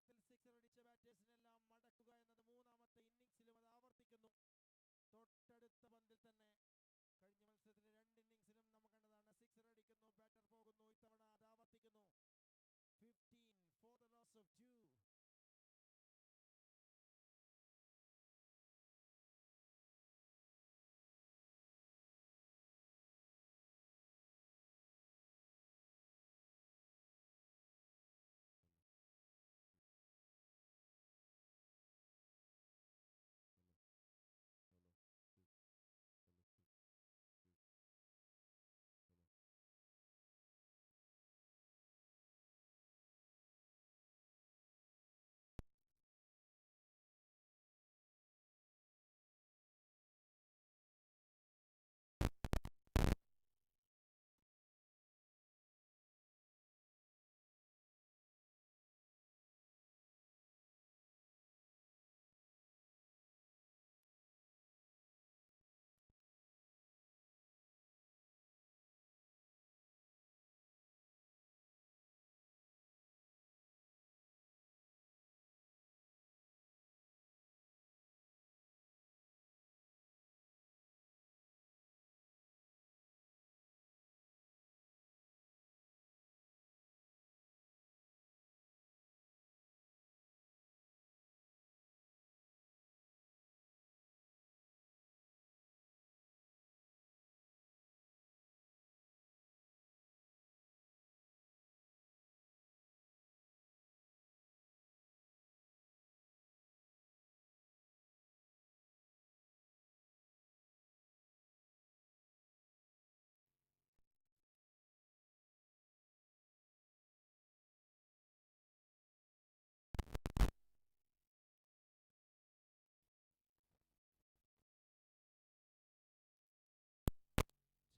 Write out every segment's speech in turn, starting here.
വേഗത്തിൽ സിക്സർ അടിച്ച ബാറ്റേഴ്സിനെല്ലാം മടക്കുക എന്നത് മൂന്നാമത്തെ ഇന്നിംഗ്സിലും അത് ആവർത്തിക്കുന്നു. തൊട്ടടുത്ത പന്തിൽ തന്നെ കഴിഞ്ഞ മത്സരത്തിലെ 2 ഇന്നിംഗ്സിലും നമ്മൾ കണ്ടതാണ്. സിക്സർ അടിക്കുന്നു, ബാറ്റർ പോകുന്നു. ഇത്തവണ അത് ആവർത്തിക്കുന്നു.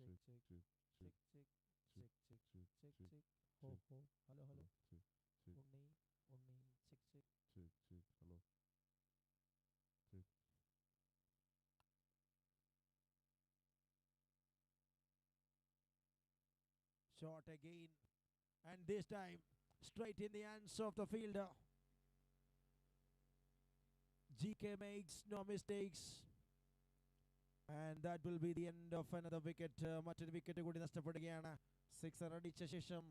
15 for the loss of 2. Check, check, check, check, check, check, check, check. Ho, ho. Hello, hello. Unni, check, check. Hello. Check. Shot again, and this time straight in the hands of the fielder. GK makes no mistakes, and that will be the end of another wicket. മറ്റൊരു wicket കൂടി നഷ്ടപ്പെടുകയാണ്. Sixer അടിച്ച ശേഷം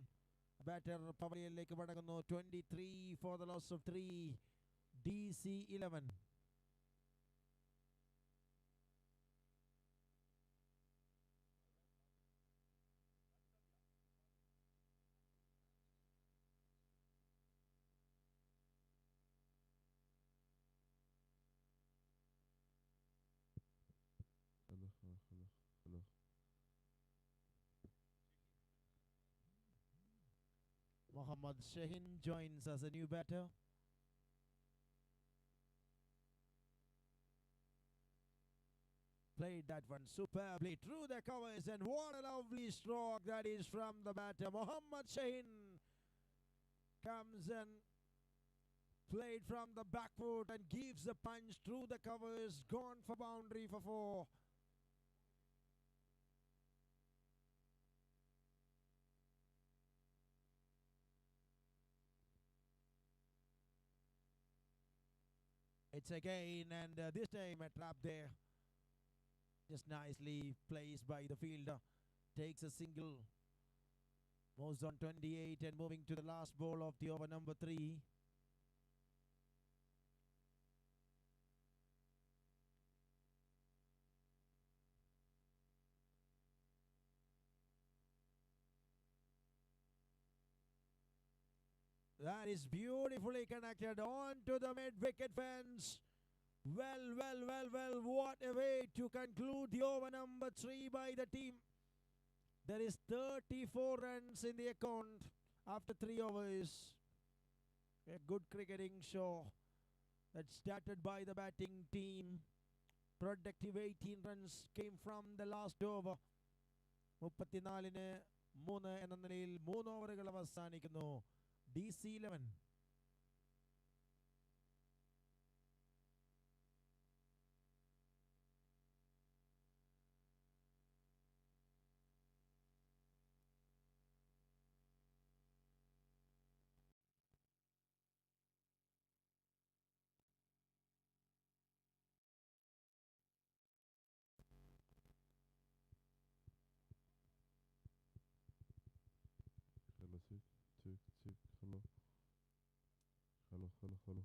batter പവലിയനിലേക്ക് മടങ്ങുന്നു. 23 for the loss of 3. DC 11. Hello. Mohammad Shaheen joins as a new batter. Played that one superbly through the covers, and what a lovely stroke that is from the batter. Mohammad Shaheen comes and played from the back foot and gives the punch through the covers. Gone for boundary for 4. It's again, and this time a trap there. Just nicely placed by the fielder. Takes a single. Moves on 28 and moving to the last ball of the over number 3. That is beautifully connected onto the mid-wicket fence. Well, what a way to conclude the over number 3 by the team. There is 34 runs in the account after 3 overs. A good cricketing show that started by the batting team. Productive 18 runs came from the last over. 34-ന് 3 എന്ന നിലയിൽ 3 ഓവറുകൾ അവസാനിക്കുന്നു. DC 11. Hello,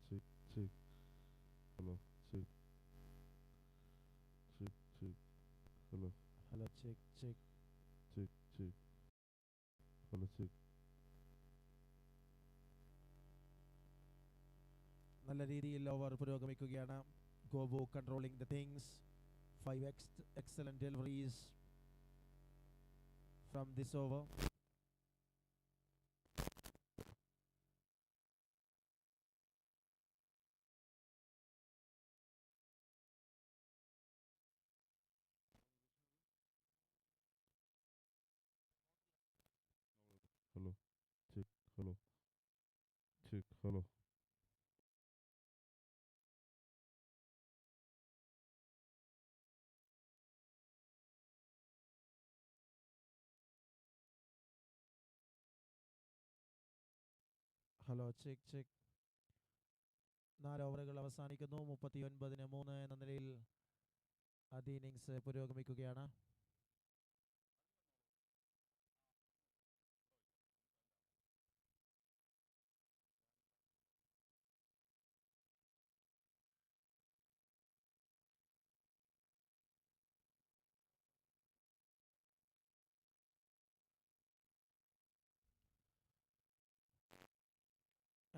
check, check. നല്ല രീതിയിൽ over പുരോഗമിക്കുകയാണ്. Gobu controlling the things. 5 excellent deliveries from this over. Hello. Hello, check check. 4 ഓവറുകൾ അവസാനിക്കുന്നു. 39-3 എന്ന നിലയിൽ ആദ്യ ഇന്നിങ്സ് പുരോഗമിക്കുകയാണ്.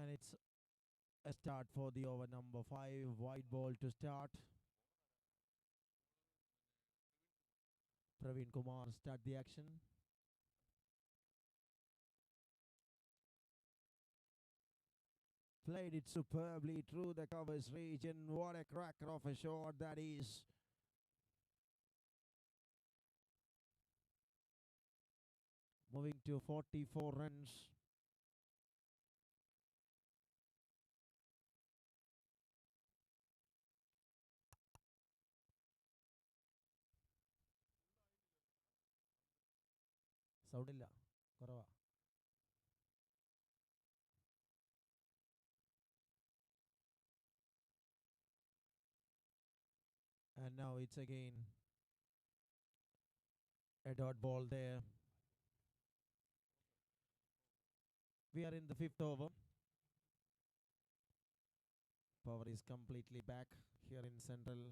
And it's a start for the over number 5. White ball to start. Praveen Kumar start the action. Played it superbly through the covers region. What a cracker of a shot that is. Moving to 44 runs. സൗണ്ടില്ല, കുറവാ. And now it's again a dot ball there. We are in the 5th over. Power is completely back here in Central.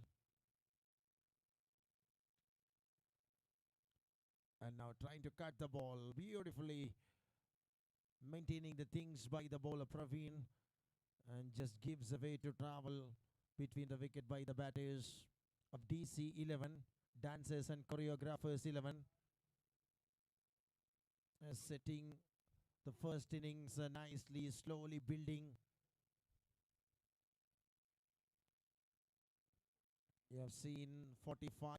And now trying to cut the ball beautifully, maintaining the things by the bowler Praveen, and just gives away to travel between the wicket by the batters of DC 11, dancers and choreographers 11. Setting the first innings nicely, slowly building. You have seen 45.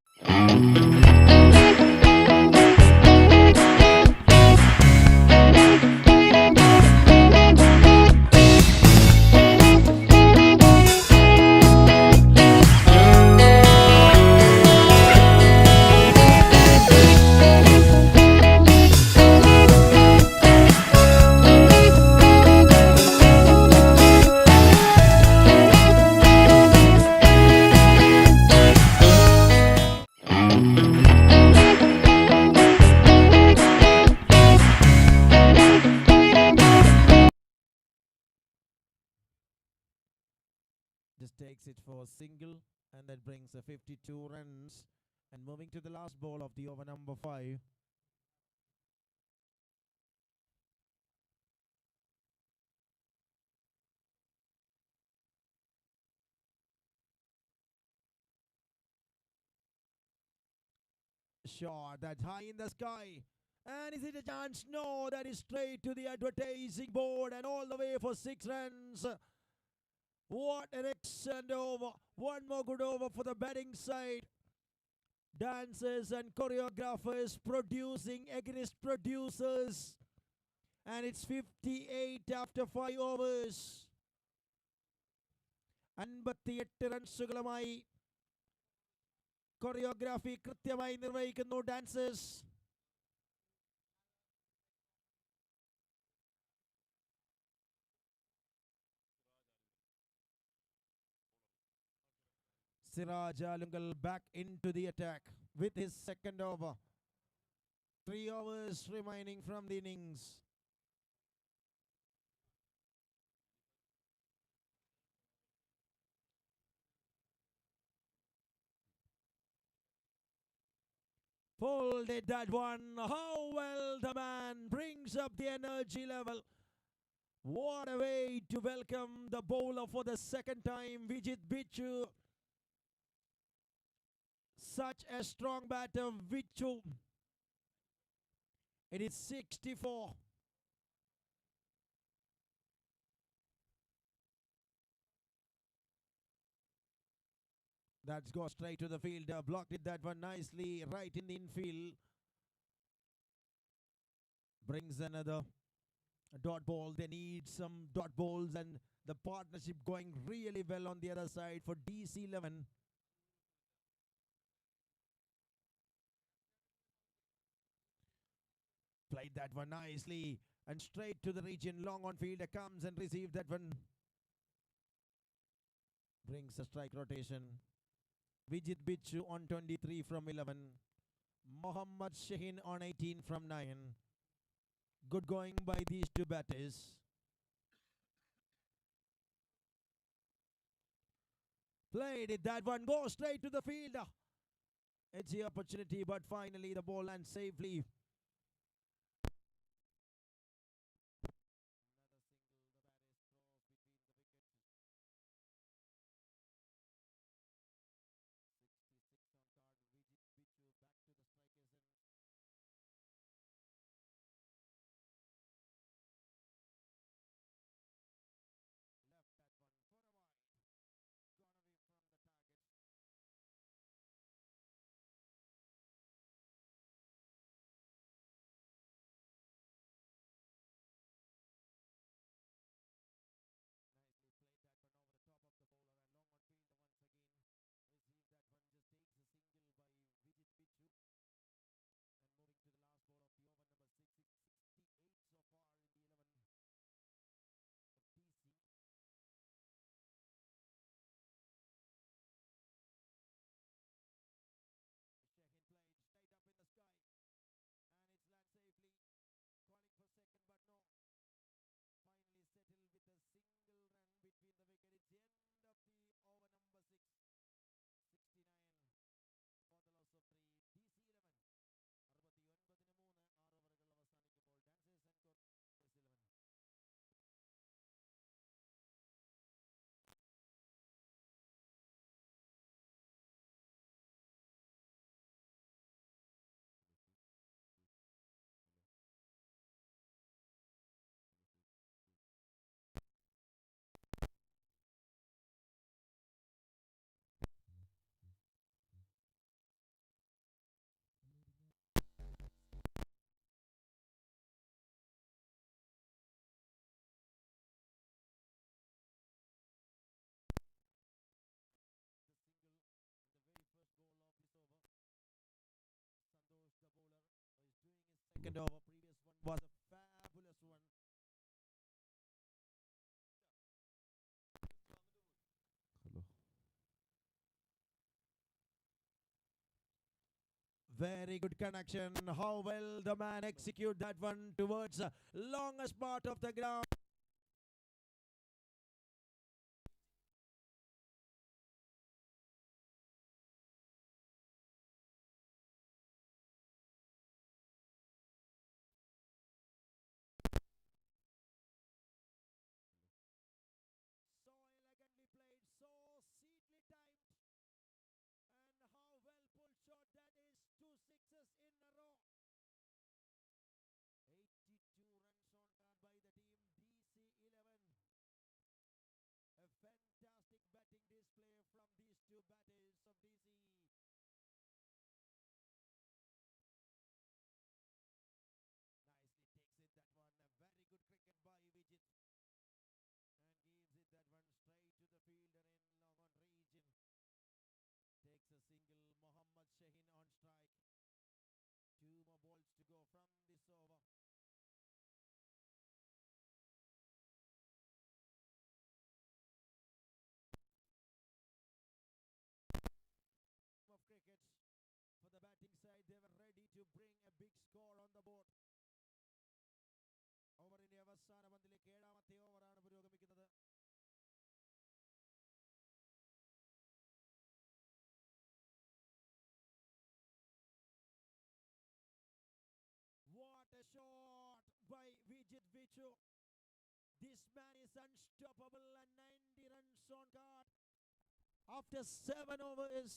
takes it for a single, and that brings a 52 runs. And moving to the last ball of the over number 5. Shot that's high in the sky. And is it a chance? No, that is straight to the advertising board and all the way for 6 runs. What an excellent over. One more good over for the batting side. Dancers and choreographers producing against producers. And it's 58 after 5 overs. 58 റൺസുകളുമായി choreography കൃത്യമായി നിർവഹിക്കുന്നു dancers. Siraj Alungal back into the attack with his second over. 3 overs remaining from the innings. Folded that one. How well the man brings up the energy level. What a way to welcome the bowler for the second time, Vijit Bichu. Such a strong batter, Vichu. It is 64. That's go straight to the fielder. Blocked it that one nicely right in the infield. Brings another dot ball. They need some dot balls, and the partnership going really well on the other side for DC11. Played that one nicely and straight to the region. Long on fielder comes and receives that one. Brings a strike rotation. Vijit Bichu on 23 from 11. Mohammad Shaheen on 18 from 9. Good going by these two batters. Played it that one. Go straight to the fielder. It's the opportunity, but finally the ball lands safely. Second over, previous one was a fabulous one. Hello. Very good connection. How well the man execute that one towards the longest part of the ground. sixes in a row. 82 runs on card by the team DC11. A fantastic batting display from these two batters of DC. Nicely takes it that one. A very good cricket by Vijit. And gives it that one straight to the fielder in long on region. Takes a single. Mohammad Shaheen on strike. 2 more balls to go from this over. Of cricket for the batting side, they were ready to bring a big score on the board. ഓവറിന്റെ അവസാന പന്തിലേക്ക് 7ാമത്തെ ഓവറാണ് പുരോഗമിക്കുന്നത്. What a shot by Vijit Vichu. This man is unstoppable and 90 runs on card. After 7 overs,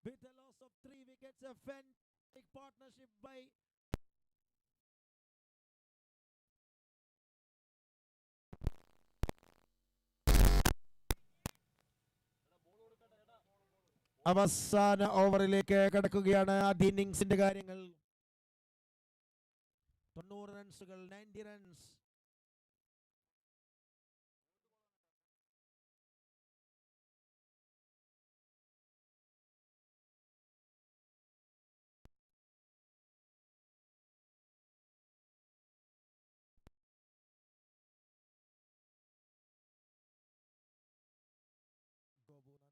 with a loss of 3 wickets, a fantastic partnership by അവസാന ഓവറിലേക്ക് കടക്കുകയാണ്. ആദ്യ ഇന്നിംഗ്സിന്റെ കാര്യങ്ങൾ 90 റൺസുകൾ, 90 runs. Gobunan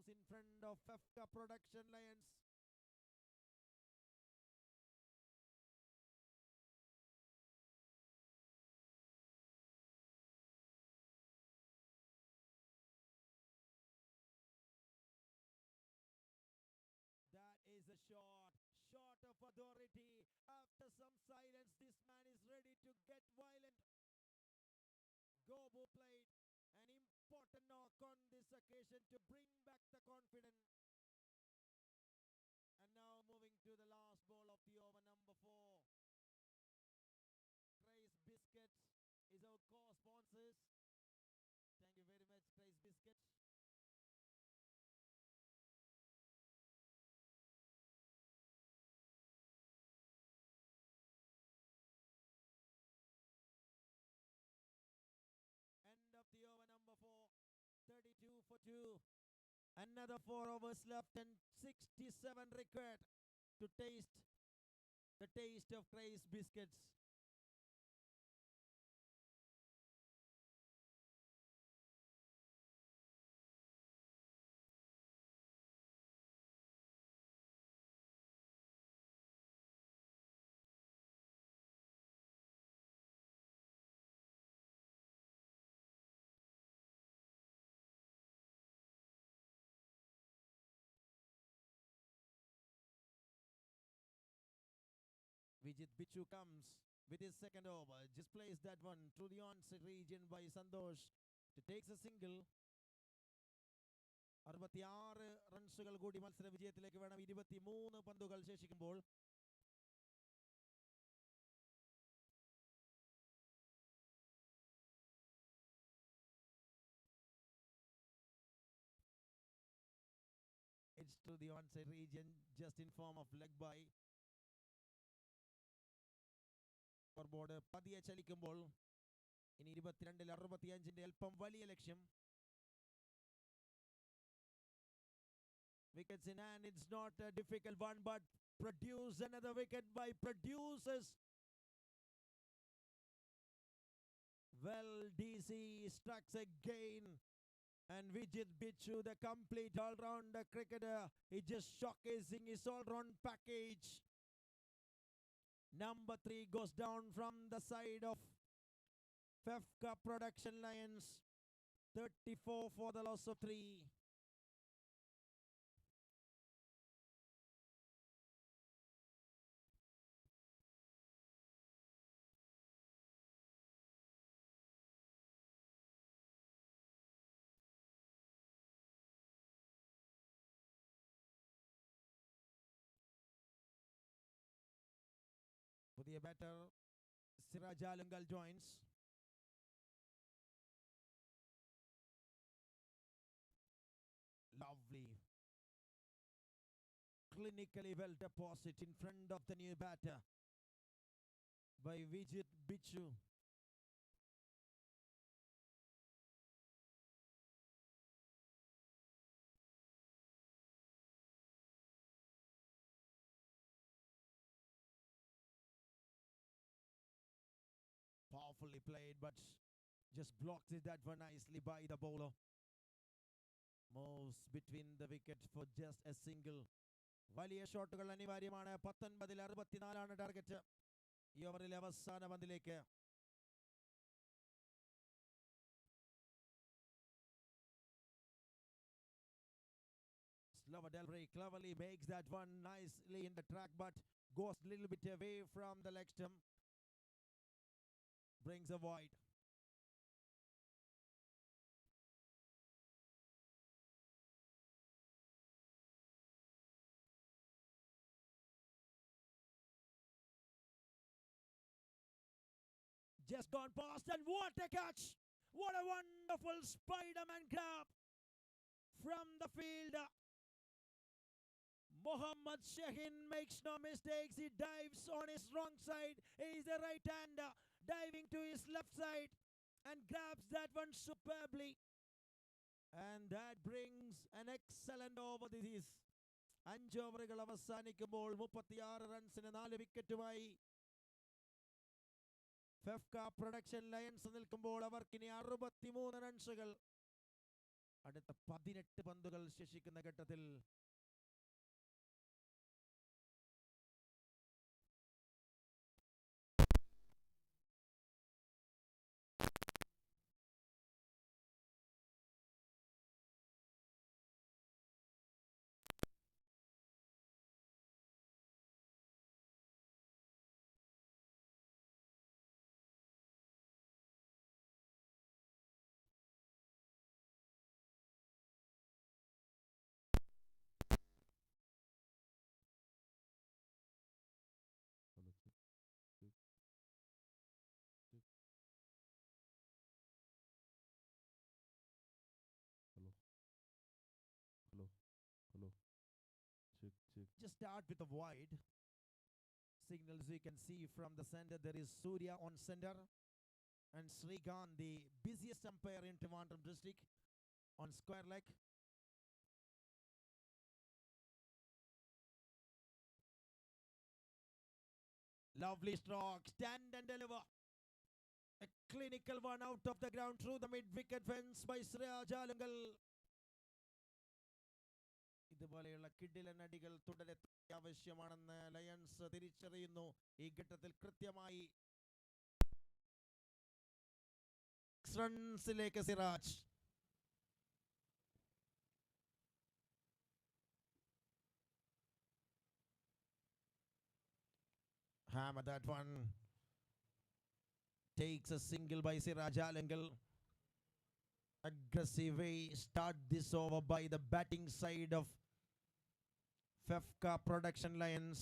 in front of Fefka Production Lions. That is a shot of authority. After some silence, this man is ready to get violent. Gobo played an important knock on this occasion to bring back the confidence. And now moving to the last ball of the over, number 4. Trace Biscuit is our co-sponsors. Thank you very much, Trace Biscuit. End of the over, number 4. 32 for 2. Another 4 overs left and 67 required to taste the taste of Trace Biscuits. Vijit Bichu comes with his second over. Just plays that one through the onset region by Santosh to take a single. 66 റൺസുകൾ കൂടി മത്സര വിജയത്തിലേക്ക് വേണം. 23 പന്തുകൾ ശേഷിക്കുമ്പോൾ it's to the onside region just in form of leg by. Board പതിയെ ചലിക്കുമ്പോൾ ഇനി 22-ൽ 65-ന്റെ അല്പം വലിയ ലക്ഷ്യം. Wickets in hand, it's not a difficult one, but produce another wicket by producers. Well, DC strikes again, and Vijit Bichu, the complete all-rounder cricketer, he just showcasing his all-round package. Number 3 goes down from the side of Fefka Production Lions. 34 for the loss of 3. പുതിയ batter Siraj Alunkal joins. Lovely, clinically well deposit in front of the new batter by Vijit Bichu. Powerfully played, but just blocks it that one nicely by the bowler. Moves between the wicket for just a single. വലിയ ഷോട്ടുകൾ അനിവാര്യമാണ്. 19-ൽ 64 target ഈ ഓവറിലെ അവസാന പന്തിലേക്ക്. Slower Delray cleverly makes that one nicely in the track, but goes a little bit away from the leg stump. Brings a wide. Just gone past, and what a catch! What a wonderful Spider-Man grab from the field. Mohammad Shaheen makes no mistakes. He dives on his wrong side. He is a right-hander diving to his left side and grabs that one superbly. And that brings an excellent over. This is 5 ഓവറുകൾ അവസാനിക്കുമ്പോൾ 36 റൺസിന് 4 വിക്കറ്റുമായി FEFKA production lions നിൽക്കുമ്പോൾ അവർക്കിനി 63 റൺസുകൾ. അടുത്ത 18 പന്തുകൾ ശേഷിക്കുന്ന ഘട്ടത്തിൽ Hello, check, check. Hello, hello, hello. Check, check. just start with a wide signals. You can see from the center there is Surya on center and Srikan, the busiest umpire in Trivandrum district, on square leg. Lovely stroke, stand and deliver. A clinical one out of the ground through the mid-wicket fence by Sriajalangal. ഇതുപോലെയുള്ള കിടിലൻ അടികൾ തുടരെ ആവശ്യമാണെന്ന് lions തിരിച്ചറിയുന്നു. ഈ ഘട്ടത്തിൽ കൃത്യമായി റൺസിലേക്ക് Siraj. Hammer that one. Takes a single by Siraj Alangal. Aggressive way. Start this over by the batting side of Fefka Production Lions.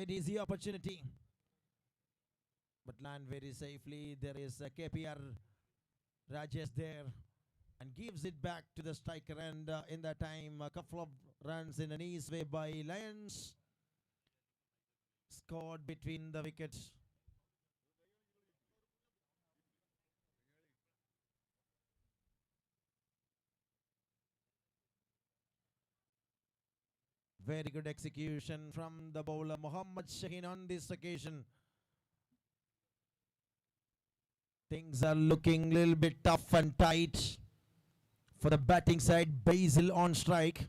It is the opportunity, but land very safely. There is a KPR Rajesh there and gives it back to the striker, and in that time a couple of runs in an easy way by Lions scored between the wickets. Very good execution from the bowler Muhammad Shaheen on this occasion. Things are looking a little bit tough and tight for the batting side. Basil on strike.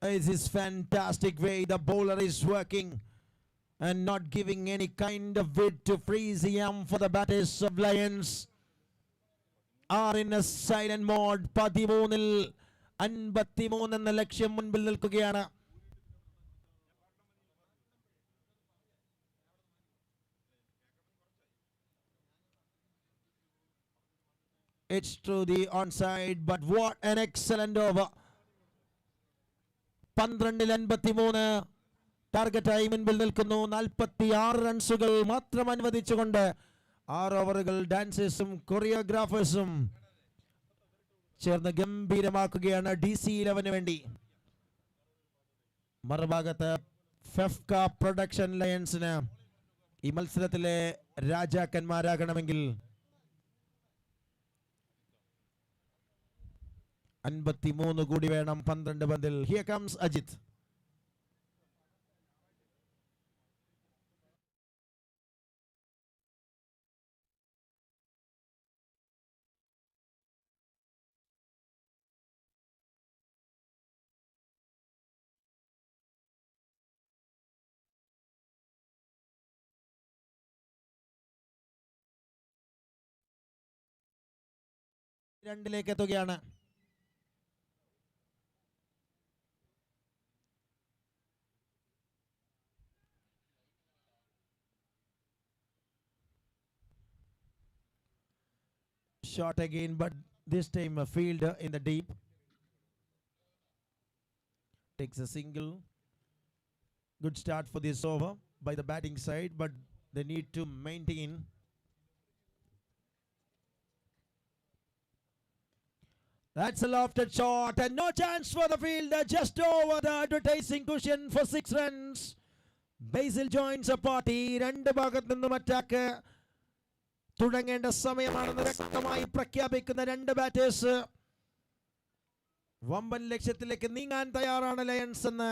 This is fantastic way the bowler is working and not giving any kind of width to freeze the arm for the batters of Lions. Are in a silent mode. 13-ൽ 53 എന്ന ലക്ഷ്യം മുൻപിൽ നിൽക്കുകയാണ്. It's through the onside, but what an excellent over. 12-ൽ 53 ടാർഗറ്റായി മുൻപിൽ നിൽക്കുന്നു. 46 റൺസുകൾ മാത്രം അനുവദിച്ചുകൊണ്ട് 6 ഓവറുകൾ ഡാൻസേഴ്സും കൊറിയോഗ്രാഫേഴ്സും ചേർന്ന് ഗംഭീരമാക്കുകയാണ് DC11 വേണ്ടി. മറുഭാഗത്ത് ഫെഫ്ക പ്രൊഡക്ഷൻ ലയൺസിന് ഈ മത്സരത്തിലെ രാജാക്കന്മാരാകണമെങ്കിൽ 53 കൂടി വേണം 12 പന്തിൽ. Here comes Ajit. രണ്ടിലേക്ക് എത്തുകയാണ്. Shot again, but this time a fielder in the deep. Takes a single. Good start for this over by the batting side, but they need to maintain. That's a lofted shot and no chance for the fielder, just over the advertising cushion for 6 runs. Basil joins a party. രണ്ട് ഭാഗത്തു നിന്നും attack തുടങ്ങേണ്ട സമയമാണെന്ന് വ്യക്തമായി പ്രഖ്യാപിക്കുന്ന രണ്ട് batters. വമ്പൻ ലക്ഷ്യത്തിലേക്ക് നീങ്ങാൻ തയ്യാറാണ് ലയൺസ് എന്ന്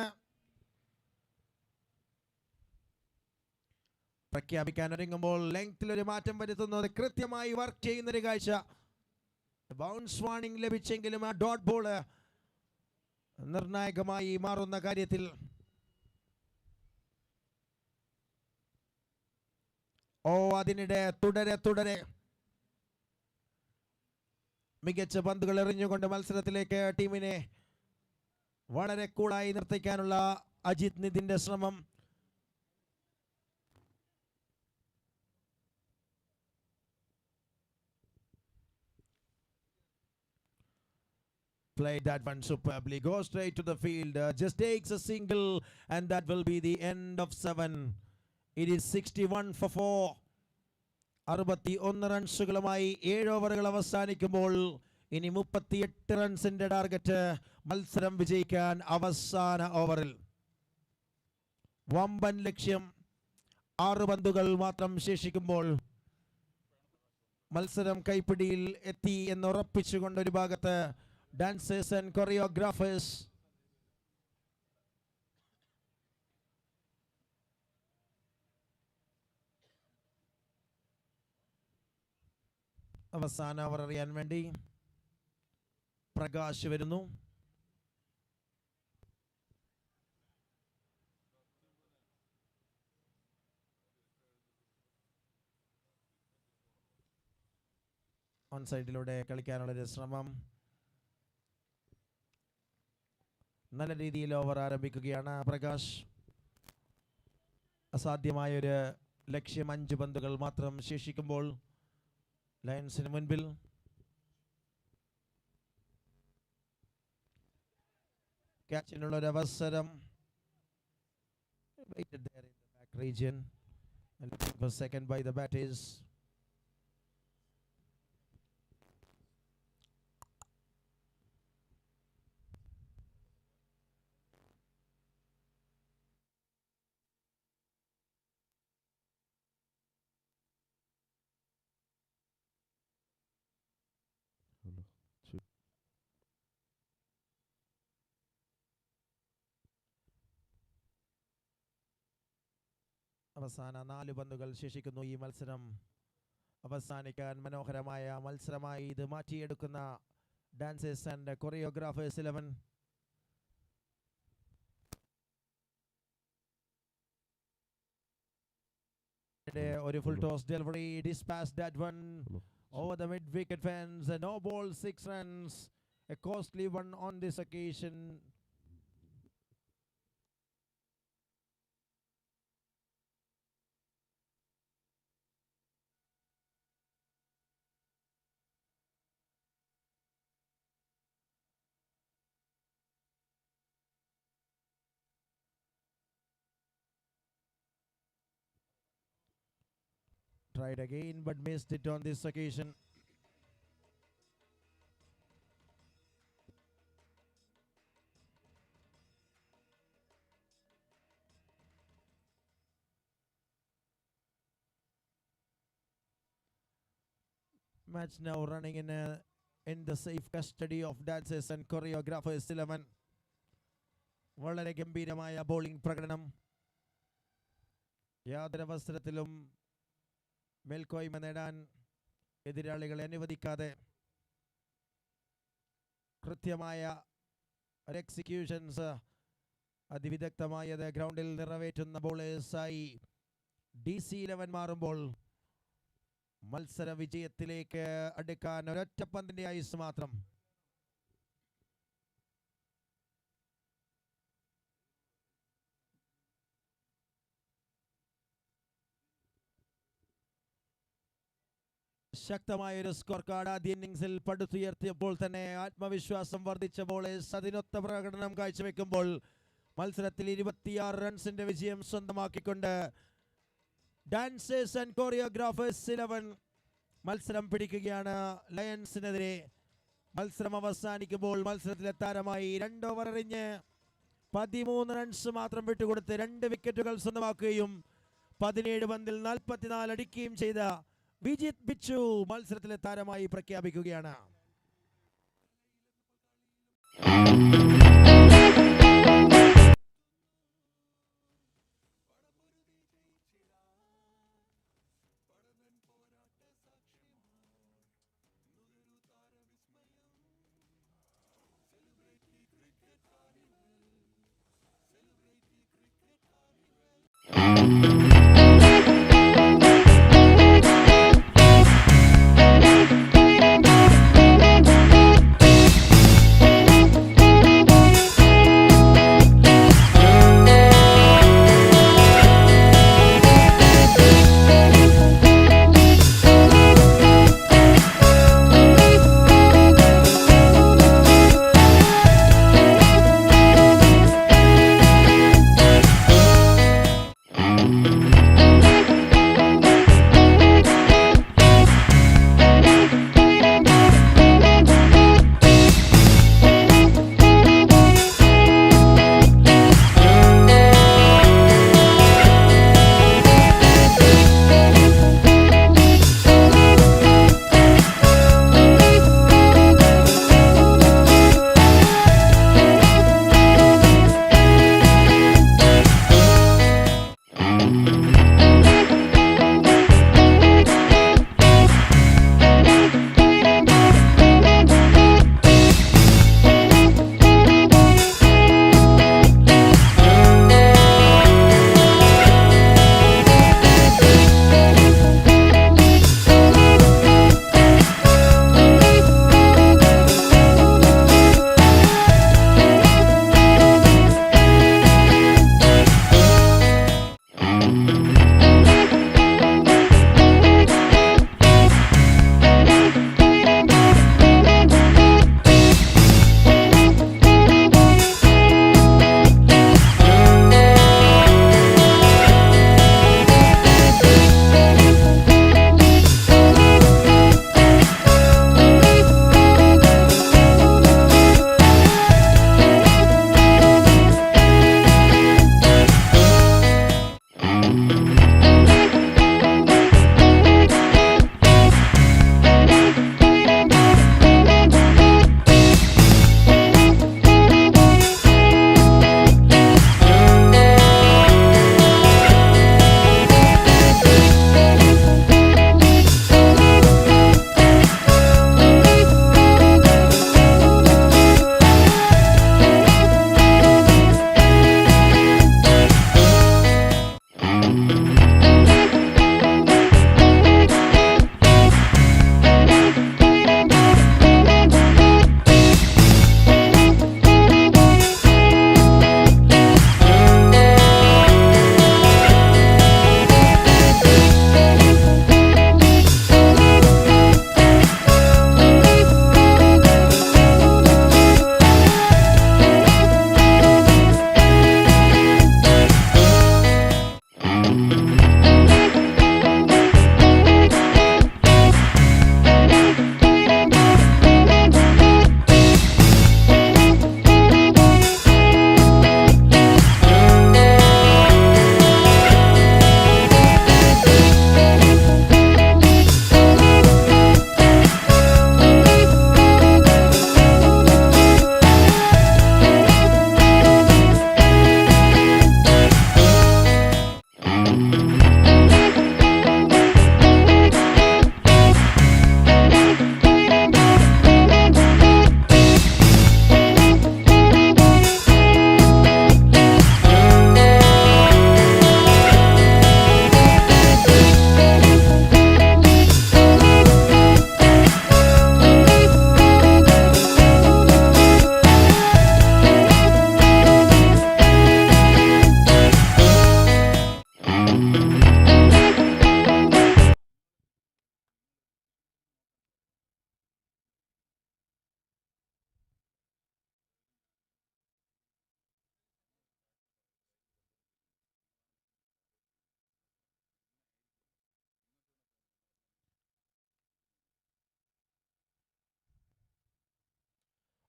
പ്രഖ്യാപിക്കാൻ ഒരുങ്ങുമ്പോൾ ലെങ്ത്തിൽ ഒരു മാറ്റം വരുത്തുന്നത് കൃത്യമായി വർക്ക് ചെയ്യുന്നൊരു കാഴ്ച. ബൗൺസ് വാർണിംഗ് ലഭിച്ചെങ്കിലും ആ ഡോട്ട് ബോൾ നിർണായകമായി മാറുന്ന കാര്യത്തിൽ അതിനിടെ തുടരെ മികച്ച പന്തുകൾ എറിഞ്ഞുകൊണ്ട് മത്സരത്തിലേക്ക് ടീമിനെ വളരെ കൂളായി നിർത്തിക്കാനുള്ള അജിത് നിതിന്റെ ശ്രമം. Played that one superbly, goes straight to the field, just takes a single, and that will be the end of 7. It is 61 for 4. 61 റൺസുകളുമായി 7 ഓവറുകൾ അവസാനിക്കുമ്പോൾ ഇനി 38 റൺസിന്റെ ടാർഗറ്റ്. മത്സരം വിജയിക്കാൻ അവസാന ഓവറിൽ വമ്പൻ ലക്ഷ്യം. 6 പന്തുകൾ മാത്രം ശേഷിക്കുമ്പോൾ മത്സരം കൈപ്പിടിയിൽ എത്തി എന്ന് ഉറപ്പിച്ചുകൊണ്ട് ഒരു ഭാഗത്ത് ഡാൻസേഴ്സ് ആൻഡ് കൊറിയോഗ്രാഫേഴ്സ് അവസാന ഓവർ അറിയാൻ വേണ്ടി പ്രകാശ് വരുന്നു. ഓൺ സൈഡിലൂടെ കളിക്കാനുള്ളൊരു ശ്രമം. നല്ല രീതിയിൽ ഓവർ ആരംഭിക്കുകയാണ് പ്രകാശ്. അസാധ്യമായൊരു ലക്ഷ്യം. 5 പന്തുകൾ മാത്രം ശേഷിക്കുമ്പോൾ ലയൺസിന് മുൻപിൽ. ക്യാച്ചിനുള്ളൊരു അവസരം. Waited there in the back region and looking for second by the batters. അവസാന 4 പന്തുകൾ ശേഷിക്കുന്നു ഈ മത്സരം അവസാനിക്കാൻ. മനോഹരമായ മത്സരമായി ഇത് മാറ്റിയെടുക്കുന്ന ഡാൻസേഴ്സ് ആൻഡ് കൊറിയോഗ്രാഫേഴ്സ് 11. ഒരു full toss delivery, dispatched that one over the mid wicket fence. No ball, 6 runs, a costly one on this occasion. Tried again but missed it on this occasion. Match now running in the safe custody of dancers and choreographers 11. വളരെ ഗംഭീരമായ bowling പ്രകടനം. യാതൊരു അവസരത്തിലും മേൽക്കോയ്മ നേടാൻ എതിരാളികളെ അനുവദിക്കാതെ കൃത്യമായ ഒരു എക്സിക്യൂഷൻസ് അതിവിദഗ്ധമായത് ഗ്രൗണ്ടിൽ നിറവേറ്റുന്ന ബോളേഴ്സായി DC11 മാറുമ്പോൾ മത്സര വിജയത്തിലേക്ക് അടുക്കാൻ ഒരൊറ്റ പന്തിന്റെ ആയുസ് മാത്രം. ശക്തമായൊരു സ്കോർ കാർഡ് ആദ്യ ഇന്നിംഗ്സിൽ പടുത്തുയർത്തിയപ്പോൾ തന്നെ ആത്മവിശ്വാസം വർദ്ധിച്ച ബോളേഴ്സ് അതിനൊത്ത പ്രകടനം കാഴ്ചവെക്കുമ്പോൾ മത്സരത്തിൽ 26 റൺസിന്റെ വിജയം സ്വന്തമാക്കിക്കൊണ്ട് ഡാൻസേഴ്സ് ആൻഡ് കൊറിയോഗ്രാഫേഴ്സ് 11 മത്സരം പിടിക്കുകയാണ് ലയൺസിനെതിരെ. മത്സരം അവസാനിക്കുമ്പോൾ മത്സരത്തിലെ താരമായി 2 ഓവർ എറിഞ്ഞ് 13 റൺസ് മാത്രം വിട്ടുകൊടുത്ത് 2 വിക്കറ്റുകൾ സ്വന്തമാക്കുകയും 17 പന്തിൽ 44 അടിക്കുകയും ചെയ്ത വിജിത് ബിച്ചു മത്സരത്തിലെ താരമായി പ്രഖ്യാപിക്കുകയാണ്.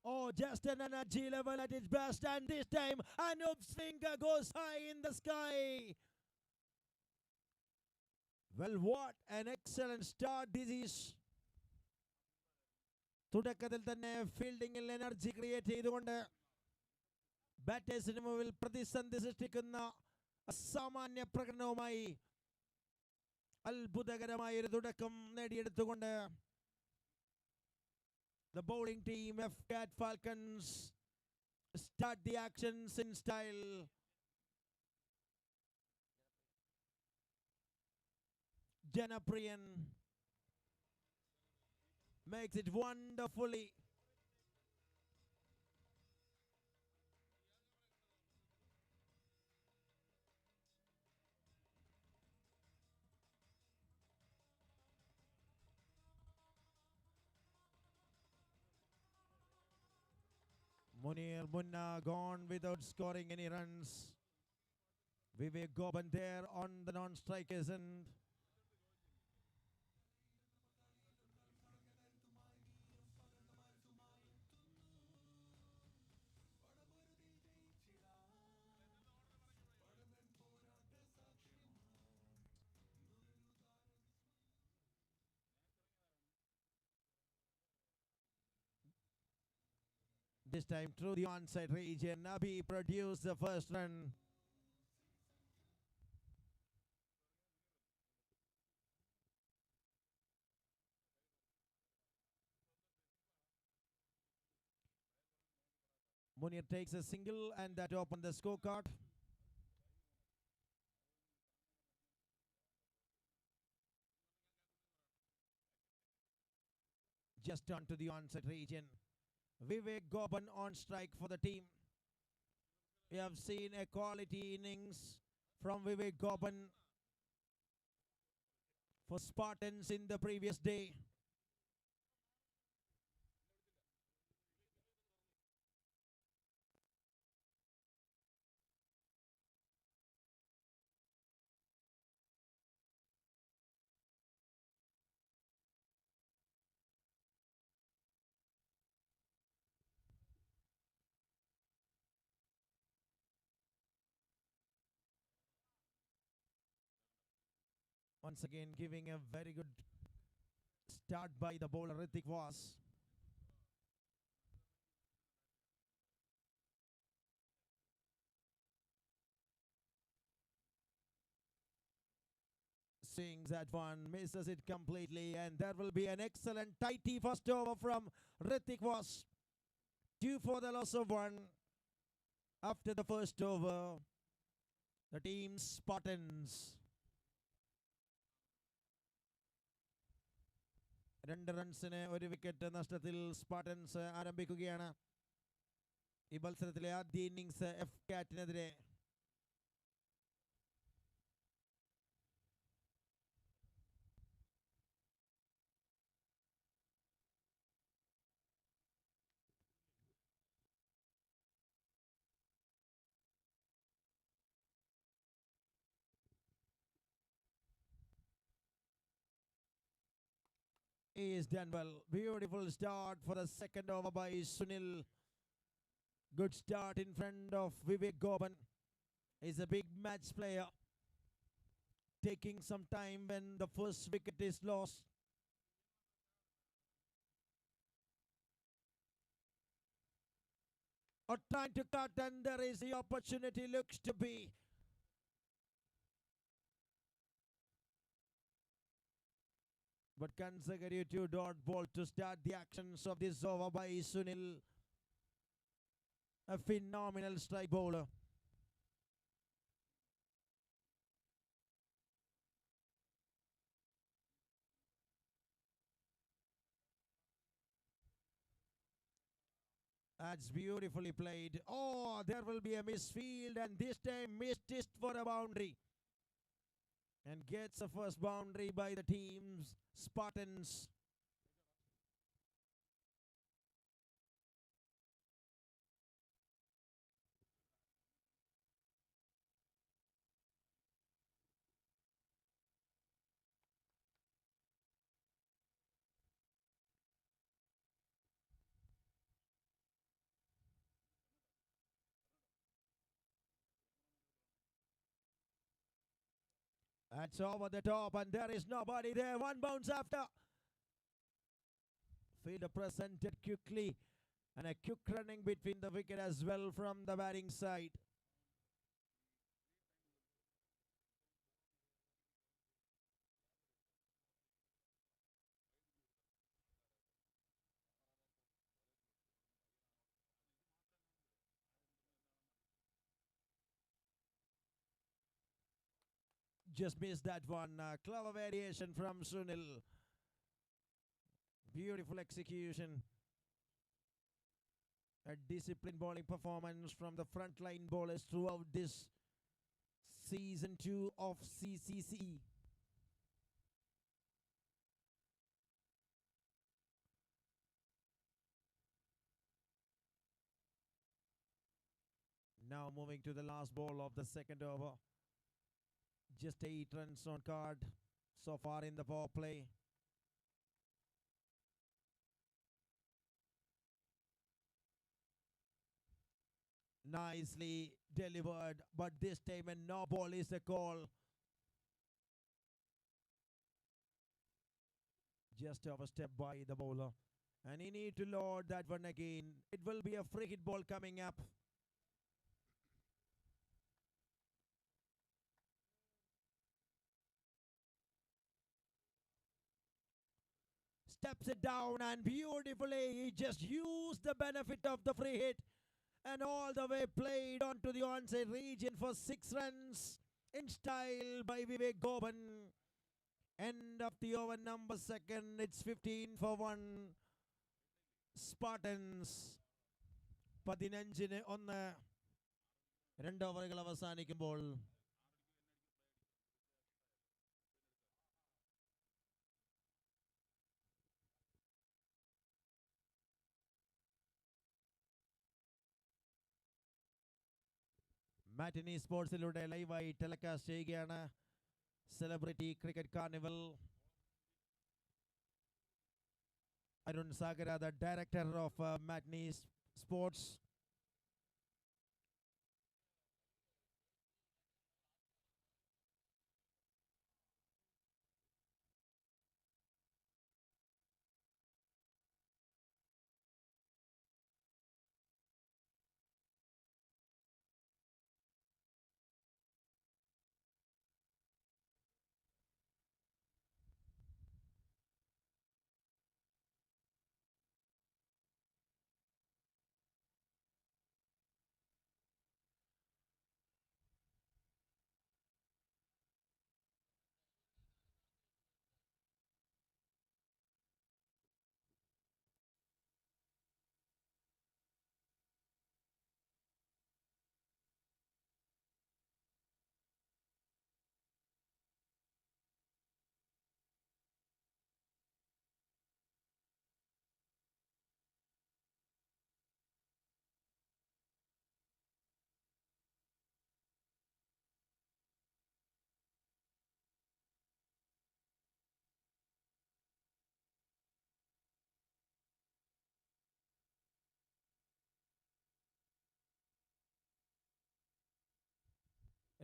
Oh, just an energy level at its best, and this time Anup's finger goes high in the sky. Well, what an excellent start this is. തുടക്കത്തിൽ തന്നെ ഫീൽഡിംഗിൽ എനർജി ക്രിയേറ്റ് ചെയ്തുകൊണ്ട് ബാറ്റേഴ്സിന് മുമ്പിൽ പ്രതിസന്ധി സൃഷ്ടിക്കുന്ന അസാമാന്യ പ്രകടനവുമായി അത്ഭുതകരമായ ഒരു തുടക്കം നേടിയെടുത്തുകൊണ്ട് the bowling team Fefka Falcons start the actions in style. Janapriyan makes it wonderfully. Munir Munna gone without scoring any runs. Vivek Goban there on the non-strikers end. This time through the onside region, Nabi produced the first run. Munir takes a single and that opened the scorecard. Just onto the onside region. Vivek Goban on strike for the team. We have seen a quality innings from Vivek Goban for Spartans in the previous day. Once again giving a very good start by the bowler Ritik Was. Swings that one, misses it completely, and there will be an excellent tighty first over from Ritik Was. 2 for the loss of 1 after the first over. The team Spartans. 2 റൺസിന് 1 wicket നഷ്ടത്തിൽ Spartans ആരംഭിക്കുകയാണ് ഈ മത്സരത്തിലെ ആദ്യ innings F കാറ്റിനെതിരെ. He is done well. Beautiful start for the second over by Sunil. Good start in front of Vivek Goban. He's a big match player. Taking some time when the first wicket is lost. Or trying to cut, and there is the opportunity, looks to be. But consecutive 2 dot ball to start the actions of this over by Sunil. A phenomenal strike bowler. That's beautifully played. Oh, there will be a misfield, and this time missed it for a boundary. And gets the first boundary by the team's Spartans. That's over the top, and there is nobody there. 1 bounce after. Fielder presented quickly, and a quick running between the wicket as well from the batting side. Just missed that one. Clever variation from Sunil. Beautiful execution. A disciplined bowling performance from the frontline bowlers throughout this season 2 of CCC. Now moving to the last ball of the second over. Just 8 runs on card so far in the power play. Nicely delivered, but this time a no ball is the call. Just overstep by the bowler. And he need to load that one again. It will be a free hit ball coming up. Steps it down and beautifully he just used the benefit of the free hit and all the way played onto the onside region for 6 runs in style by Vivek Goban. End of the over number second. It's 15 for 1. Spartans 15-1. 2 ഓവറുകൾ അവസാനിക്കുമ്പോൾ മാറ്റിനി സ്പോർട്സിലൂടെ ലൈവായി telecast ചെയ്യുകയാണ് celebrity cricket carnival. Arun Sagara, the director of MATINEE Sports.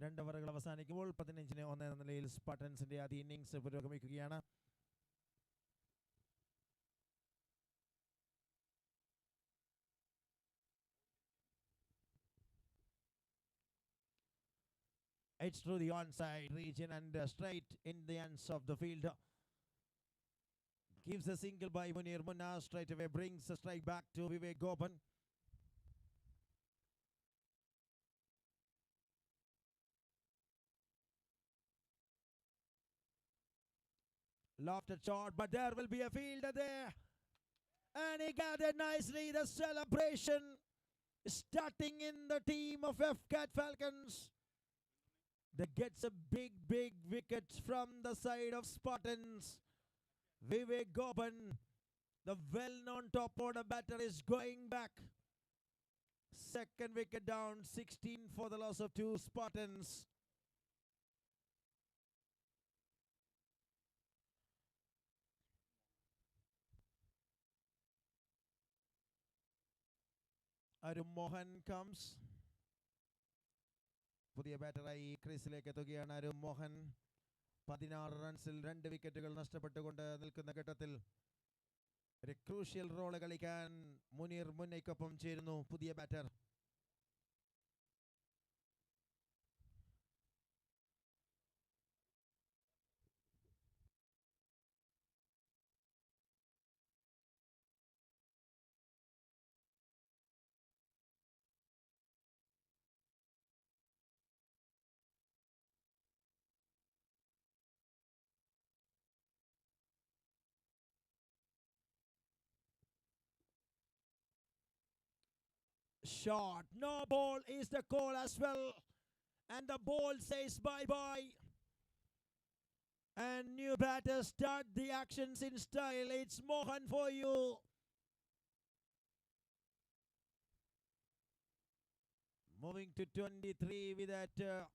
രണ്ട് ഓവറുകൾ അവസാനിക്കുമ്പോൾ 15-1 എന്ന നിലയിൽ സ്പാർട്ടൻസിന്റെ ആദ്യ innings പുരോഗമിക്കുകയാണ്. It's through the onside region and straight in the ends of the field. Gives a single by Munir Munna. Straight away brings a strike back to Vivek Gopan. Lofted shot, but there will be a fielder there. And he gathered nicely. The celebration starting in the team of Fefka Falcons. That gets a big wicket from the side of Spartans. Vivek Goban, the well-known top order batter, is going back. Second wicket down, 16 for the loss of 2 Spartans. Arun Mohan comes. പുതിയ ബാറ്ററായി ക്രീസിലേക്ക് എത്തുകയാണ് അരുൺ മോഹൻ. 16 റൺസിൽ 2 വിക്കറ്റുകൾ നഷ്ടപ്പെട്ടുകൊണ്ട് നിൽക്കുന്ന ഘട്ടത്തിൽ ഒരു crucial role കളിക്കാൻ മുനീർ മുന്നയ്ക്കൊപ്പം ചേരുന്നു പുതിയ batter. shot. No ball is the call as well. And the ball says bye-bye. And new batters start the actions in style. It's Mohan for you. Moving to 23 with that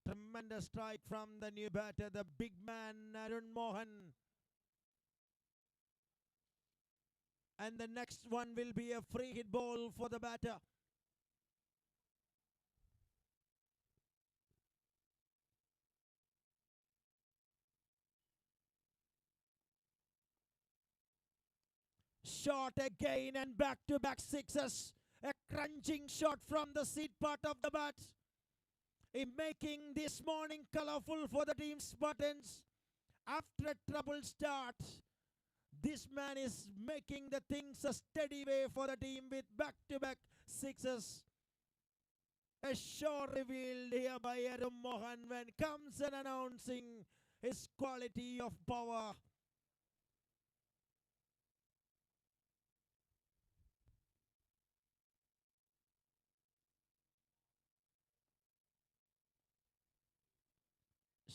tremendous strike from the new batter, the big man Arun Mohan. And the next one will be a free hit ball for the batter. Shot again and back-to-back sixes. A crunching shot from the seat part of the bat. In making this morning colorful for the team Spartans. After a troubled start, this man is making the things a steady way for the team with back-to-back sixes. A sure revealed here by Arun Mohan when comes and announcing his quality of power.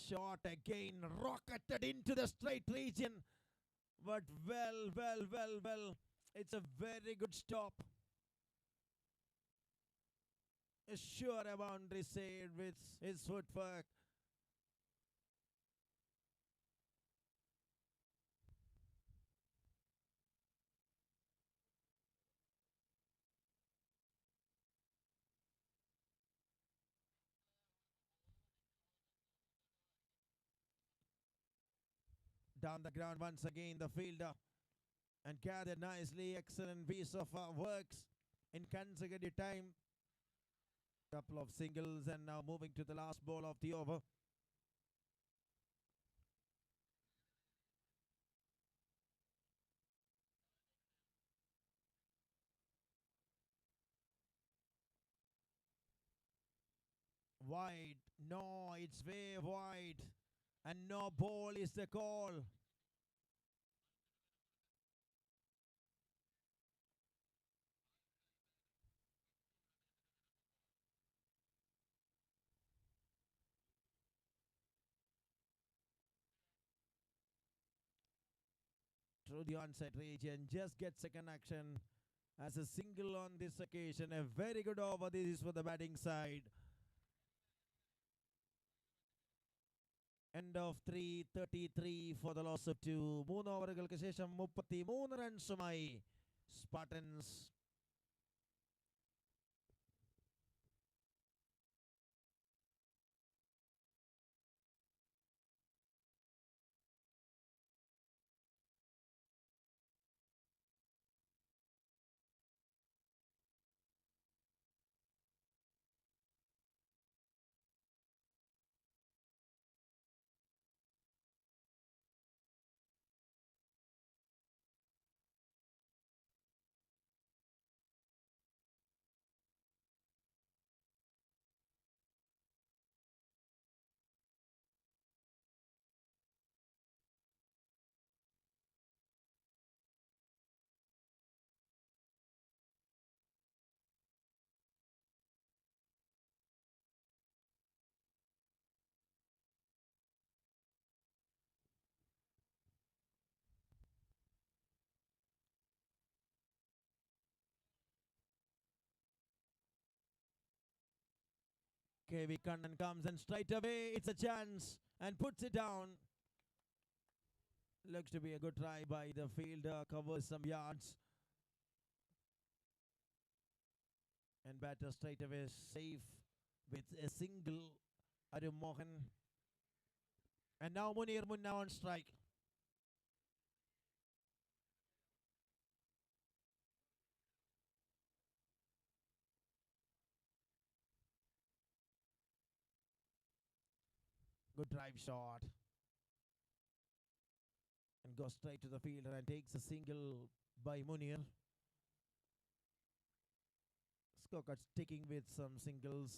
Shot again, rocketed into the straight region. But well, it's a very good stop. A sure boundary saved with his footwork. Down the ground once again, the fielder. And gathered nicely. Excellent piece of works in consecutive time. Couple of singles and now moving to the last ball of the over. Wide. No, it's way wide. And no ball is the call. Through the onset region, just gets a connection as a single on this occasion. A very good over. This is for the batting side. End of 3:33 for the loss of 2. 3 ഓവറുകൾക്ക് ശേഷം 33 റൺസുമായി Spartans. KV Kannan comes and straight away it's a chance and puts it down. Looks to be a good try by the fielder, covers some yards. And batter straight away safe with a single. Arun Mohan. And now Munir Munna on strike. Good drive shot. And goes straight to the fielder and takes a single by Munir. Skokar sticking with some singles.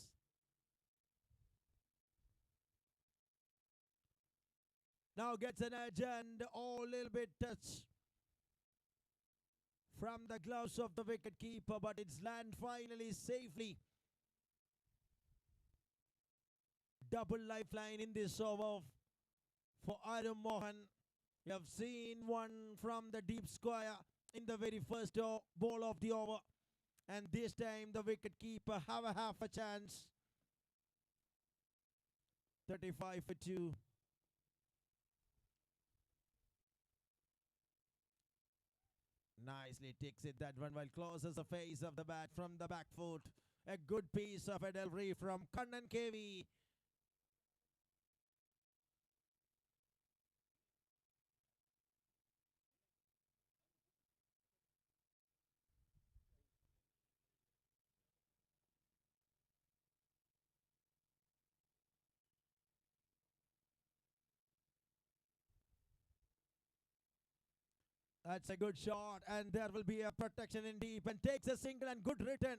Now gets an edge and a little bit touch from the gloves of the wicketkeeper, but it's land finally safely. Double lifeline in this over for Arun Mohan. You have seen one from the deep square in the very first ball of the over, and this time the wicketkeeper have a half a chance. 35 for 2. Nicely takes it that one while closes the face of the bat from the back foot. A good piece of a delivery from Kannan KV. That's a good shot, and there will be a protection in deep, and takes a single and good return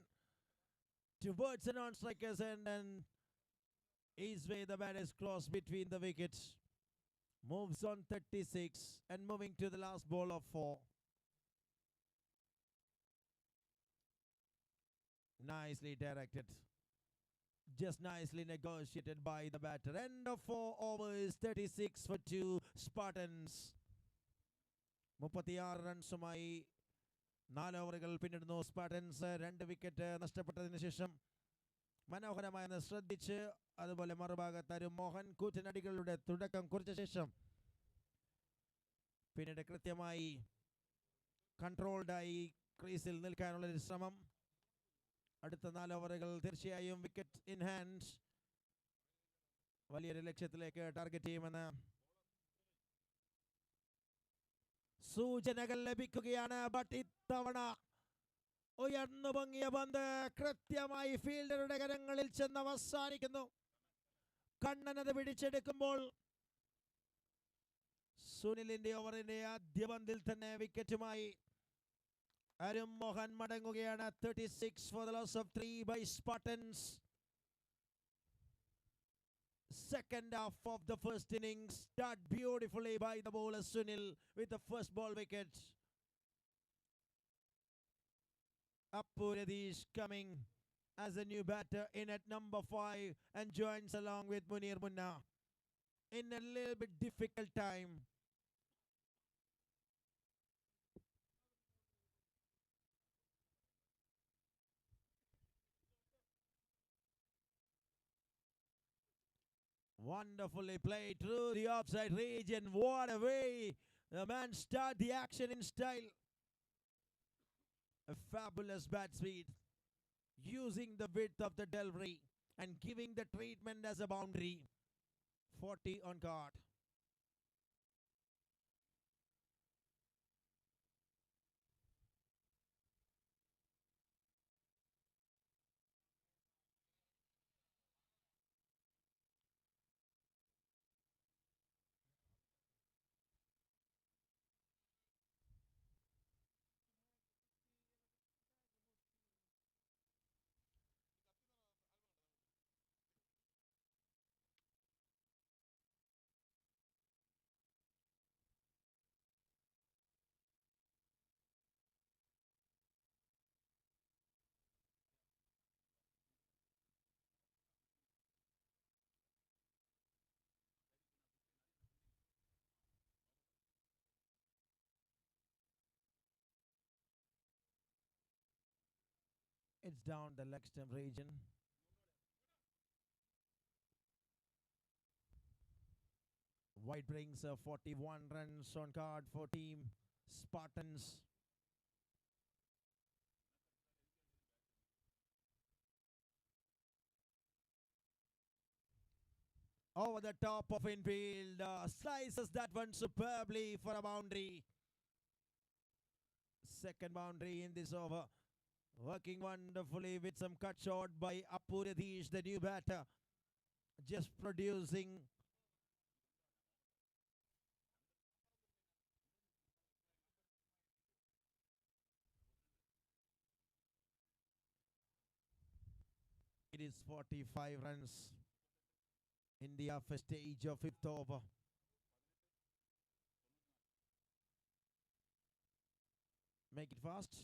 towards the non-striker's end, and his way the bat is crossed between the wickets. Moves on 36 and moving to the last ball of 4. Nicely directed. Just nicely negotiated by the batter. End of 4 overs, 36 for 2 Spartans. 36 റൺസുമായി 4 ഓവറുകൾ പിന്നിടുന്നു Spartans. 2 wicket നഷ്ടപ്പെട്ടതിന് ശേഷം മനോഹരമായി ശ്രദ്ധിച്ച്, അതുപോലെ മറുഭാഗത്ത് അരുൺ മോഹൻ കൂറ്റനടികളുടെ തുടക്കം കുറിച്ച ശേഷം പിന്നീട് കൃത്യമായി കൺട്രോൾഡായി ക്രീസിൽ നിൽക്കാനുള്ള ഒരു ശ്രമം. അടുത്ത 4 ഓവറുകൾ തീർച്ചയായും വിക്കറ്റ് ഇൻ ഹാൻഡ് വലിയൊരു ലക്ഷ്യത്തിലേക്ക് ടാർഗറ്റ് ചെയ്യുമെന്ന് സൂചനകൾ ലഭിക്കുകയാണ്. ബട്ട് ഇത്തവണ ഉയർന്നു പൊങ്ങിയ പന്ത് കൃത്യമായി ഫീൽഡറുടെ കരങ്ങളിൽ ചെന്ന് അവസാനിക്കുന്നു. കണ്ണനത് പിടിച്ചെടുക്കുമ്പോൾ സുനിലിന്റെ ഓവറിന്റെ ആദ്യ പന്തിൽ തന്നെ വിക്കറ്റുമായി Arun Mohan മടങ്ങുകയാണ്. 36 for the loss of 3 by Spartans. Second half of the first innings start beautifully by the bowler Sunil with the first ball wicket. Apuradish coming as a new batter in at number 5 and joins along with Munir Munna in a little bit difficult time. Wonderfully played through the offside region. What a way the man start the action in style. A fabulous bat speed, using the width of the delivery and giving the treatment as a boundary. 40 on card. It's down the leg stump region. White brings 41 runs on card for team Spartans. Over the top of infield, slices that one superbly for a boundary. Second boundary in this over. Working wonderfully with some cut shot by Apuradish, the new batter. Just producing. It is 45 runs in the upper stage of 5th over. Make it fast.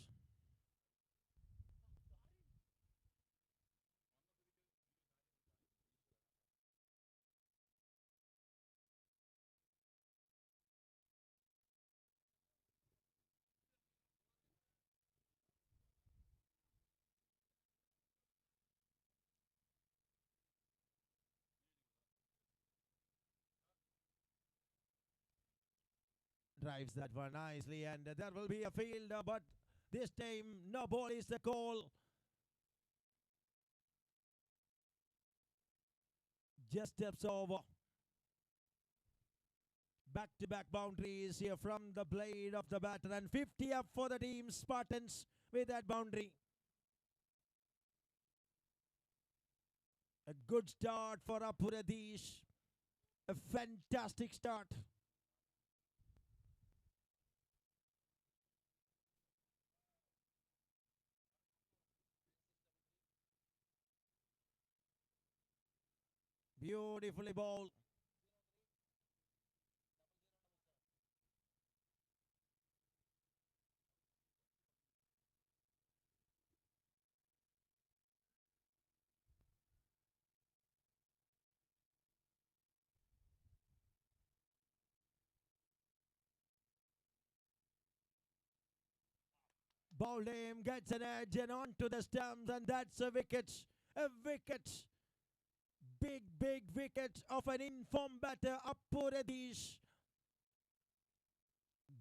Drives that one nicely, and there will be a field, but this time no ball is the call. Just steps over. Back-to-back boundaries here from the blade of the batter, and 50 up for the team Spartans with that boundary. A good start for Apuradish. A fantastic start. Beautifully bowled. Bowled him, gets an edge and onto the stumps, and that's a wicket. A wicket. Big, big wicket of an informed batter, Apuradish.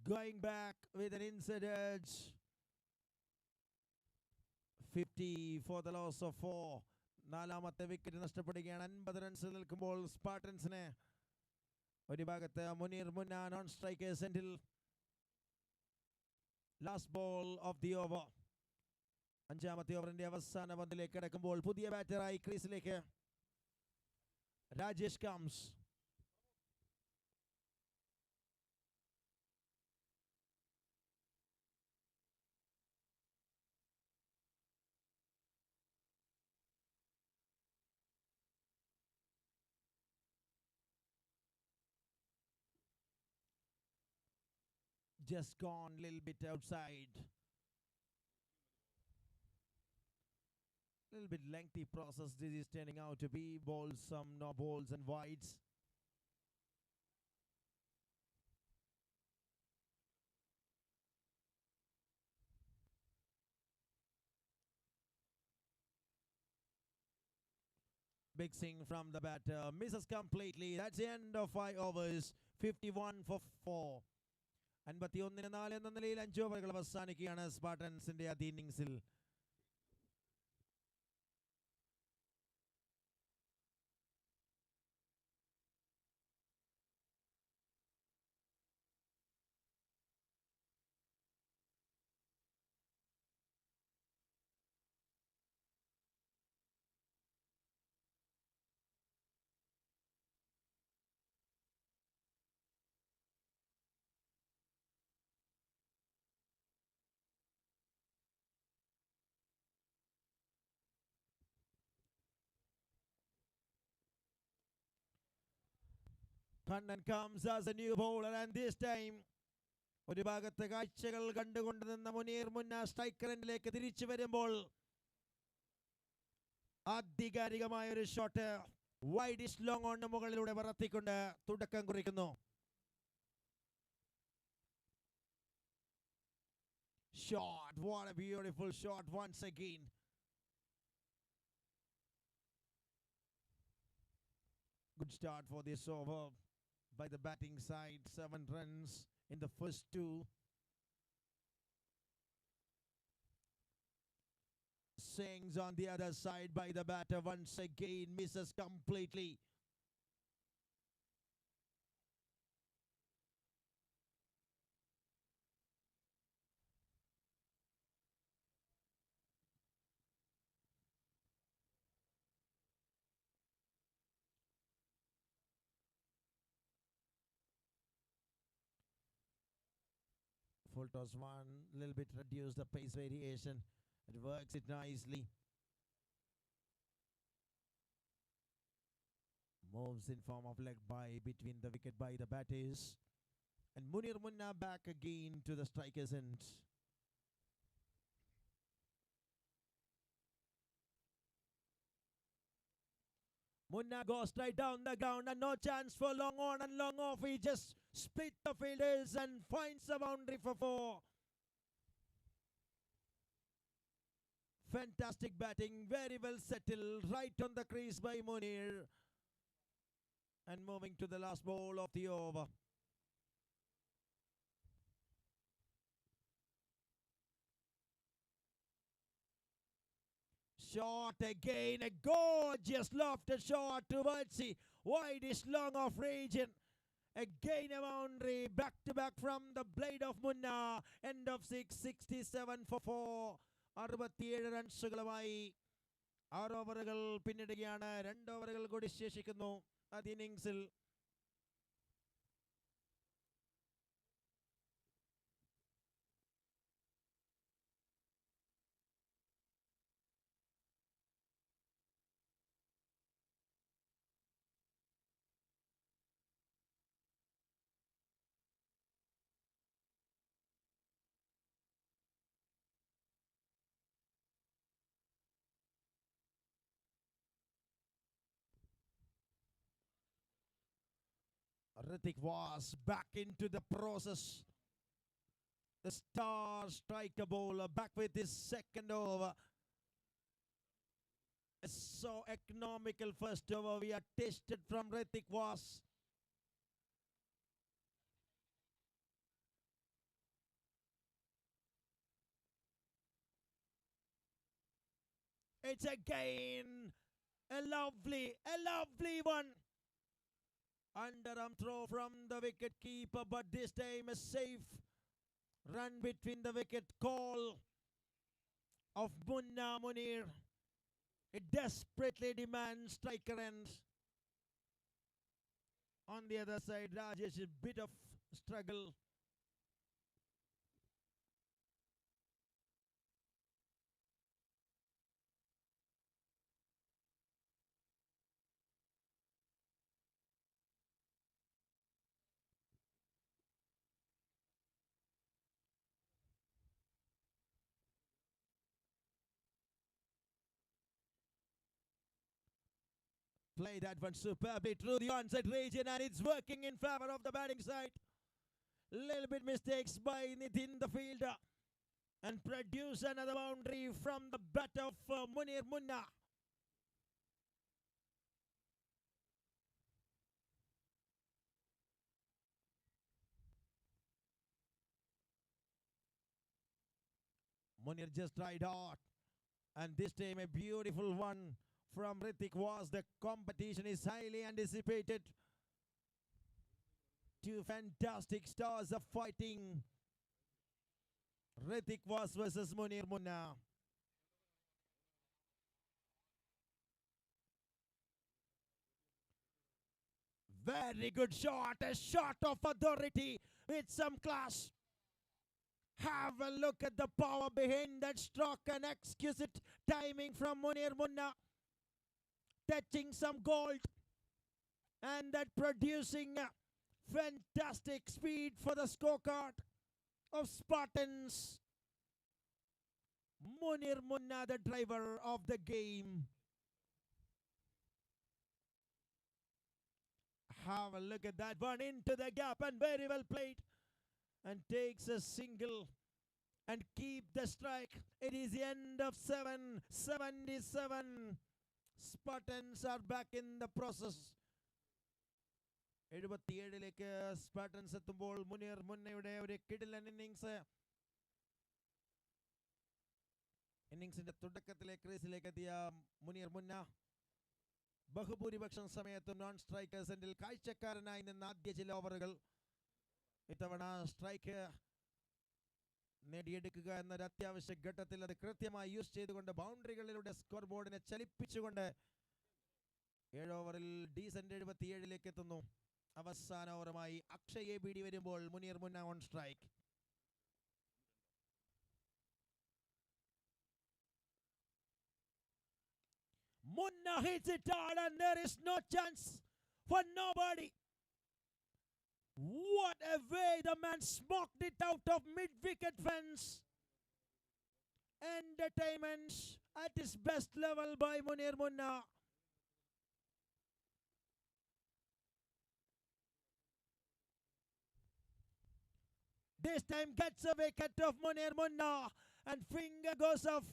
Going back with an inside edge. 50 for the loss of 4. നാലാമത്തെ wicket നഷ്ടപ്പെടുകയാണ്. 50 runs നിൽക്കുമ്പോൾ സ്പാർട്ടൻസിന് ഒരു ഭാഗത്ത് Muneer Munna non strikers എൻഡിൽ. Last ball of the over. അഞ്ചാമത്തെ ഓവറിന്റെ അവസാന പന്തിലേക്ക് കടക്കുമ്പോൾ പുതിയ ബാറ്ററായി ക്രീസിലേക്ക് Rajesh comes. Just gone a little bit outside. Little bit lengthy process this is turning out to be. Balls, some no balls and wides. Big swing from the batter, misses completely. That's the end of 5 overs. 51 for 4. 51-4 എന്ന നിലയിൽ 5 ഓവറുകൾ അവസാനിക്കുകയാണ് സ്പാർട്ടൻസിന്റെ ആദ്യ ഇന്നിംഗ്സിൽ. Kannan comes as a new bowler, and this time ഒരു ഭാഗത്ത് കാഴ്ചകൾ കണ്ടുകൊണ്ട് നിന്ന മുനീർ മുന്ന സ്ട്രൈക്കറിലേക്ക് തിരിച്ചു വരുമ്പോൾ ആധികാരികമായ ഒരു ഷോട്ട് വൈഡിഷ് ലോങ് ഓണിന് മുകളിലൂടെ പറത്തിക്കൊണ്ട് തുടക്കം കുറിക്കുന്നു. Shot, what a beautiful shot once again. Good start for this over by the batting side. 7 runs in the first 2. Swings on the other side by the batter once again, misses completely. Full toss one, little bit reduce the pace variation. It works it nicely. Moves in form of leg bye between the wicket by the batters. And Munir Munna back again to the striker's end. Munna goes straight down the ground and no chance for long on and long off. He just split the fielders and finds a boundary for 4. Fantastic batting, very well settled, right on the crease by Munir. And moving to the last ball of the over. Shot again, a gorgeous lofted shot to Virtsi. Widest long off region. Again a boundary, back to back from the blade of Munna. End of 6, 67 for 4. 67 റൺസുകളുമായി 6 ഓവറുകൾ പിന്നിടുകയാണ്. 2 ഓവറുകൾ കൂടി ശേഷിക്കുന്നു അത് ഇന്നിംഗ്സിൽ. Hrithik was back into the process. The star striker bowler back with his second over. So economical first over we are tasted from Hrithik was. It's again a lovely one. Underarm throw from the wicket keeper, but this time a safe run between the wicket. Call of Munna Munir. It desperately demands striker ends. On the other side, Rajesh, a bit of struggle. Play that one superbly through the onside region, and it's working in favor of the batting side. Little bit mistakes by Nitin, the fielder, and produce another boundary from the bat of Munir Munna. Munir just tried hard, and this time a beautiful one from Hrithik was. The competition is highly anticipated. Two fantastic stars are fighting. Hrithik was versus Munir Munna. Very good shot, a shot of authority with some class. Have a look at the power behind that stroke and exquisite timing from Munir Munna. Touching some gold and that producing fantastic speed for the scorecard of Spartans. Munir Munna, the driver of the game. Have a look at that one into the gap and very well played. And takes a single and keep the strike. It is the end of 7, 77. Spartans are back in the process. 77-ലേക്ക് Spartans എത്തുമ്പോൾ മുനീർ മുന്നയുടെ ഒരു കിടിലൻ ഇന്നിംഗ്സിന്റെ തുടക്കത്തിലെ ക്രീസിലേക്ക് എത്തിയ മുനീർ മുന്ന ബഹുഭൂരിപക്ഷം സമയത്തും non strikers എൻഡിൽ കാഴ്ചക്കാരനായി നിന്ന ആദ്യ ചില ഓവറുകൾ ഇത്തവണ സ്ട്രൈക്ക് നേടിയെടുക്കുക എന്നൊരു അത്യാവശ്യ ഘട്ടത്തിൽ അത് കൃത്യമായി യൂസ് ചെയ്തുകൊണ്ട് ബൗണ്ടറികളിലൂടെ സ്കോർ ബോർഡിനെ ചലിപ്പിച്ചുകൊണ്ട് 7 ഓവറിൽ ഡീസന്റ് 77-ലേക്ക് എത്തുന്നു. അവസാന ഓവറുമായി അക്ഷയ് ABD വരുമ്പോൾ മുനീർ മുന്ന on strike. Munna hits it hard and there is no chance for nobody. What a way the man smoked it out of mid-wicket fence. Entertainment at its best level by Munir Munna. This time gets a wicket of Munir Munna and finger goes off.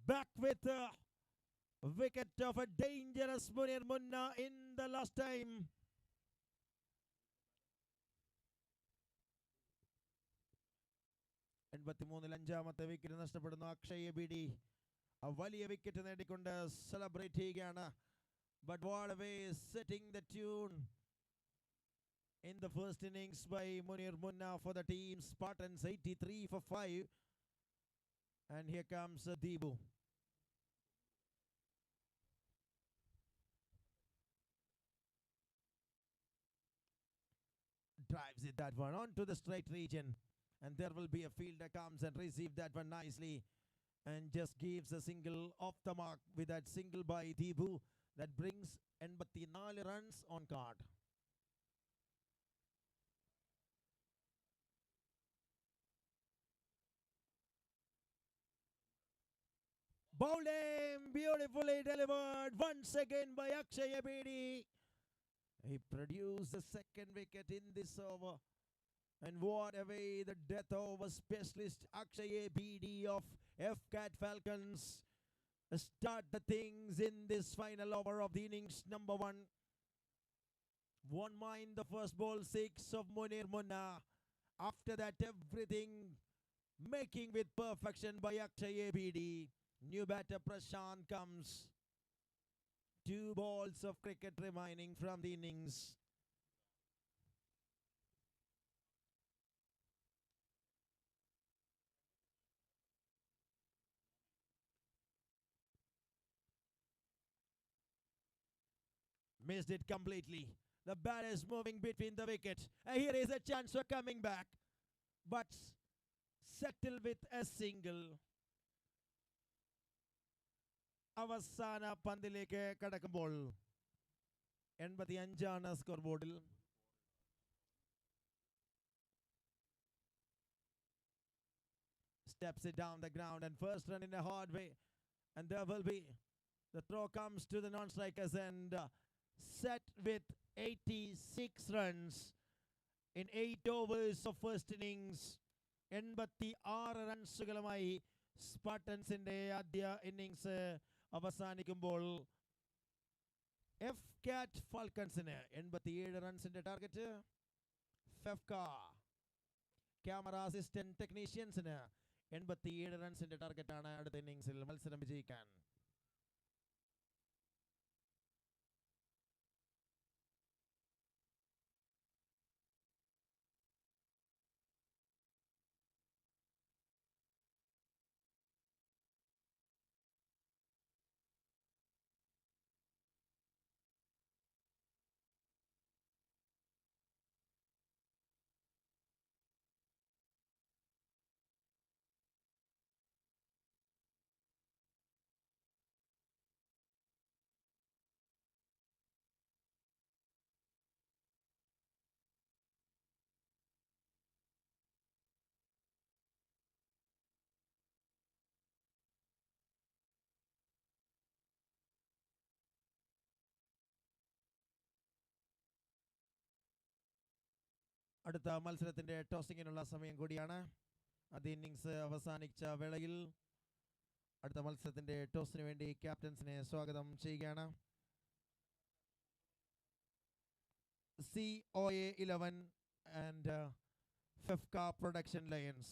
Back with a wicket of a dangerous Munir Munna in the last time. അഞ്ചാമത്തെ wicket നഷ്ടപ്പെടുന്നു. Akshay BD a വലിയ wicket നേടിക്കൊണ്ട് celebrate ചെയ്യുകയാണ്. But what a way setting the tune in the first innings by Munir Munna for the team. Spartans 83 for 5. And here comes Deebu. Drives it that one onto the straight region. And there will be a fielder comes and receive that one nicely. And just gives a single off the mark with that single by Deebu. That brings 84 runs on card. Bowling beautifully delivered once again by Akshay Bedi. He produced the second wicket in this over. And what a way the death over specialist Akshay Bedi of Fefka Falcons start the things in this final over of the innings number 1. One mind the first ball 6 of Munir Munna. After that everything making with perfection by Akshay Bedi. New batter Prashant comes. 2 balls of cricket remaining from the innings. Missed it completely. The bat is moving between the wicket. Here is a chance for coming back. But settle with a single. അവസാന പന്തിലേക്ക് കടക്കുമ്പോൾ 85 score ബോർഡിൽ. Steps it down the ground and first run in a hard way. And there will be the throw comes to the non-strikers and set with 86 runs in 8 overs of first innings. 86 റൺസുകളുമായി സ്പാർട്ടൻസിന്റെ ആദ്യ innings അവസാനിക്കുമ്പോൾ Fcat ഫാൽക്കൺസിന് 87 റൺസിന്റെ target. FEFKA camera assistant ടെക്നീഷ്യൻസിന് 87 റൺസിന്റെ ടാർഗറ്റാണ് അടുത്ത ഇന്നിംഗ്സിൽ മത്സരം വിജയിക്കാൻ. അടുത്ത മത്സരത്തിന്റെ ടോസിങ്ങിനുള്ള സമയം കൂടിയാണ്. ആദ്യ ഇന്നിംഗ്സ് അവസാനിച്ച വേളയിൽ അടുത്ത മത്സരത്തിന്റെ ടോസിന് വേണ്ടി ക്യാപ്റ്റൻസിനെ സ്വാഗതം ചെയ്യുകയാണ്. COA 11 and Fefka Production Lions.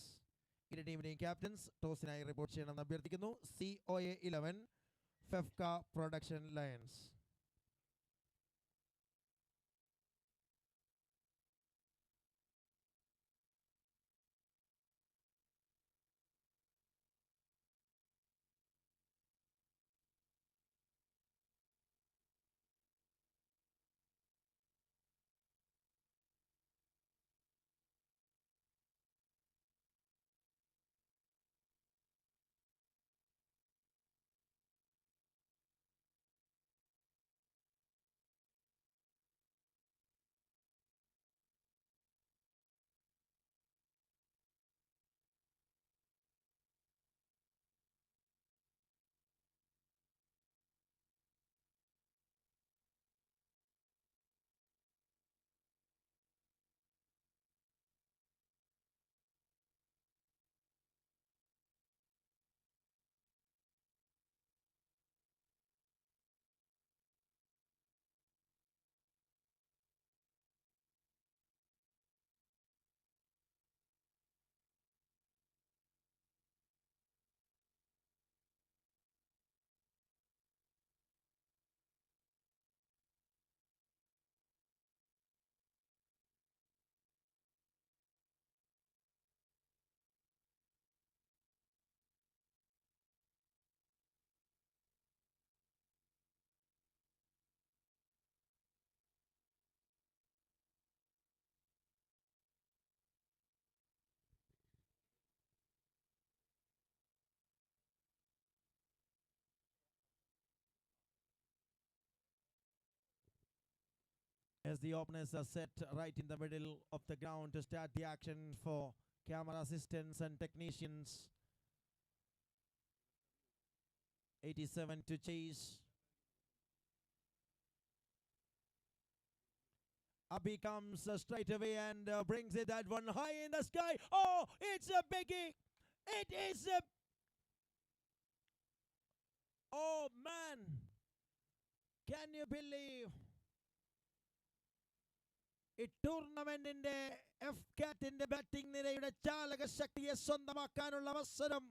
ഇരു ടീമിന്റെയും ക്യാപ്റ്റൻസ് ടോസിനായി റിപ്പോർട്ട് ചെയ്യണമെന്ന് അഭ്യർത്ഥിക്കുന്നു. COA 11 Fefka Production Lions. as the openers are set right in the middle of the ground to start the action for camera assistants and technicians. 87 to chase. Abhi comes straight away and brings it that one high in the sky. Oh, it's a biggie. It is a... Oh, man. Can you believe? ഈ ടൂർണമെന്റിന്റെ എഫ്കാറ്റിന്റെ batting നിരയുടെ ചാലക ശക്തിയെ സ്വന്തമാക്കാനുള്ള അവസരം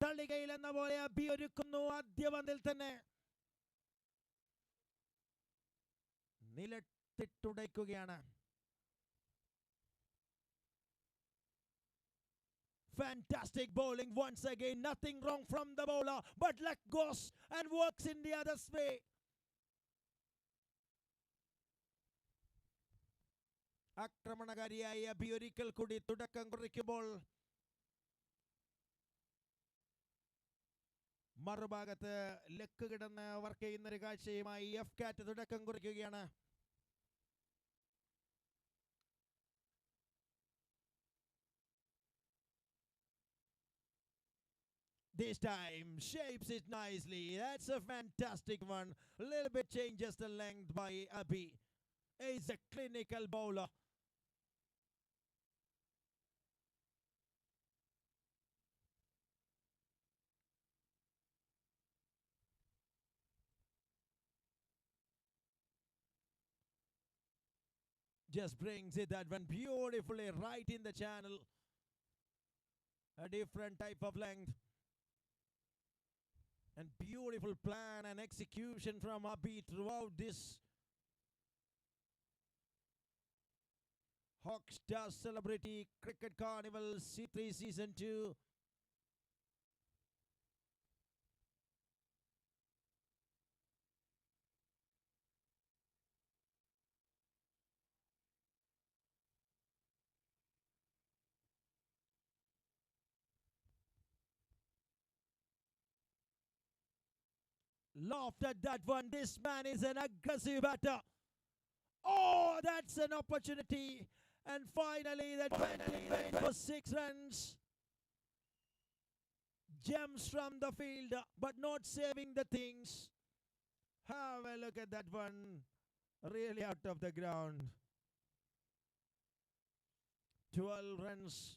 തളികയിൽ എന്ന പോലെ അബി ഒരുക്കുന്നു. ആദ്യ പന്തിൽ തന്നെ നിലത്തിട്ടുടയ്ക്കുകയാണ്. Fantastic bowling once again. Nothing wrong from the bowler, but luck goes and works in the other way. ആക്രമണകാരിയായ Abi ഒരിക്കൽ കൂടി തുടക്കം കുറിക്കുമ്പോൾ മറുഭാഗത്ത് ലെക്ക് കിടന്ന് വർക്ക് ചെയ്യുന്ന ഒരു കാഴ്ചയുമായി എഫ്കാറ്റ് തുടക്കം കുറിക്കുകയാണ്. This time shapes it nicely. That's a fantastic one. A little bit changes the length by Abhi. He's a clinical bowler. Just brings it that one beautifully right in the channel. A different type of length. And beautiful plan and execution from Abhi throughout this Hockstar Celebrity Cricket Carnival C3 Season 2. Laughed at that one. This man is an aggressive batter. Oh, that's an opportunity. And finally, that went for 6 runs. Gems from the field, but not saving the things. Have a look at that one. Really out of the ground. 12 runs.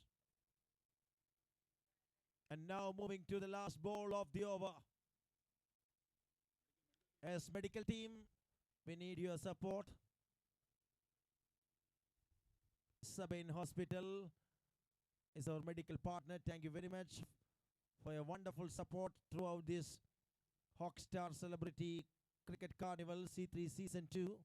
And now moving to the last ball of the over. As medical team, we need your support. Sabin Hospital is our medical partner. Thank you very much for your wonderful support throughout this Hockstar Celebrity Cricket Carnival C3 Season 2.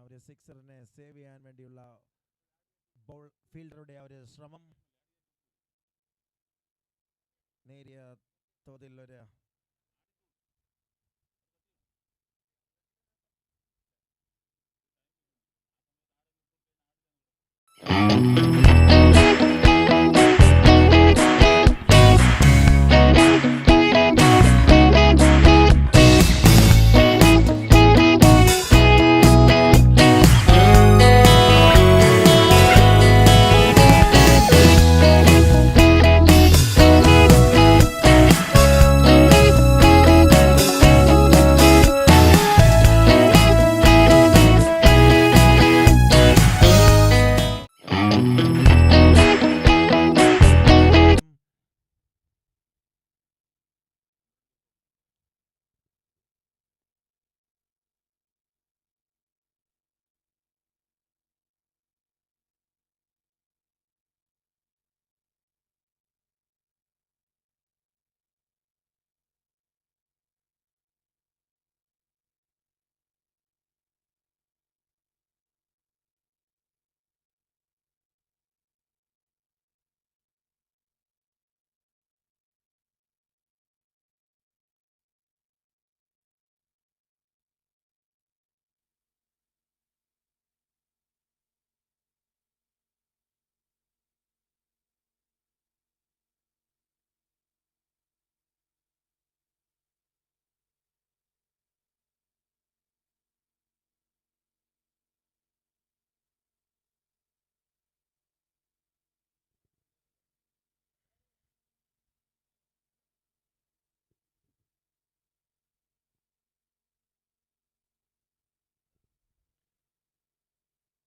അവരെ സിക്സറിനെ save ചെയ്യാൻ വേണ്ടിയുള്ള ball ഫീൽഡറുടെ ഒരു ശ്രമം നേരിയ തോതിലൊരു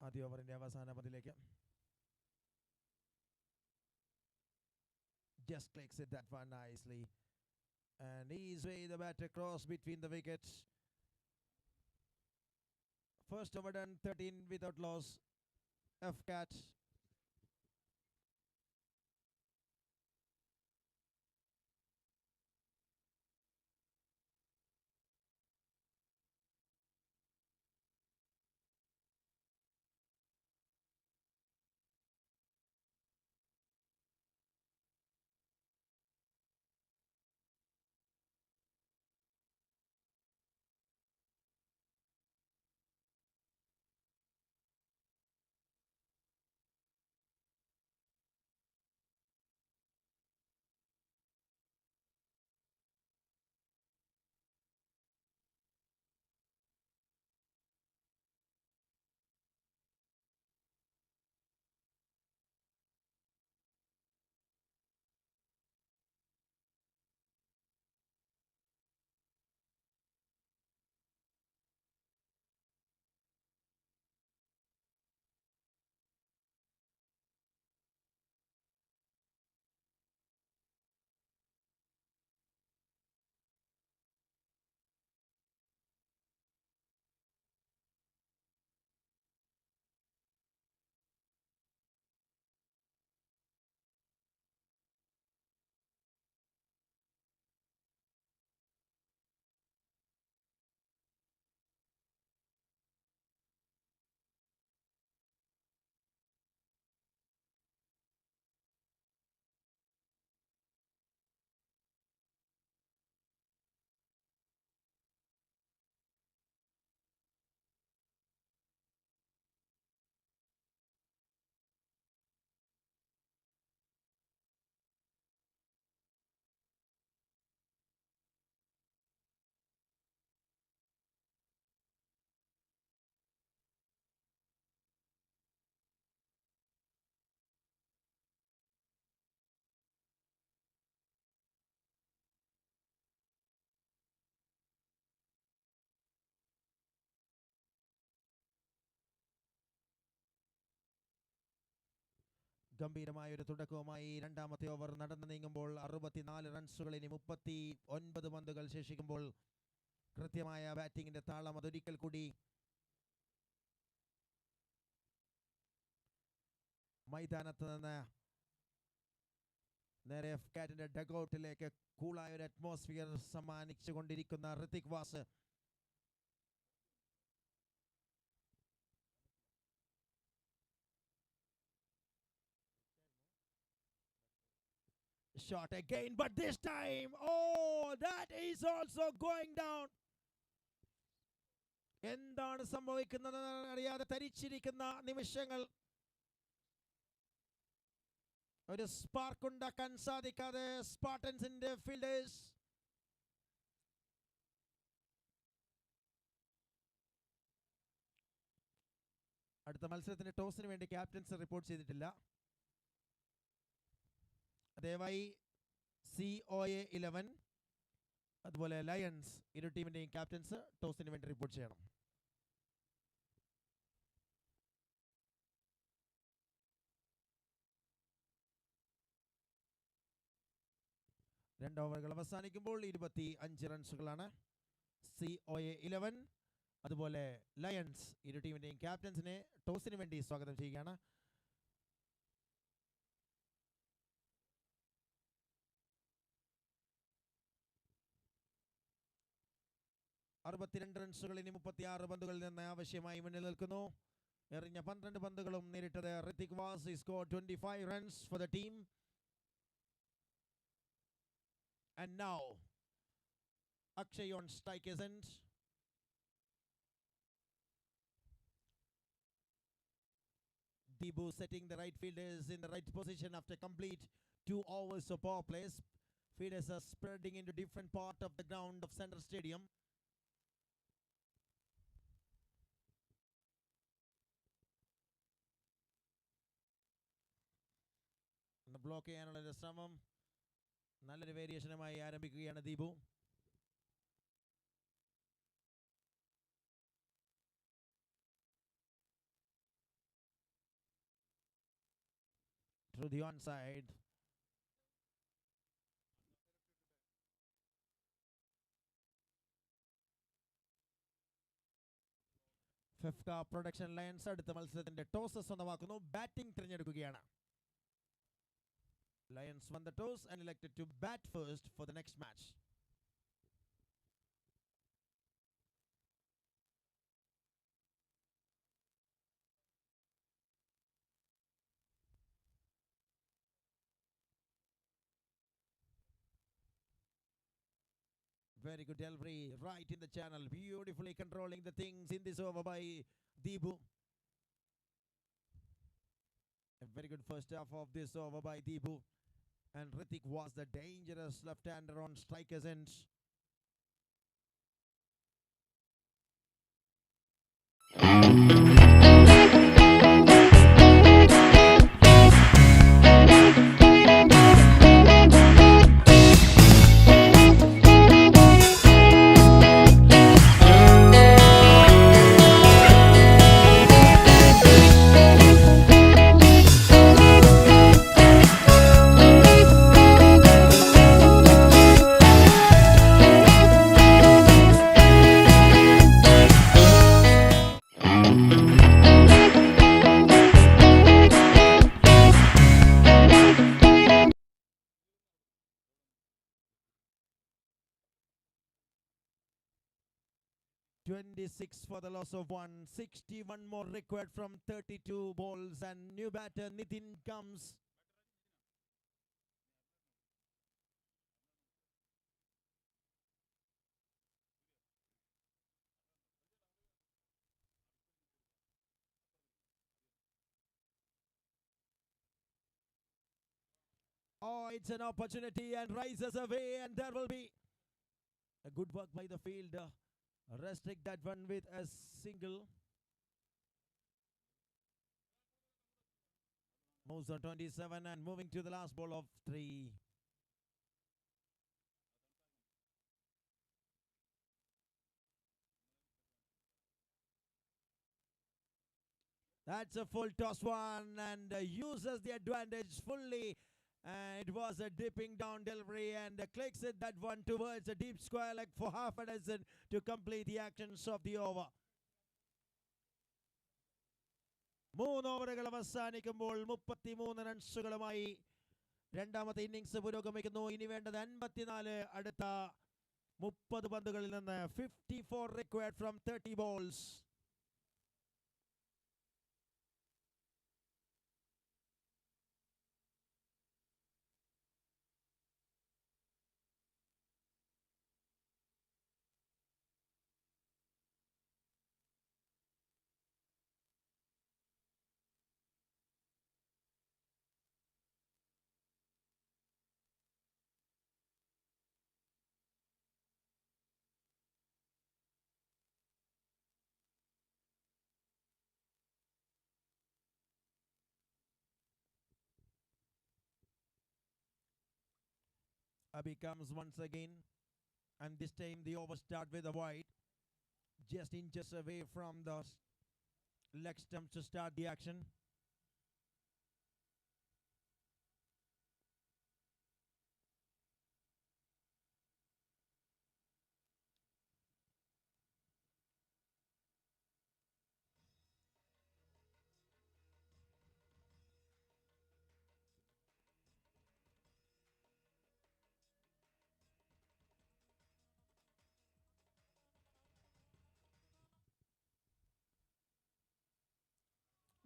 ആദ്യ ഓവറിന്റെ അവസാന പതിലേക്ക്. Just clicks it that one nicely. And he's way the batter cross between the wickets. First over done, 13 without loss. Fefka. ഗംഭീരമായ ഒരു തുടക്കവുമായി രണ്ടാമത്തെ ഓവർ നടന്നു നീങ്ങുമ്പോൾ 64 റൺസുകൾ ഇനി 39 പന്തുകൾ ശേഷിക്കുമ്പോൾ കൃത്യമായ ബാറ്റിംഗിന്റെ താളം അതൊരിക്കൽ കൂടി മൈതാനത്ത് നിന്ന് നേരെ ഫെഫ്കാറ്റിന്റെ ഡഗൌട്ടിലേക്ക് കൂളായ ഒരു അറ്റ്മോസ്ഫിയർ സമ്മാനിച്ചു കൊണ്ടിരിക്കുന്ന Hrithik was. Shot again, but this time, oh, that is also going down. എന്താണ് സംഭവിക്കുന്നത് അറിയാതെ തരിച്ചിരിക്കുന്ന നിമിഷങ്ങൾ. ഒരു സ്പാർക്ക് ഉണ്ടാക്കാൻ സാധിക്കാതെ സ്പാർട്ടൻസിന്റെ ഫീൽഡേഴ്സ്. അടുത്ത മത്സരത്തിന്റെ ടോസിന് വേണ്ടി ക്യാപ്റ്റൻസ് റിപ്പോർട്ട് ചെയ്തിട്ടില്ല. ദയവായി COA 11 അതുപോലെ ലയൺസ് ഇരു ടീമിന്റെയും ക്യാപ്റ്റൻസ് ടോസിന് വേണ്ടി റിപ്പോർട്ട് ചെയ്യണം. രണ്ട് ഓവറുകൾ അവസാനിക്കുമ്പോൾ 25 റൺസുകളാണ്. COA 11 അതുപോലെ ലയൺസ് ഇരു ടീമിന്റെയും ക്യാപ്റ്റൻസിനെ ടോസിന് വേണ്ടി സ്വാഗതം ചെയ്യുകയാണ്. റൺസുകൾ ഇനി 36 പന്തുകളിൽ നിന്ന് ആവശ്യമായി മുന്നിൽ നിൽക്കുന്നു. എറിഞ്ഞ 12 പന്തുകളും നേരിട്ടത് Hrithik was. He scored 25 runs for the team. And now Akshay on strike is end. Debu setting the right fielders in the right position after complete 2 overs of power plays. Fielders are spreading into different part of the ground of Center Stadium. Block ചെയ്യാനുള്ള ഒരു ശ്രമം നല്ലൊരു വേരിയേഷനുമായി ആരംഭിക്കുകയാണ് Deepu. to the onside. Fefka Production Lions അടുത്ത മത്സരത്തിന്റെ toss സ്വന്തമാക്കുന്നു. Batting തിരഞ്ഞെടുക്കുകയാണ്. Lions won the toss and elected to bat first for the next match. Very good delivery right in the channel. Beautifully controlling the things in this over by Deebu. A very good first half of this over by Deebu. And Ritik was the dangerous left-hander on striker's end. .26 for the loss of 1. 61 more required from 32 balls, and new batter Nitin comes. Oh, it's an opportunity and rises away, and there will be a good work by the fielder. Restrict that one with a single. Moves on 27 and moving to the last ball of 3. That's a full toss one, and uses the advantage fully. And it was a dipping down delivery, and clicks it that one towards a deep square leg for half a dozen to complete the actions of the over. 3 ഓവറുകൾ അവസാനിക്കുമ്പോൾ 33 റൺസുകളുമായി രണ്ടാമത്തെ innings പുരോഗമിക്കുന്നു. ഇനി വേണ്ടത് 54. അടുത്ത 30 പന്തുകളിൽ നിന്ന് 54 required from 30 balls. Abhi comes once again, and this time the over start with a wide, just inches away from the leg stumps to start the action.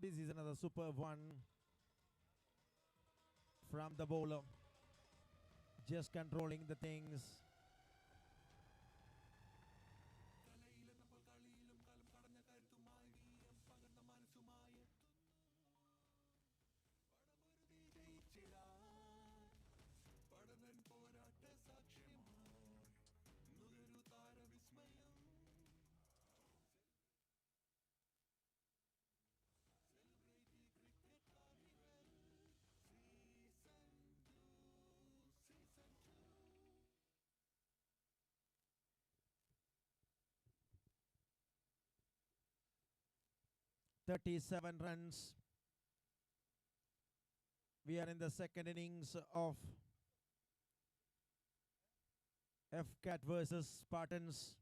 This is another superb one from the bowler, just controlling the things. .37 runs We are in the second innings of FCAT versus Spartans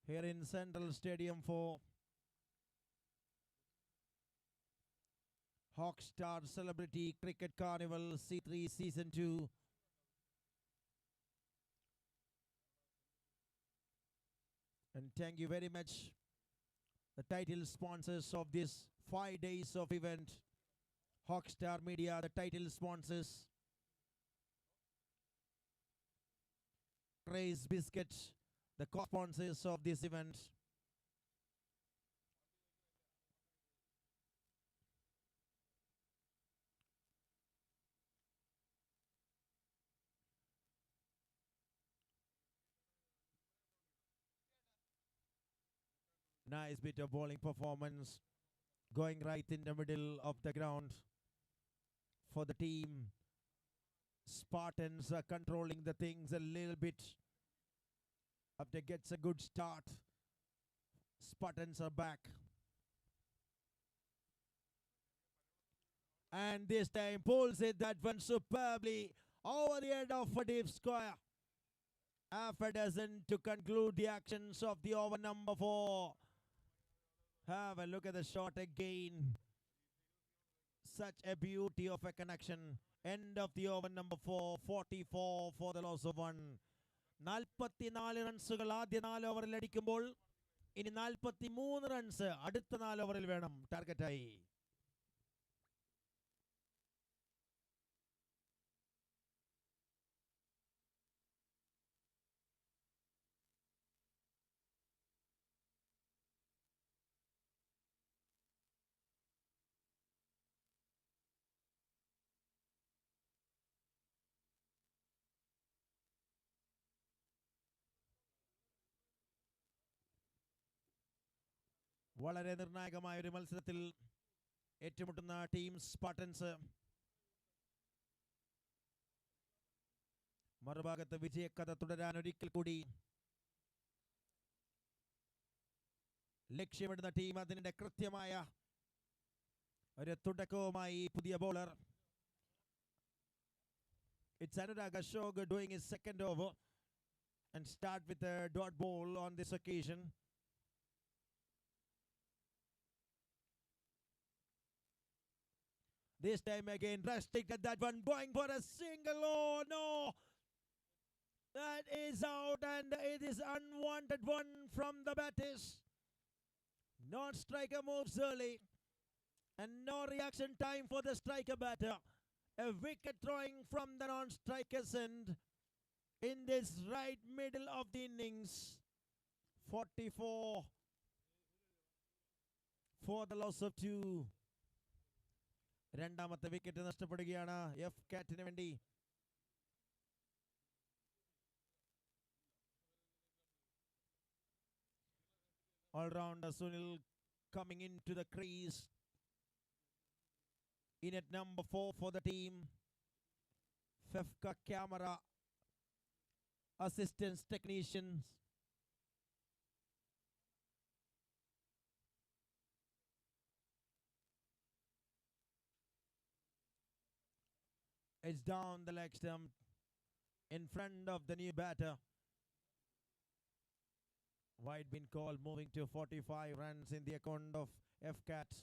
here in Central Stadium for Hawkstar Celebrity Cricket Carnival C3 Season 2. And thank you very much, the title sponsors of this 5 days of event. Hawkstar Media, the title sponsors. Craze Biscuit, the co-sponsors of this event. Nice bit of bowling performance, going right in the middle of the ground for the team. Spartans are controlling the things a little bit. After gets a good start, Spartans are back. And this time pulls it that one superbly over the end of a deep square. Half a dozen to conclude the actions of the over number 4. Have a look at the shot again. Such a beauty of a connection. End of the over number 4, 44 for the loss of 1. 44 റൺസുകൾ ആദ്യ 4 ഓവറിൽ അടിക്കുമ്പോൾ ഇനി 43 runs അടുത്ത 4 ഓവറിൽ വേണം ടാർഗറ്റായി. വളരെ നിർണായകമായ ഒരു മത്സരത്തിൽ ഏറ്റുമുട്ടുന്ന ടീം സ്പാർട്ടൻസ്. മറുഭാഗത്ത് വിജയക്കഥ തുടരാൻ ഒരിക്കൽ കൂടി ലക്ഷ്യമിടുന്ന ടീം അതിന്റെ കൃത്യമായ ഒരു തുടക്കവുമായി പുതിയ bowler. It's Anurag Ashok doing his second over and start with a dot ball on this occasion. This time again, drastic at that one, going for a single. Oh no! That is out, and it is unwanted one from the batters. Non-striker moves early, and no reaction time for the striker batter. A wicket throwing from the non-striker's end in this right middle of the innings. 44 for the loss of 2. രണ്ടാമത്തെ wicket നഷ്ടപ്പെടുകയാണ് F കാറ്റിന് വേണ്ടി. All-rounder Sunil coming into the crease. In at number 4 for the team. Fefka camera assistance technicians. It's down the leg stump in front of the new batter. Wide been called, moving to 45 runs in the account of FCAT.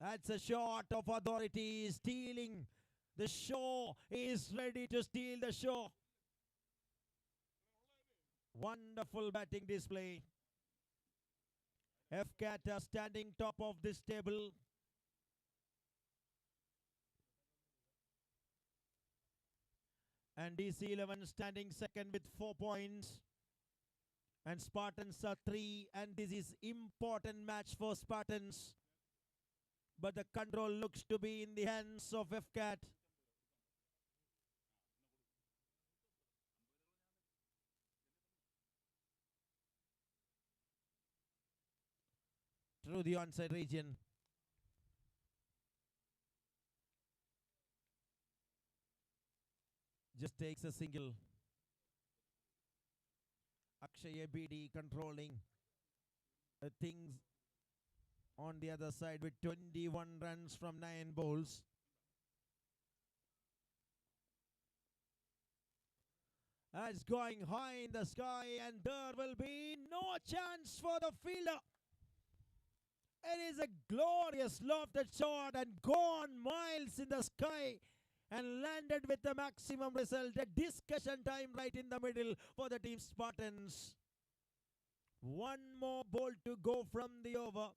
That's a shot of authority, stealing the show. He is ready to steal the show. Wonderful batting display. FCAT are standing top of this table. And DC11 standing second with 4 points. And Spartans are 3. And this is important match for Spartans. But the control looks to be in the hands of FCAT. Through the onside region. Just takes a single. Akshay ABD controlling things on the other side with 21 runs from 9 balls. It's going high in the sky, and there will be no chance for the fielder. It is a glorious lofted shot and gone miles in the sky and landed with the maximum result. A discussion time right in the middle for the team Spartans. One more ball to go from the over.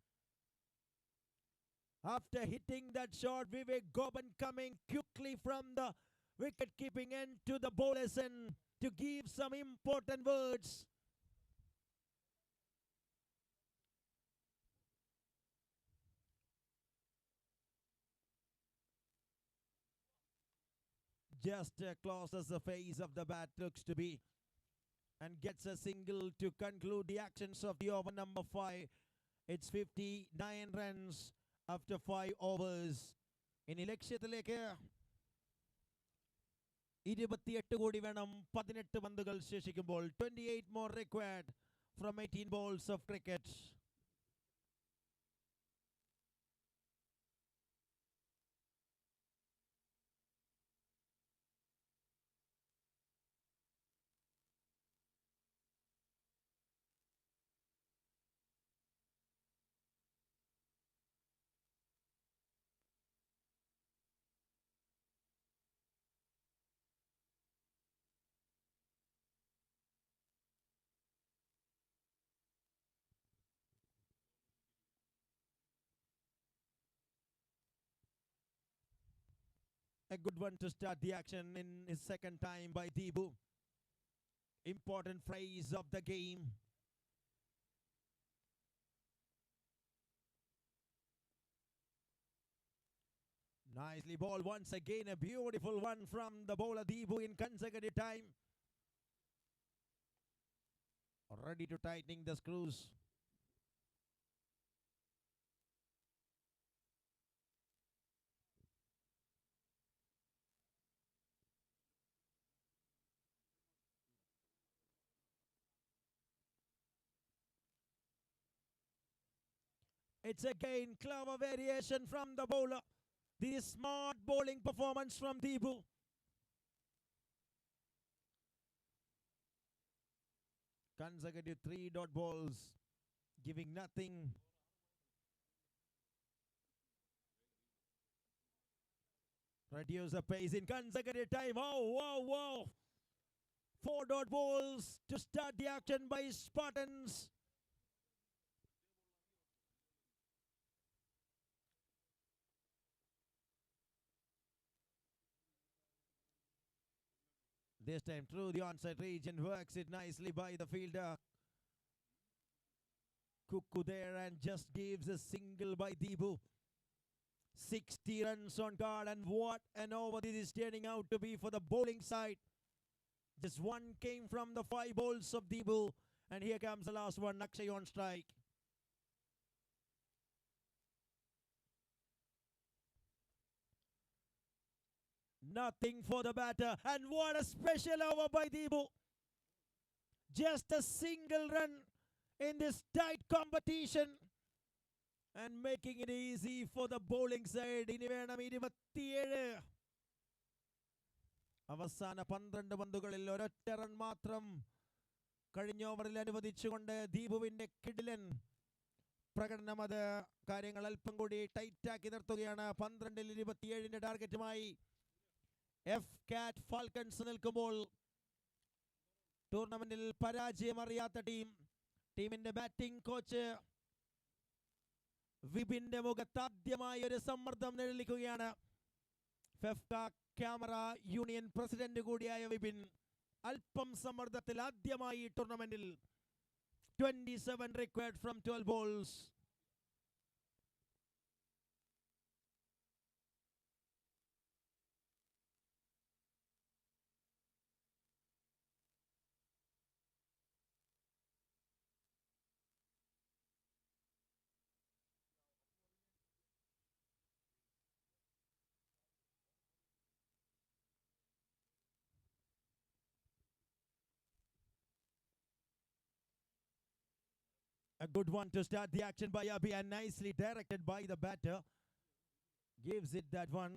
After hitting that shot, Vivek Goban coming quickly from the wicket-keeping end to the bowler's end to give some important words. Just close as the face of the bat looks to be, and gets a single to conclude the actions of the over number 5. It's 59 runs after 5 overs. ഇനി ലക്ഷ്യത്തിലേക്ക് 28 കൂടി വേണം 18 പന്തുകൾ ശേഷിക്കുമ്പോൾ. 28 more required from 18 balls of cricket. A good one to start the action in his second time by Deebu. Important phrase of the game. Nicely ball once again. A beautiful one from the bowler Deebu in consecutive time. Ready to tightening the screws. It's again clever variation from the bowler. This smart bowling performance from Deebu. Consecutive 3 dot balls, giving nothing. Reduce the pace in consecutive time. Oh, wow, wow. 4 dot balls to start the action by Spartans. This time through the onside region, works it nicely by the fielder. Kuku there and just gives a single by Deebu. 60 runs on guard, and what an over this is turning out to be for the bowling side. Just one came from the 5 balls of Deebu, and here comes the last one, Akshay on strike. Nothing for the batter, and what a special over by Deebu. Just a single run in this tight competition, and making it easy for the bowling side. ഇനി വേണം 27. അവസാന 12 പന്തുകളിൽ ഒരൊറ്റ run മാത്രം കഴിഞ്ഞ ഓവറിൽ അനുവദിച്ചുകൊണ്ട് ദീപുവിന്റെ കിടിലൻ പ്രകടനം അത് കാര്യങ്ങൾ അല്പം കൂടി ടൈറ്റാക്കി നിർത്തുകയാണ്. 12-27 ടാർഗറ്റുമായി Fefka ഫാൽക്കൺസ് നിൽക്കുമ്പോൾ ടൂർണമെന്റിൽ പരാജയമറിയാത്ത ടീമിന്റെ ബാറ്റിംഗ് കോച്ച് വിപിന്റെ മുഖത്താദ്യമായി ഒരു സമ്മർദ്ദം നിഴലിക്കുകയാണ്. ഫെഫ്ക ക്യാമറ യൂണിയൻ പ്രസിഡന്റ് കൂടിയായ വിപിൻ അല്പം സമ്മർദ്ദത്തിൽ ആദ്യമായി ടൂർണമെന്റിൽ. 27 required from 12 balls. A A good one to start the action by Abhi and nicely directed by the batter. Gives it that one.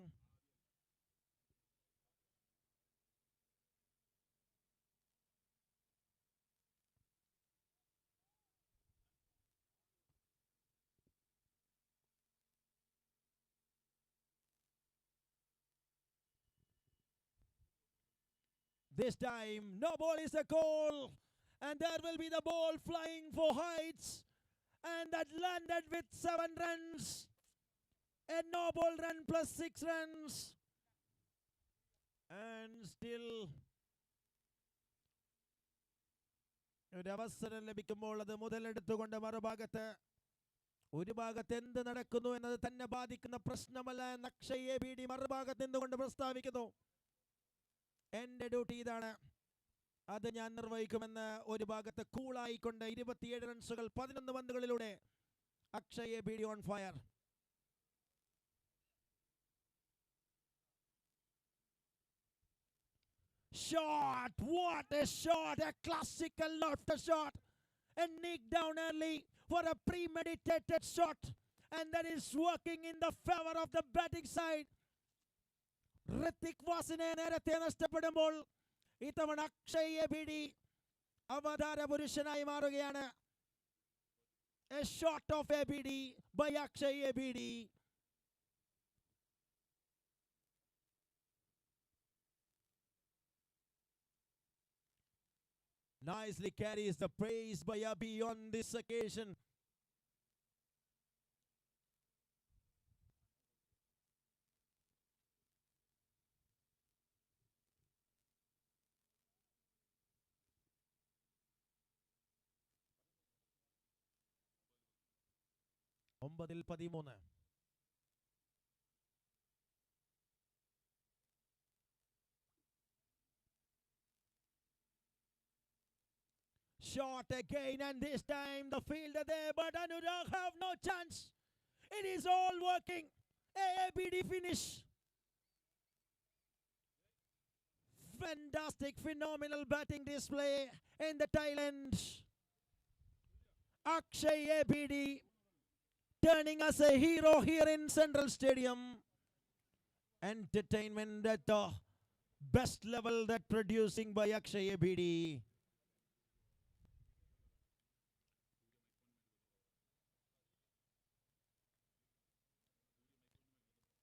This time, no ball is a call. And there will be the ball flying for heights. And that landed with 7 runs. A no ball run plus 6 runs. And still ഒരവസരം ലഭിക്കുമ്പോൾ അത് മുതലെടുത്തുകൊണ്ട് മറുഭാഗത്ത് ഒരു ഭാഗത്ത് എന്ത് നടക്കുന്നു എന്നത് തന്നെ ബാധിക്കുന്ന പ്രശ്നമല്ല എന്ന് അക്ഷയ് ABD മറുഭാഗത്ത് നിന്നുകൊണ്ട് പ്രസ്താവിക്കുന്നു. എന്റെ ഡ്യൂട്ടി ഇതാണ്, അത് ഞാൻ നിർവഹിക്കുമെന്ന് ഒരു ഭാഗത്ത് കൂളായിക്കൊണ്ട് 27 റൺസുകൾ 11 പന്തുകളിലൂടെ Akshay ABD on fire. Shot! What a shot! A classical lofter shot. A nick down early for a premeditated shot. And that is working in the favor of the batting side. Hrithik വാസിനെ നേരത്തെ നഷ്ടപ്പെടുമ്പോൾ ഇത്തവണ അക്ഷയ് ABD അവതാര പുരുഷനായി മാറുകയാണ്. A shot of ABD by Akshay ABD. Nicely carries the praise by Abhi on this occasion. ഒമ്പതിൽ 13. Shot again, and this time the fielder there, but Anurag have no chance. It is all working. ABD finish. Fantastic, phenomenal batting display in the Thailand. Akshay ABD turning as a hero here in Central Stadium. Entertainment at the best level that producing by Akshay ABD.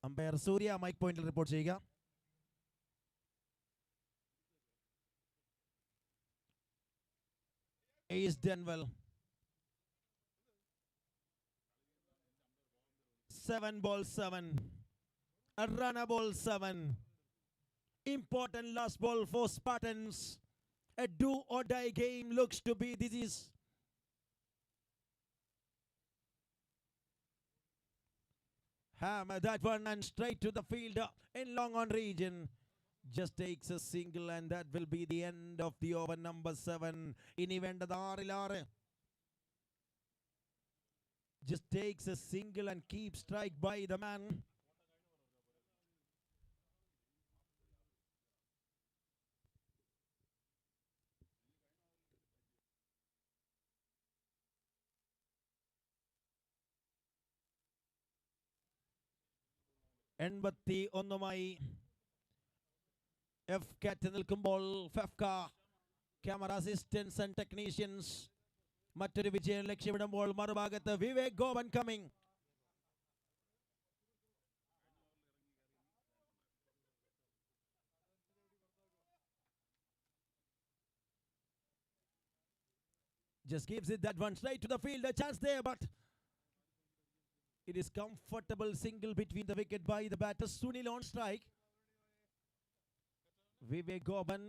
Umpire Surya mic പോയിന്റിൽ report ചെയ്യുക. Ace Denwell. 7 ball 7. A runner ball 7. Important last ball for Spartans. A do or die game looks to be. This is hammer that one and straight to the fielder in long on region. Just takes a single and that will be the end of the over number 7. ഇനി വേണ്ടത് 6. Just takes a single and keeps strike by the man. എൺപത്തി ഒന്നുമായി Fefka നിൽക്കുമ്പോൾ Fefka camera assistance and technicians മറ്റൊരു വിജയം ലക്ഷ്യമിടുമ്പോൾ മറുഭാഗത്ത് Vivek Goan coming. Just gives it that one straight to the field. A chance there, but it is comfortable single between the wicket by the batter. Sunil on strike. Vivek Goban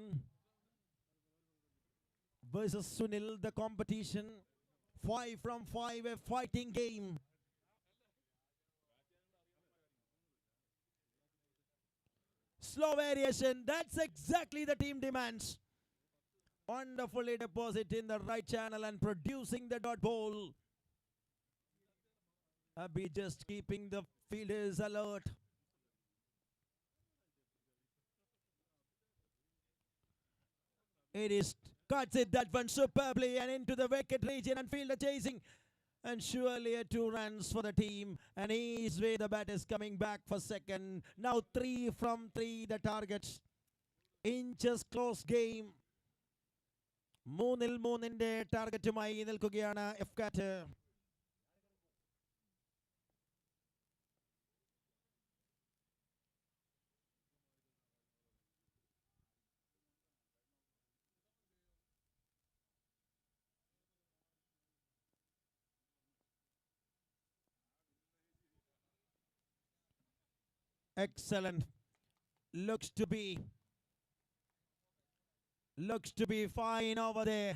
versus Sunil, the competition. 5 from 5, a fighting game. Slow variation. That's exactly the team demands. Wonderfully deposit in the right channel and producing the dot ball. Abhi just keeping the fielders alert. It is cuts it that one superbly and into the wicket region and fielder chasing. And surely a 2 runs for the team. And each way the bat is coming back for second. Now 3 from 3 the targets. Inches close game. 3-3 ടാർഗറ്റുമായി നിൽക്കുകയാണ് എഫ്കാറ്റ്. Excellent. Looks to be fine over there.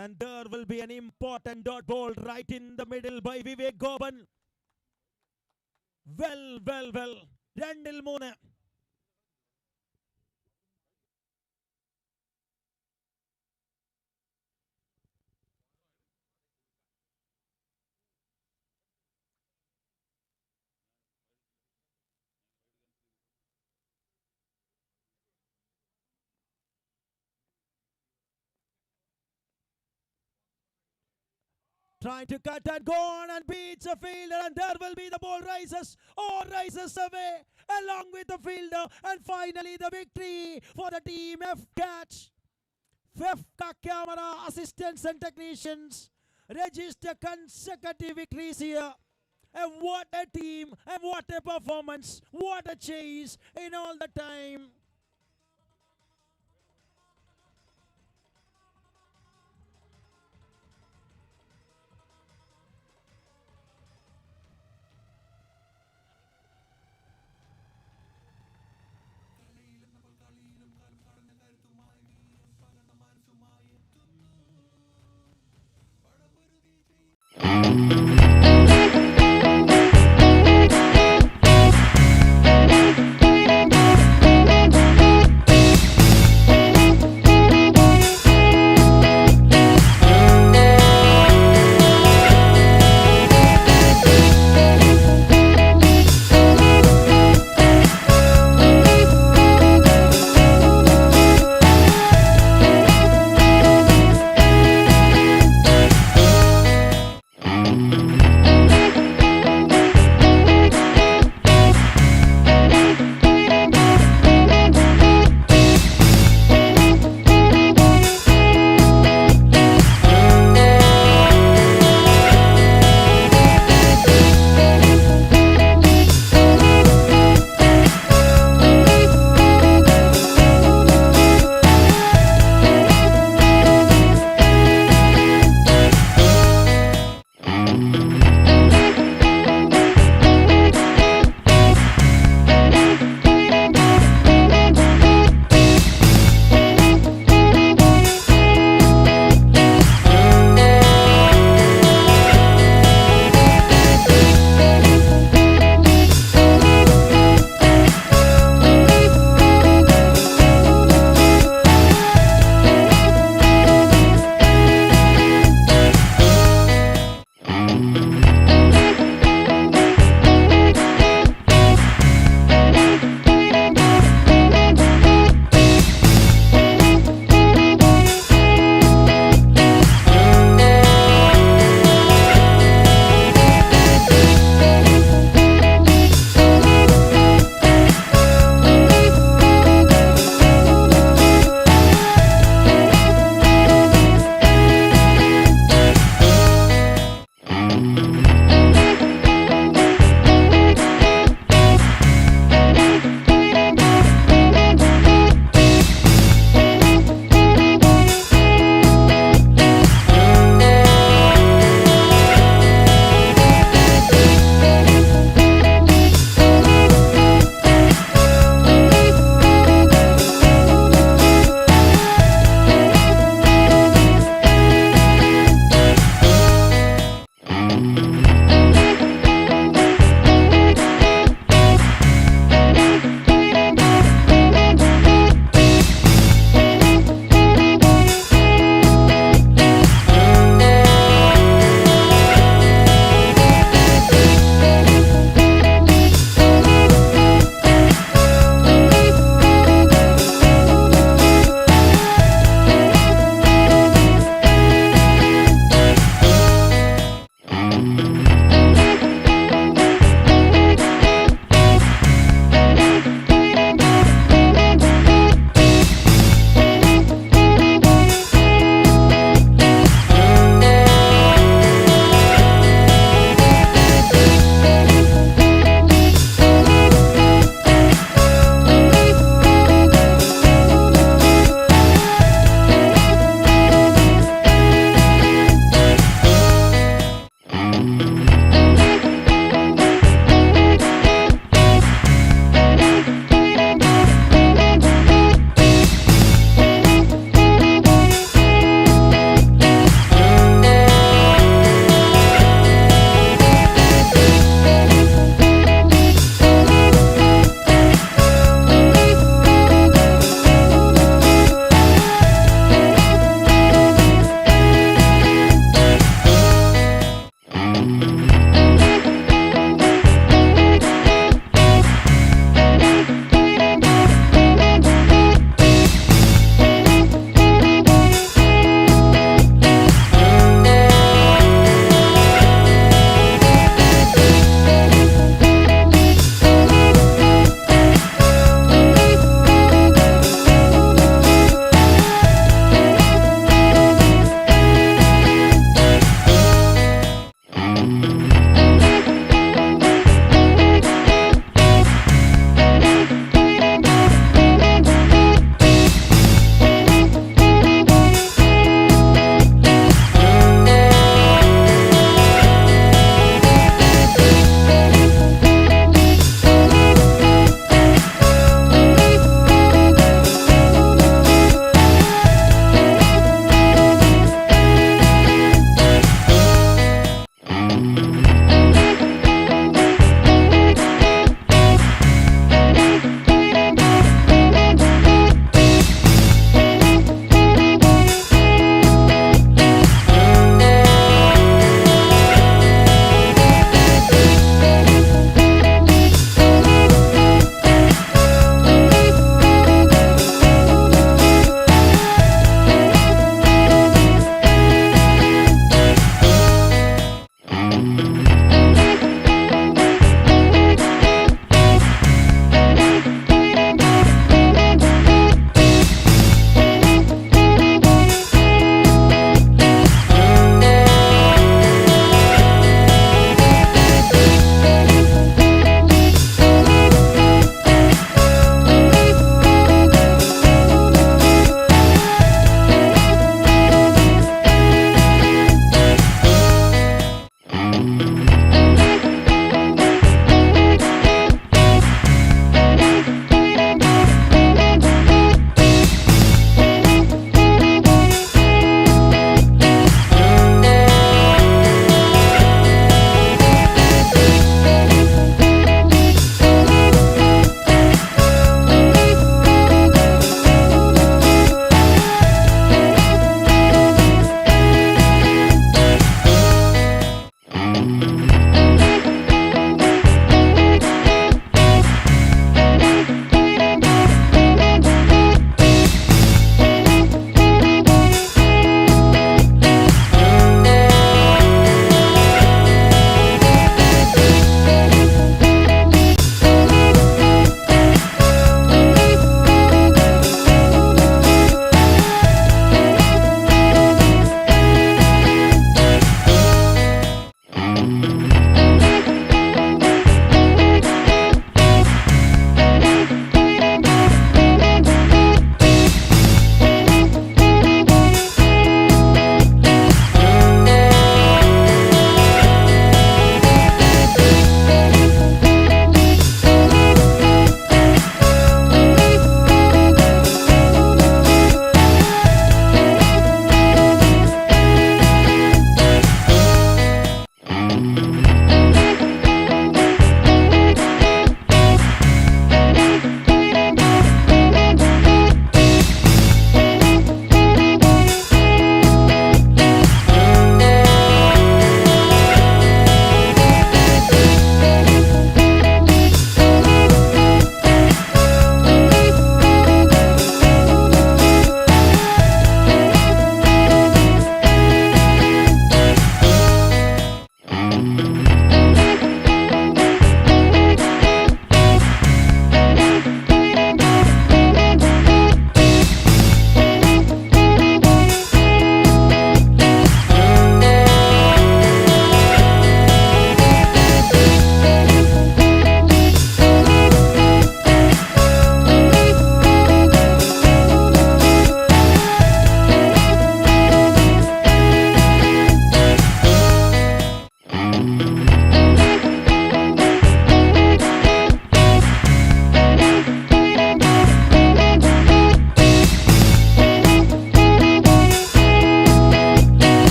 And there will be an important dot ball right in the middle by Vivek Goban. Well. 2-3. Trying to cut and go on and beats a fielder, and there will be the ball rises away along with the fielder, and finally the victory for the team F-Catch. Fefka camera assistants and technicians register consecutive victories here. And what a team, and what a performance, what a chase in all the time.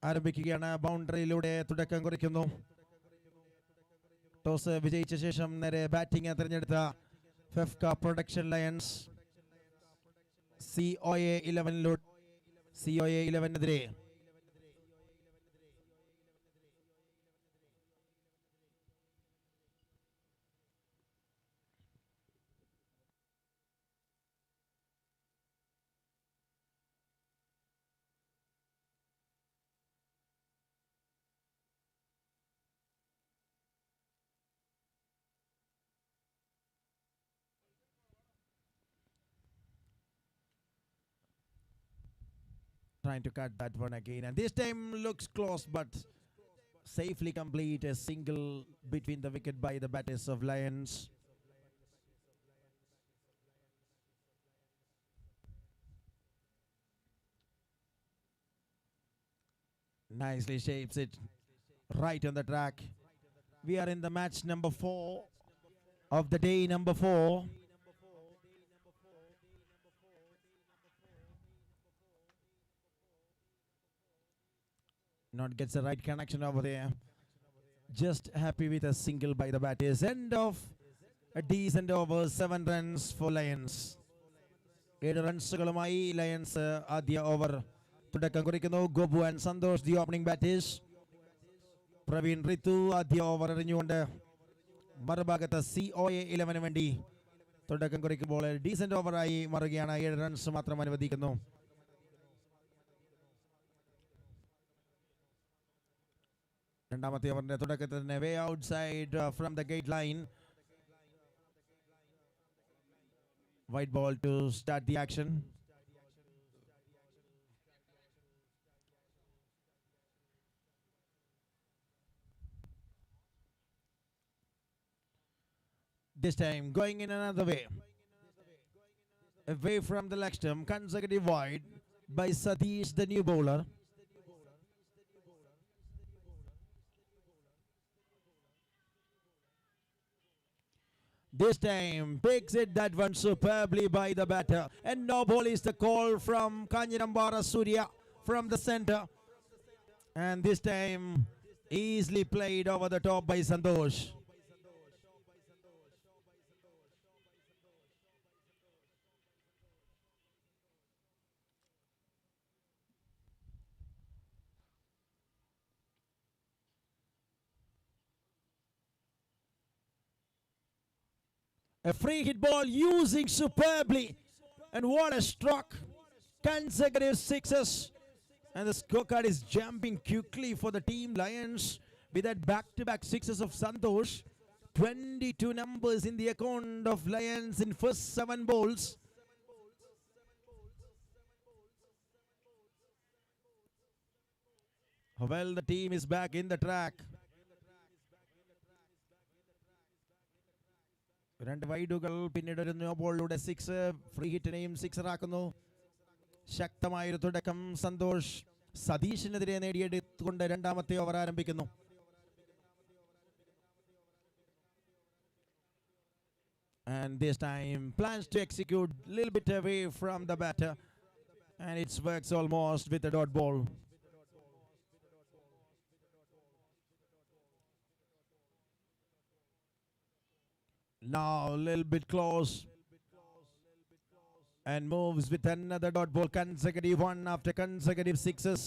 ആരംഭിക്കുകയാണ്. ബൗണ്ടറിയിലൂടെ തുടക്കം കുറിക്കുന്നു. Toss വിജയിച്ച ശേഷം നേരെ batting തിരഞ്ഞെടുത്ത FEFKA production lions COA 11-നെതിരെ trying to cut that one again, and this time looks close but safely complete. A single between the wicket by the batters of Lions. Nicely shapes it right on the track. We are in the match number 4 of the day, number 4. Not gets the right connection over there. Just happy with a single by the batters. End of a decent over. 7 runs for Lions. 7 runsകളുമായി Lions ആദ്യ over തുടക്കം കുറിക്കുന്നു. Gopu and Santhosh the opening batters. Praveen Ritu ആദ്യ over എറിഞ്ഞുകൊണ്ട് മറുഭാഗത്ത് COA 11 വേണ്ടി തുടക്കം കുറിക്കുമ്പോൾ decent ഓവറായി മാറുകയാണ്. 7 റൺസ് മാത്രം അനുവദിക്കുന്നു. രണ്ടാമത്തെ ഓവറിന്റെ തുടക്കത്തിൽ തന്നെ way outside from the gate line. Wide ball to start the action. This time going in another way. Away from the leg stump, consecutive wide by Satish, the new bowler. This time picks it that one superbly by the batter. And no ball is the call from Kanjirambara Surya from the center. And this time easily played over the top by Santosh. A free hit ball using superbly. And what a stroke. Consecutive sixes. And the scorecard is jumping quickly for the team Lions with that back-to-back sixes of Santosh. 22 numbers in the account of Lions in first 7 bowls. Well, the team is back in the track. 2 വൈഡുകൾ പിന്നീട് ഒരു no ബോളിലൂടെ 6 free ഹിറ്റിനെയും 6 ആക്കുന്നു. ശക്തമായൊരു തുടക്കം സന്തോഷ് സതീഷിനെതിരെ നേടിയെടുത്തുകൊണ്ട് രണ്ടാമത്തെ over ആരംഭിക്കുന്നു. And this time plans to execute a little bit away from the batter, and it works almost with a dot ball. Now a little bit close and moves with another dot ball. Consecutive one after consecutive sixes.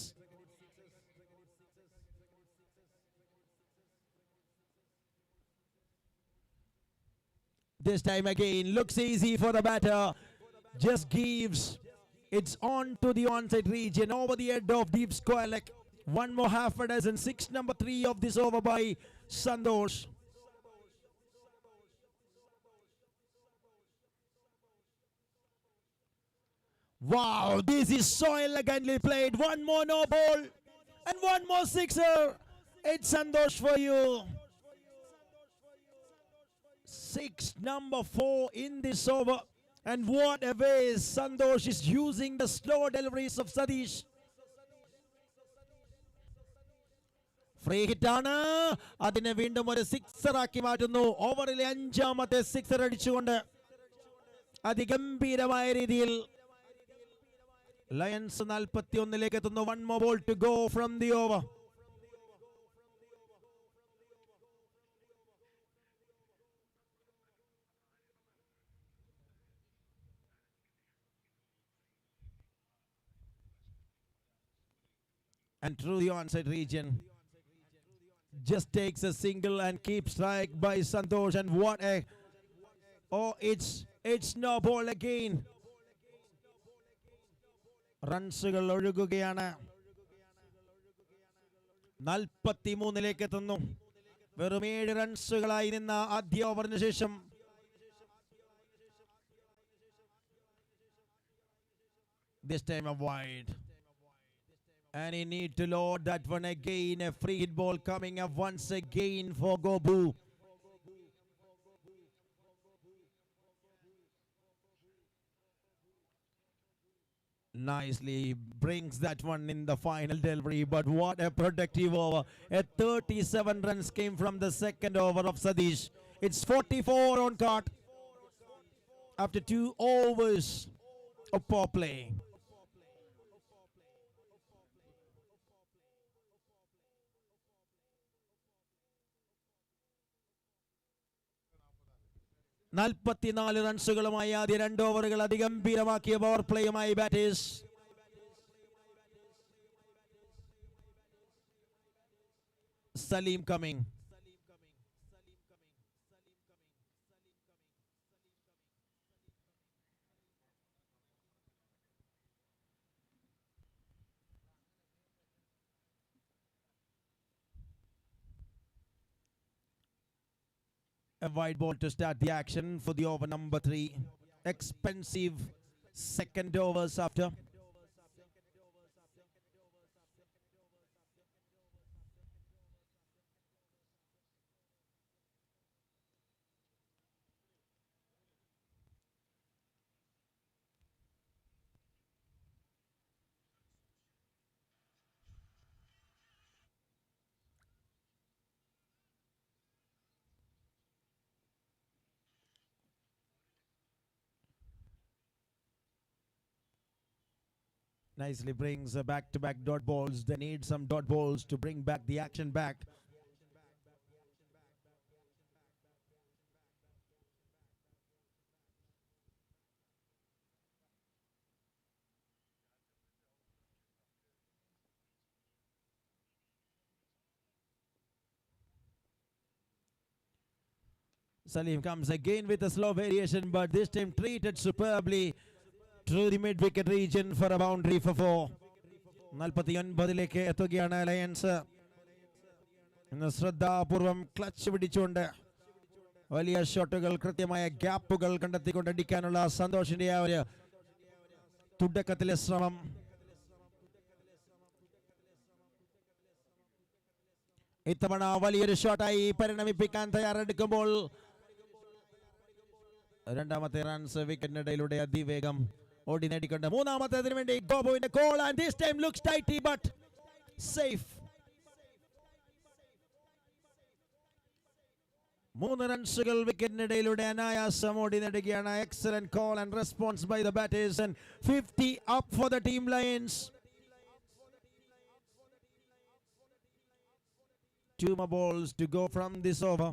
This time again looks easy for the batter. Just gives it's on to the onside region over the head of deep square leg. One more half a dozen. 6 number 3 of this over by Santosh. Wow, this is so elegantly played. One more no ball and one more sixer. It's Santosh for you. 6 number 4 in this over. And what a way Santosh is using the slow deliveries of Satish. Free hit ആണ്. അതിനെ വീണ്ടും ഒരു sixer ആക്കി മാറ്റുന്നു. ഓവറിലെ 5ാമത്തെ sixer അടിച്ചുകൊണ്ട് അതിഗംഭീരമായ രീതിയിൽ Lions 41 എത്തുന്നു. 1 more ball to go from the over. And through the onside region, just takes a single and keeps strike by Santosh. And what a, oh, it's no ball again. റൺസുകൾ ഒഴുകുകയാണ്. 43 എത്തുന്നു. വെറും 7 റൺസുകളായി നിന്ന ആദ്യ ഓവറിന് ശേഷം this time a wide, and he need to load that one again. A free hit ball coming up once again for Gobu. Nicely brings that one in the final delivery, but what a productive over. A 37 runs came from the second over of Sadish. It's 44 on card after 2 overs of poor play. നാൽപ്പത്തിനാല് റൺസുകളുമായി ആദ്യ 2 ഓവറുകൾ അതിഗംഭീരമാക്കിയ power പ്ലേയുമായി batters. Saleem coming. A wide ball to start the action for the over number 3. Expensive second overs after. Nicely brings back-to-back dot balls. They need some dot balls to bring back the action back. Salim comes again with a slow variation, but this time treated superbly through the mid-wicket region for a boundary for 4. 49 എത്തുകയാണ് lions. ഇന്ന് ശ്രദ്ധാപൂർവം clutch പിടിച്ചുകൊണ്ട് വലിയ ഷോട്ടുകൾ, കൃത്യമായ ഗ്യാപ്പുകൾ കണ്ടെത്തിക്കൊണ്ട് അടിക്കാനുള്ള സന്തോഷിന്റെ ആ ഒരു തുടക്കത്തിലെ ശ്രമം. ഇത്തവണ വലിയൊരു ഷോട്ടായി പരിണമിപ്പിക്കാൻ തയ്യാറെടുക്കുമ്പോൾ രണ്ടാമത്തെ റൺസ് വിക്കറ്റിനിടയിലൂടെ അതിവേഗം ഓടി നേടിക്കൊണ്ട് മൂന്നാമത്തേതിനു വേണ്ടി ഗോപുവിന്റെ call. And this time looks tight but safe. 3 റൺസുകൾ വിക്കറ്റിനിടയിലൂടെ അനായാസം ഓടി നേടുകയാണ്. Excellent call and response by the batters and 50 up for the team Lions. 2 more balls to go from this over.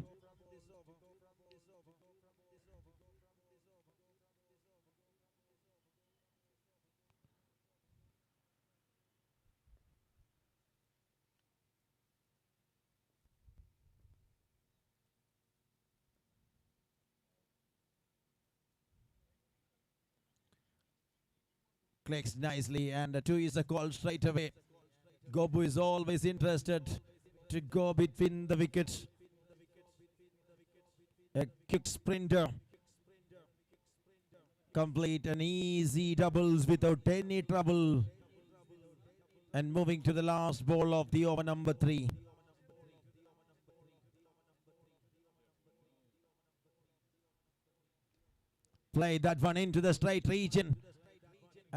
Clicks nicely, and 2 is a call straight away. Gobu is always interested to go between the wickets. A quick sprinter. Complete an easy doubles without any trouble. And moving to the last ball of the over number 3. Play that one into the straight region.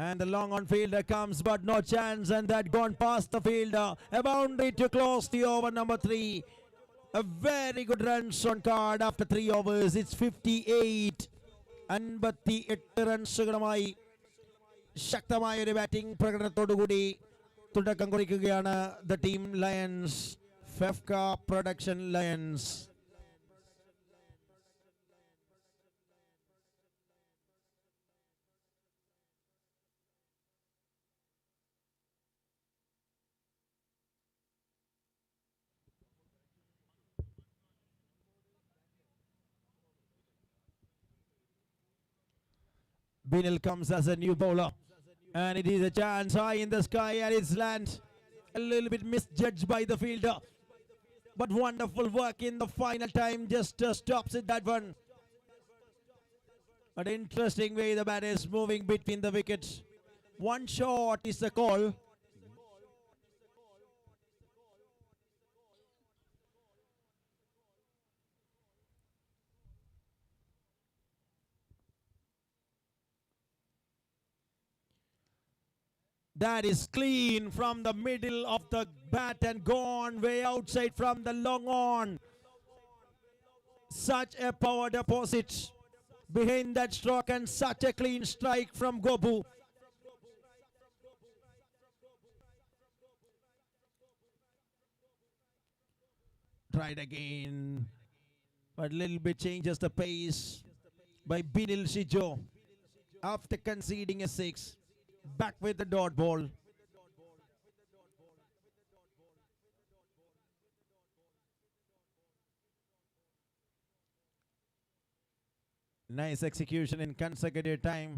And the long on fielder comes, but no chance, and that gone past the fielder. A boundary to close the over number 3. A very good runs on card after 3 overs. It's 58. 58 റൺസുകളുമായി ശക്തമായ ഒരു batting പ്രകടനത്തോടുകൂടി തുടക്കം കുറിക്കുകയാണ് the team Lions, FEFKA production Lions. Binil comes as a new bowler, and it is a chance high in the sky, and it's land a little bit misjudged by the fielder, but wonderful work in the final time, just stops it, that one. An interesting way the bat is moving between the wickets. One shot is the call. That is clean from the middle of the bat and gone way outside from the long on. Such a power deposit behind that stroke, and such a clean strike from Gobu. Tried again, but a little bit changes the pace by Binil Shijo after conceding a 6. Back with the dot ball. Nice execution in consecutive time.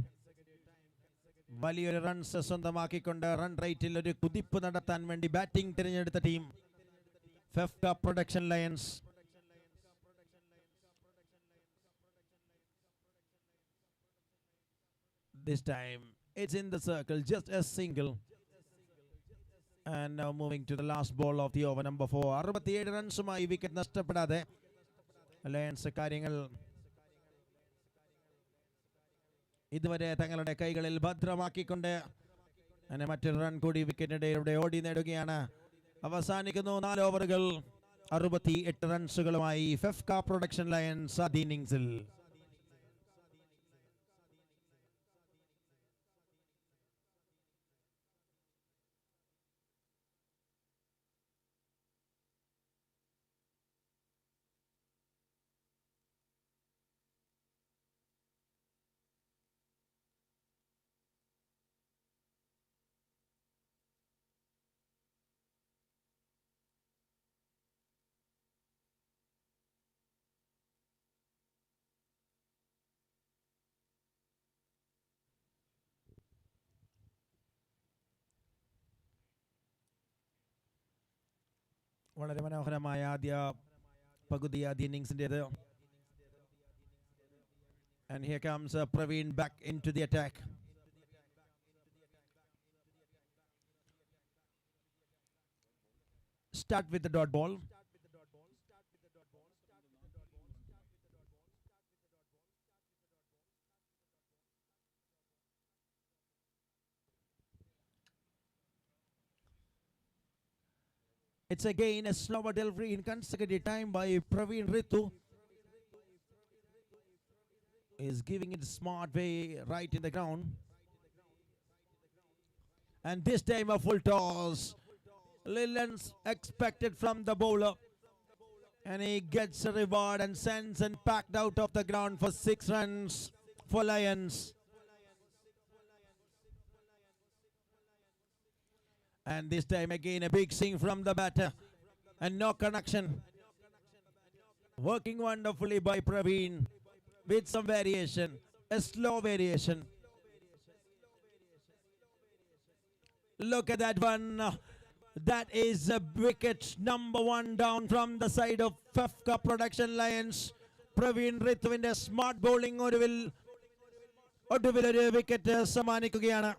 വലിയൊരു runs സ്വന്തമാക്കിക്കൊണ്ട് run റേറ്റിൽ ഒരു കുതിപ്പ് നടത്താൻ വേണ്ടി batting തിരഞ്ഞെടുത്ത team FEFKA production lions. This time it's in the circle, just a single. And now moving to the last ball of the over, number 4. 67 റൺസുമായി wicket നഷ്ടപ്പെടാതെ lions കാര്യങ്ങൾ ഇതുവരെ തങ്ങളുടെ കൈകളിൽ ഭദ്രമാക്കിക്കൊണ്ട് അങ്ങനെ മറ്റൊരു റൺ കൂടി വിക്കറ്റിനിടെ ഓടി നേടുകയാണ്. അവസാനിക്കുന്നു 4 ഓവറുകൾ. 68 റൺസുകളുമായി ഫെഫ്ക പ്രൊഡക്ഷൻ ലയൺസ് ആദ്യ ഇന്നിംഗ്സിൽ. വളരെ മനോഹരമായ ആദ്യ പകുതി, ആദ്യ ഇന്നിംഗ്സിൻ്റെത്. And here comes Praveen back into the attack. Start with the dot ball. It's again a slower delivery in consecutive time by Praveen Ritu. Is giving it a smart way right in the ground. And this time a full toss. Lillan's expected from the bowler. And he gets a reward and sends and packed out of the ground for 6 runs for Lions. And this time again a big swing from the batter and no connection. Working wonderfully by Praveen with some variation, a slow variation. Look at that one. That is a wicket number 1 down from the side of Fefka Production Lions. Praveen Rithuviന്റെ smart bowling ഒടുവിലൊരു wicket സമ്മാനിക്കുകയാണ്.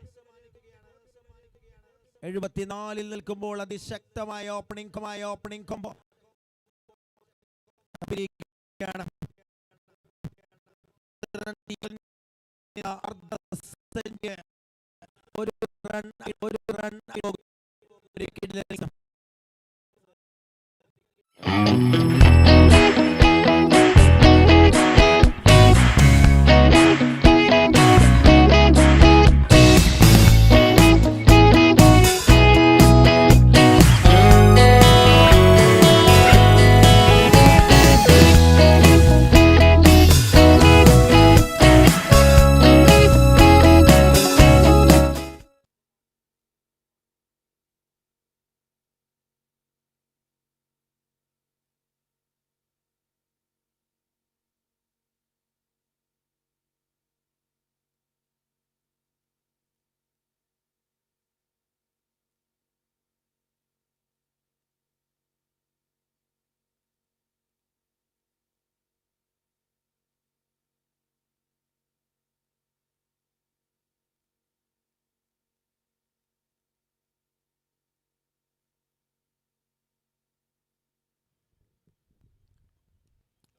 74 നിൽക്കുമ്പോൾ അതിശക്തമായ opening combo ഒരു run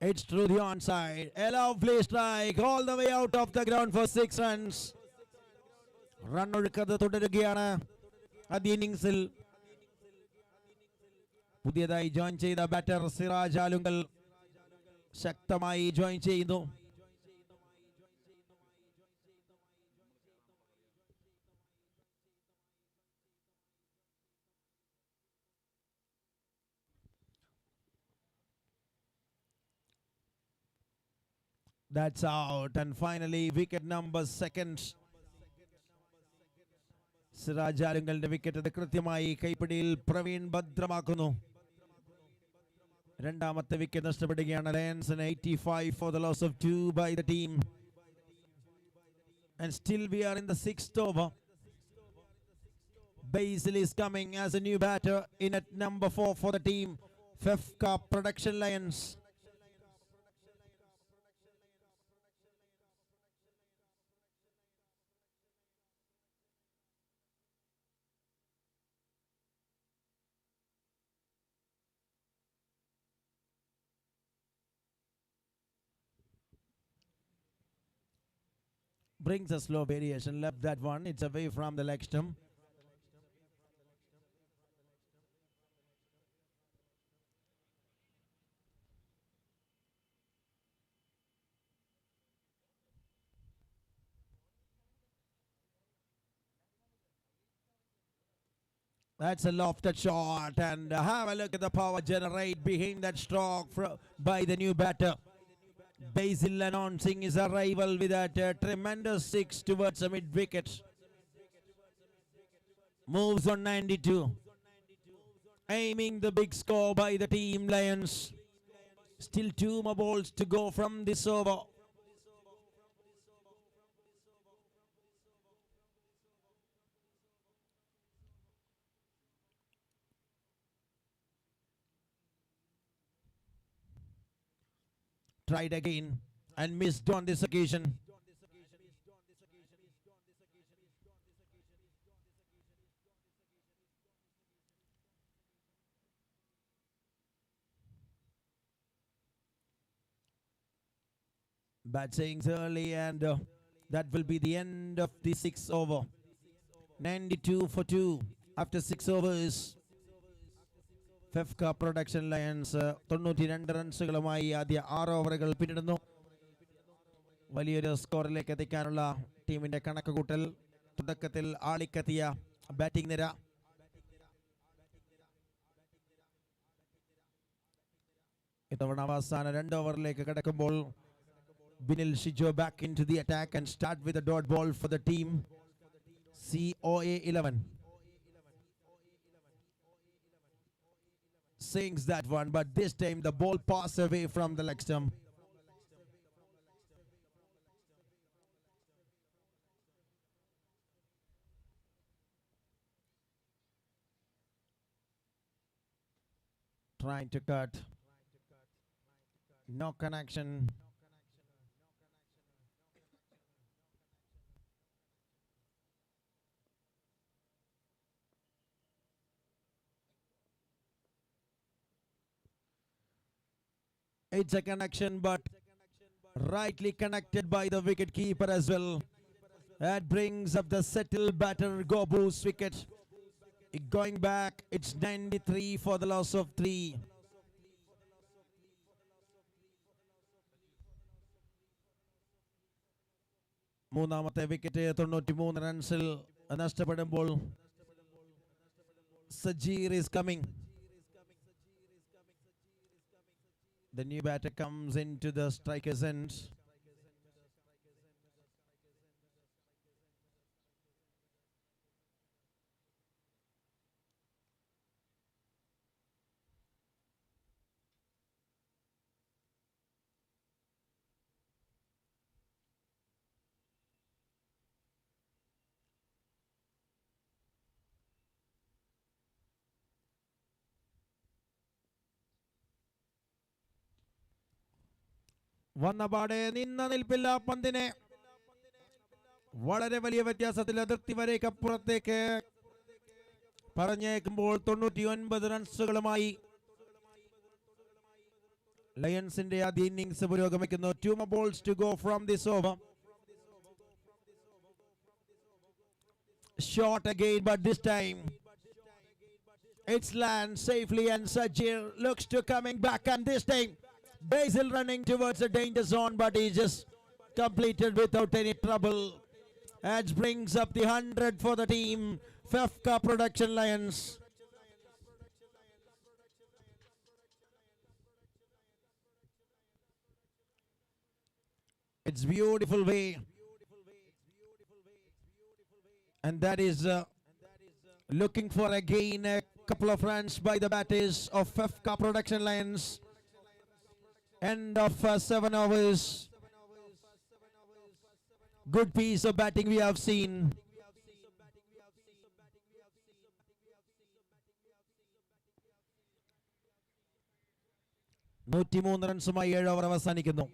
It's through the onside. A lovely strike all the way out of the ground for 6 runs. Run ഒഴുക്കത് തുടരുകയാണ് ആദ്യ ഇന്നിംഗ്സിൽ. പുതിയതായി ജോയിൻ ചെയ്ത ബാറ്റർ സിറാജ് ആലുങ്കൽ ശക്തമായി ജോയിൻ ചെയ്യുന്നു. That's out, and finally wicket number 2. Siraj ആലുങ്കലിന്റെ വിക്കറ്റ് കൃത്യമായി കൈപ്പിടിയിൽ പ്രവീൺ ഭദ്രമാക്കുന്നു. രണ്ടാമത്തെ വിക്കറ്റ് നഷ്ടപ്പെടുകയാണ്. ലയൺസിന് 85 for the loss of 2 by the team. And still we are in the 6th over. Basil is coming as a new batter in at number 4 for the team. Fefka Production Lions. Brings a slow variation, left that one, it's away from the leg stump. That's a lofted shot, and have a look at the power generate behind that stroke by the new batter. Basil announcing his arrival with that tremendous 6 towards the mid-wicket. Moves on 92. Aiming the big score by the team Lions. Still 2 more balls to go from this over. Tried again and missed on this occasion. Batting early, and that will be the end of the 6th over. 92 for 2 after 6 overs. Fefka Production Lions 92 റൺസുകളുമായി ആദ്യ 6 ഓവറുകൾ പിന്നിടുന്നു. വലിയൊരു സ്കോറിലേക്ക് എത്തിക്കാനുള്ള ടീമിന്റെ കണക്കുകൂട്ടൽ. തുടക്കത്തിൽ ആളിക്കത്തിയ batting നിര. ഇത്തവണ അവസാന 2 ഓവറിലേക്ക് കടക്കുമ്പോൾ Binil Shijo back into the attack and start with a dot ball for the team. COA 11. Sings that one, but this time the ball passed away from the leg stump. Trying to cut. No connection. It's a connection, but rightly connected by the wicket keeper as well. That brings up the settled batter Gobu's wicket. Going back, it's 93 for the loss of 3. മൂന്നാമത്തെ wicket 93 റൺസിൽ നഷ്ടപ്പെടുമ്പോൾ Sajir is coming. The new batter comes into the striker's end. വന്നപാടെ നിന്ന നിൽപ്പില്ല പന്തിനെ വളരെ വലിയ വ്യത്യാസത്തിൽ അതിർത്തി വരയ്ക്കപ്പുറത്തേക്ക് പറഞ്ഞേക്കുമ്പോൾ 99 റൺസുകളുമായി ലയൺസിന്റെ ആദ്യ innings പുരോഗമിക്കുന്നു. 2 more balls to go from this over. Shot again, but this time it's lands safely and Sajir looks to coming back, and this time Basil running towards the danger zone, but he just completed without any trouble. That brings up the 100 for the team. Fefka Production Lions. It's beautiful way, and that is looking for again a couple of runs by the batters of Fefka Production Lions. End of 7 overs. Good piece of batting we have seen. നൂറ്റിമൂന്ന് റൺസുമായി 7 over അവസാനിക്കുന്നു.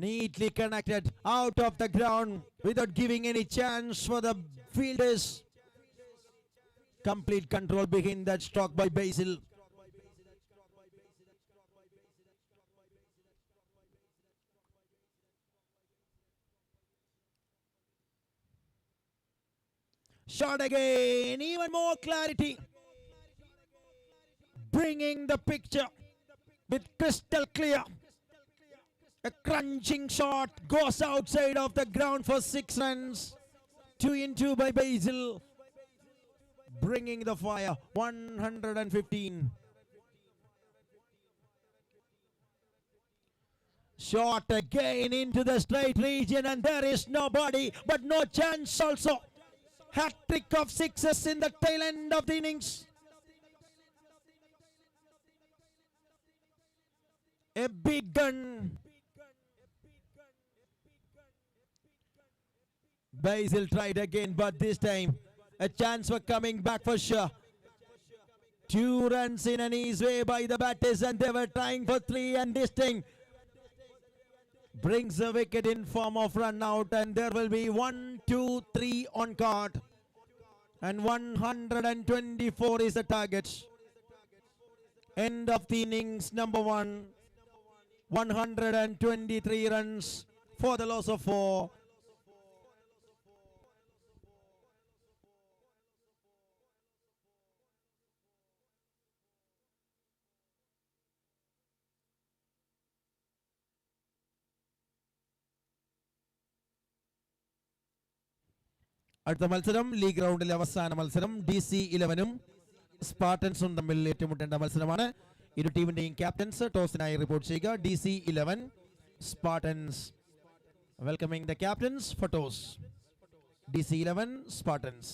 Neatly connected out of the ground without giving any chance for the fielders. Complete control behind that stroke by Basil. Shot again, even more clarity, bringing the picture with crystal clear. A crunching shot goes outside of the ground for 6 runs. 2 in 2 by Basil, bringing the fire. 115. Shot again into the straight region, and there is nobody, but no chance also. Hat-trick of 6s in the tail end of the innings. A big gun. Basil tried again, but this time a chance for coming back for sure. 2 runs in an easy way by the batters, and they were trying for 3, and this thing brings a wicket in form of run out, and there will be 1, 2, 3 on card, and 124 is the target. End of the innings number 1. 123 runs for the loss of 4. അടുത്ത മത്സരം league റൗണ്ടിലെ അവസാന മത്സരം DC-11ഉം സ്പാർട്ടൻസും തമ്മിൽ ഏറ്റുമുട്ടേണ്ട മത്സരമാണ്. ഇരു ടീമിന്റെയും captains ടോസിനായി report ചെയ്യുക. DC-11 Spartans. Welcoming the captains for toss. DC-11 Spartans.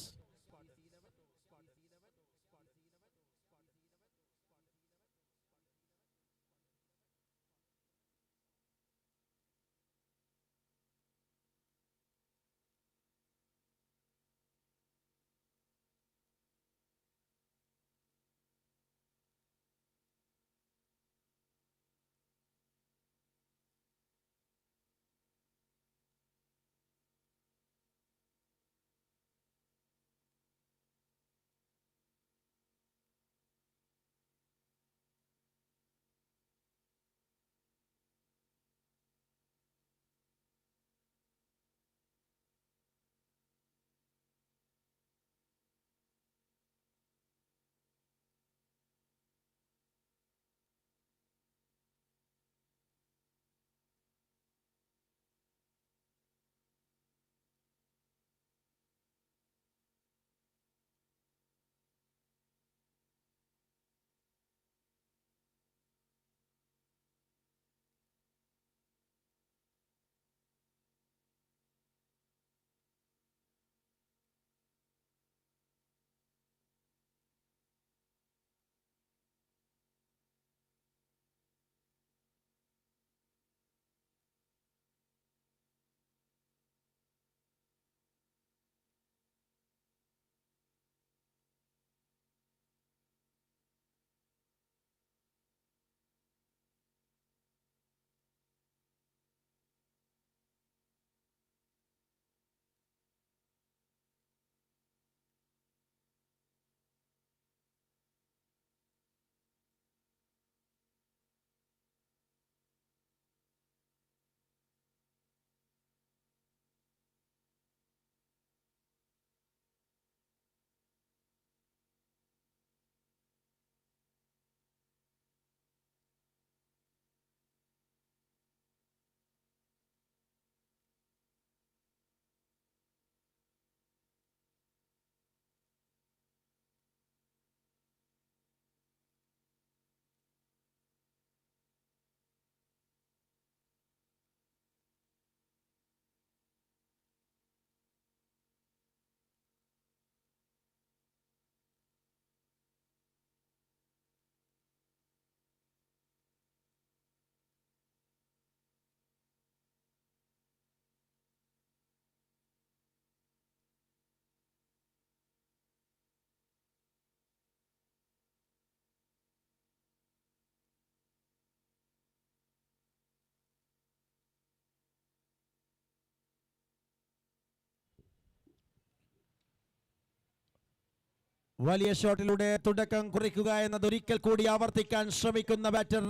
വലിയ ഷോട്ടിലൂടെ തുടക്കം കുറിക്കുക എന്നത് ഒരിക്കൽ കൂടി ആവർത്തിക്കാൻ ശ്രമിക്കുന്ന ബാറ്റർ.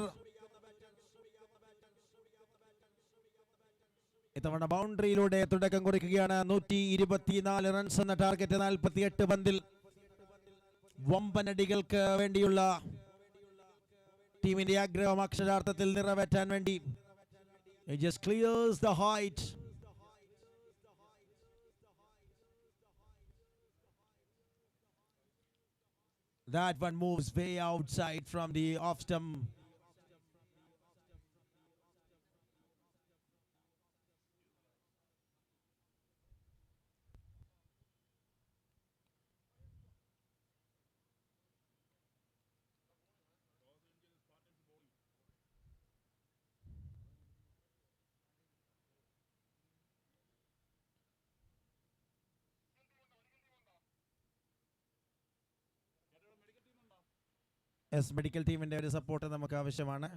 ഇത്തവണ ബൗണ്ടറിയിലൂടെ തുടക്കം കുറിക്കുകയാണ്. 124 റൺസ് എന്ന ടാർഗറ്റ് 48 പന്തിൽ. വമ്പനടികൾക്ക് വേണ്ടിയുള്ള ടീമിന്റെ ആഗ്രഹം അക്ഷരാർത്ഥത്തിൽ നിറവേറ്റാൻ വേണ്ടി. It just clears the height. That one moves way outside from the off stump. Yes, medical team in there support നമുക്ക് ആവശ്യമാണ്.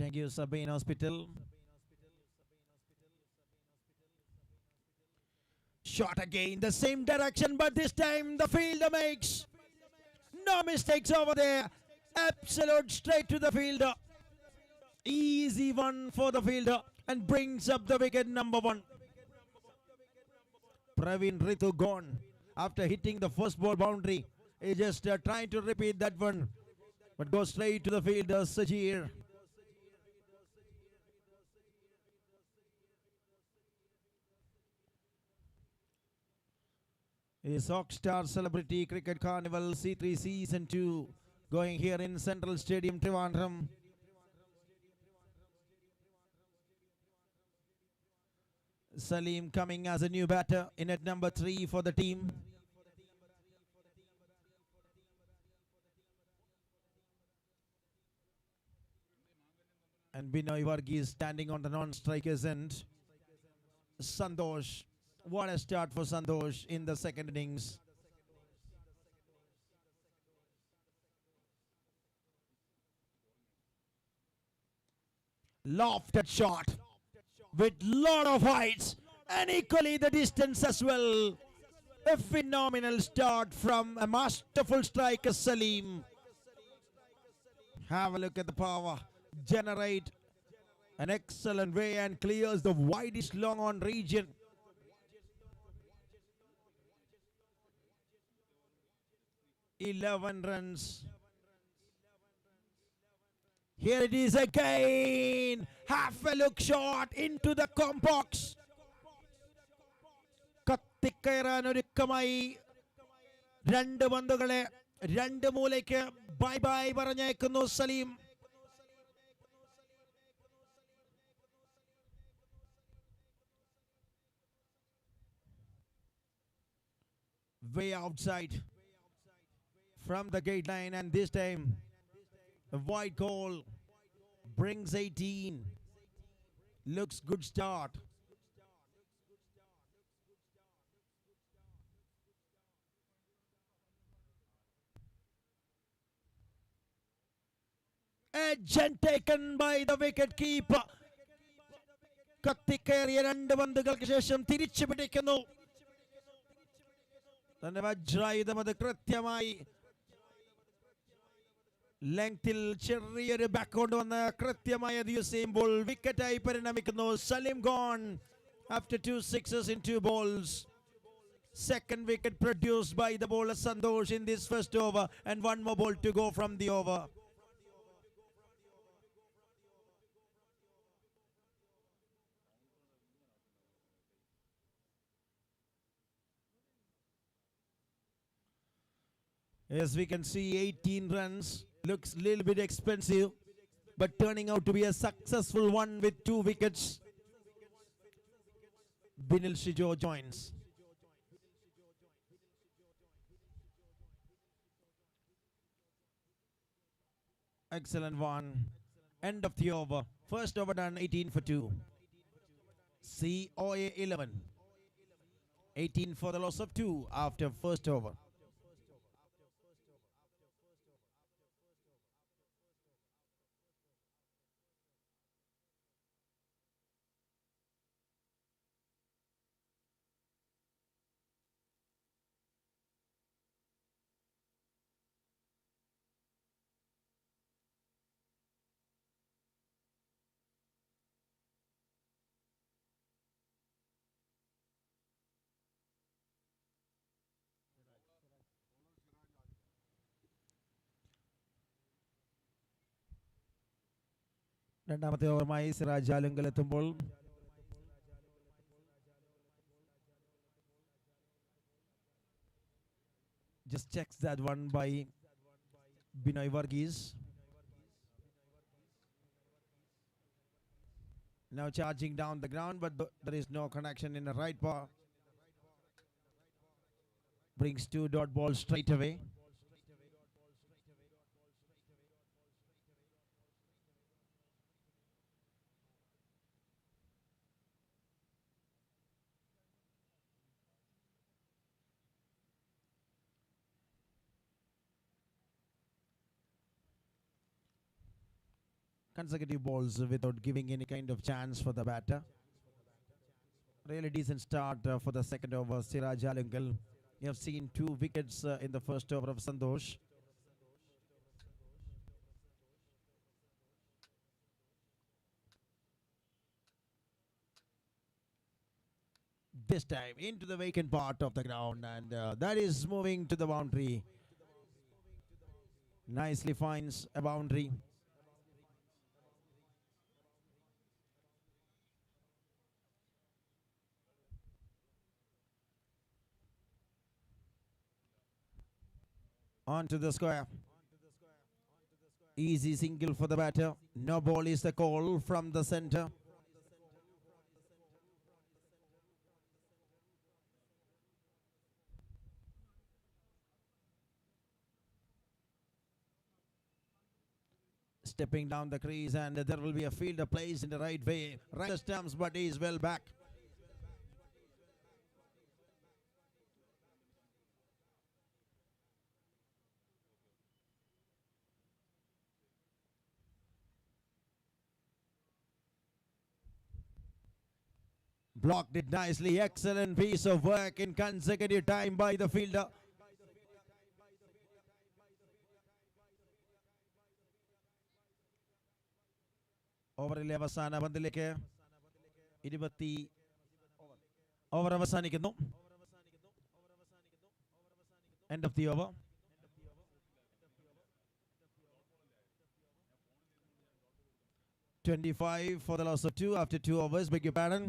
Thank you, Sabine Hospital. Shot again, the same direction, but this time the fielder makes no mistakes over there. Absolute straight to the fielder. Easy one for the fielder and brings up the wicket number 1. Praveen Ritu gone after hitting the first ball boundary. He's just trying to repeat that one, but goes straight to the fielder, Sajir. Is Rockstar Celebrity Cricket Carnival C3 Season 2 going here in Central Stadium, Trivandrum. Salim coming as a new batter in at number 3 for the team. And Binoy Varghese standing on the non-strikers end. Santosh. What a start for Santosh in the second innings. Lofted shot with lot of heights and equally the distance as well. A phenomenal start from a masterful striker, Salim. Have a look at the power. Generate an excellent way and clears the widest long on region. Eleven runs. Here it is again. Half a look shot into the combox. കത്തിക്കയറാൻ ഒരുക്കമായി രണ്ട് പന്തുകളെ രണ്ട് മൂലയ്ക്ക് bye bye പറഞ്ഞേക്കുന്നു Saleem. Way outside from the gate line, and this time a wide goal brings 18. Looks good start. Edge taken by the wicket keeper. കത്തിക്കയറിയ രണ്ട് പന്തുകൾക്ക് ശേഷം തിരിച്ചു പിടിക്കുന്നു. തന്റെ വജ്രായുധം അത് കൃത്യമായി ലെങ്തിൽ ചെറിയൊരു ബാക്ക് കൊണ്ടുവന്ന് കൃത്യമായി അത് യൂസ് ചെയ്യുമ്പോൾ വിക്കറ്റായി പരിണമിക്കുന്നു. Saleem gone after 2 sixes in 2 balls. Second wicket produced by the bowler Santosh in this first over, and one more ball to go from the over. Yes, we can see 18 runs. Looks a little bit expensive, but turning out to be a successful one with 2 wickets. Binil Shijo joins. Excellent one. End of the over. First over done, 18 for 2. COA 11. 18 for the loss of 2 after first over. രണ്ടാമത്തെ ഓവറുമായി സിറാജ് ആലുങ്കൽ എത്തുമ്പോൾ just checks that one by Binoy Varghese. Now charging down the ground, but there is no connection in the right paw. Brings 2 dot balls straight away. Consecutive balls without giving any kind of chance for the batter. Really decent start for the second over, Siraj Alangal. You have seen 2 wickets in the first over of Santosh. This time into the vacant part of the ground, and that is moving to the boundary. Nicely finds a boundary. Onto the square. Easy single for the batter. No ball is the call from the center. Stepping down the crease, and there will be a fielder placed in the right way. Right the stumps, but he is well back. Blocked it nicely. Excellent piece of work in consecutive time by the fielder. ഓവറിലെ അവസാന പന്തിലേക്ക് 20 over അവസാനിക്കുന്നു. End of the over. $25 for the loss of 2 after 2 overs. Beg your pardon.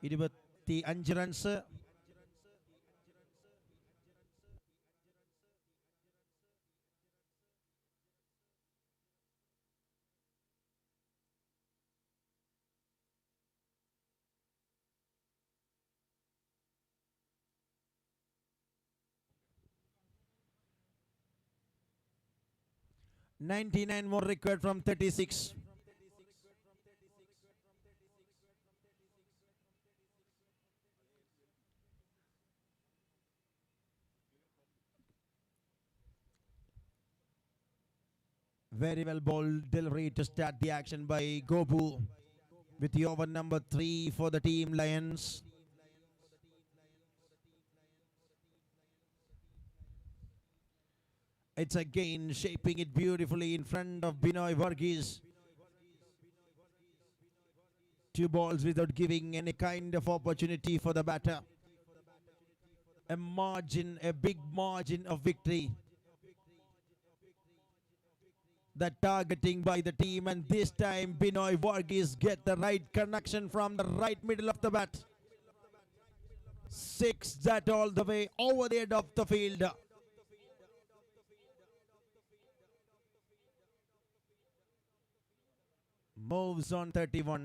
25 runs. $99 more required from 36. Very well bowled delivery to start the action by Gobu with the over number 3 for the team Lions. It's again shaping it beautifully in front of Binoy Varghese. 2 balls without giving any kind of opportunity for the batter. A margin, a big margin of victory. The targeting by the team, and this time Binoy Varghese get the right connection from the right middle of the bat. 6 that all the way over the head of the field. Moves on 31.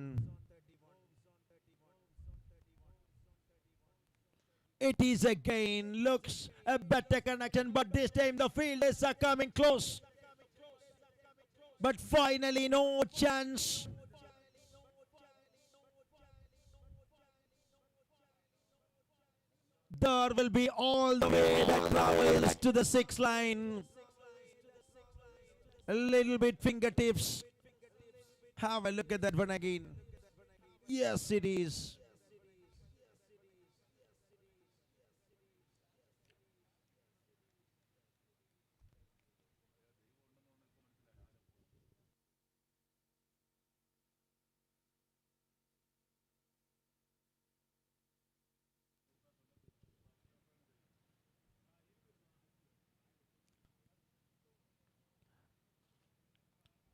It is again, looks a better connection, but this time the fielders are coming close. But finally, no chance. There will be all the way that travels to the 6th line. A little bit fingertips. Have a look at that one again. Yes, it is.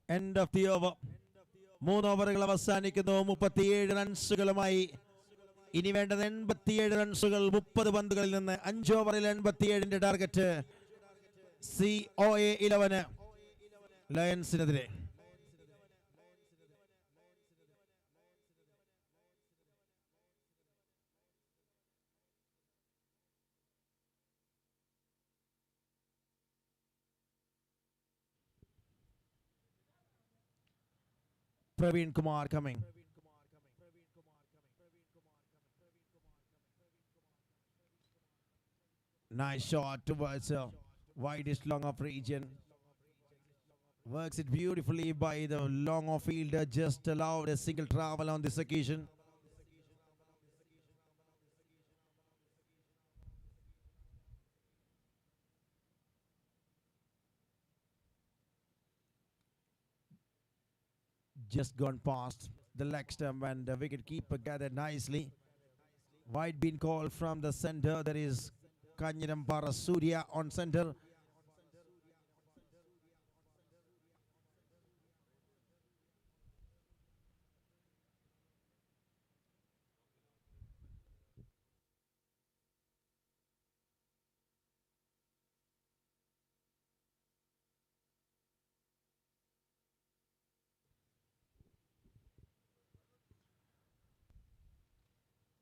End of the over. 3 ഓവറുകൾ അവസാനിക്കുന്നു. 37 റൺസുകളുമായി. ഇനി വേണ്ടത് 87 റൺസുകൾ 30 പന്തുകളിൽ നിന്ന്. 5 ഓവറിൽ 87ന്റെ target COA 11 ലയൺസിനെതിരെ. Praveen Kumar coming. Nice shot towards widest long off region. Works it beautifully by the long off fielder. Just allowed a single travel on this occasion. Just gone past the leg stump, and the wicket keeper gathered nicely. Wide been called from the center. There is Kanyirampara Surya on center.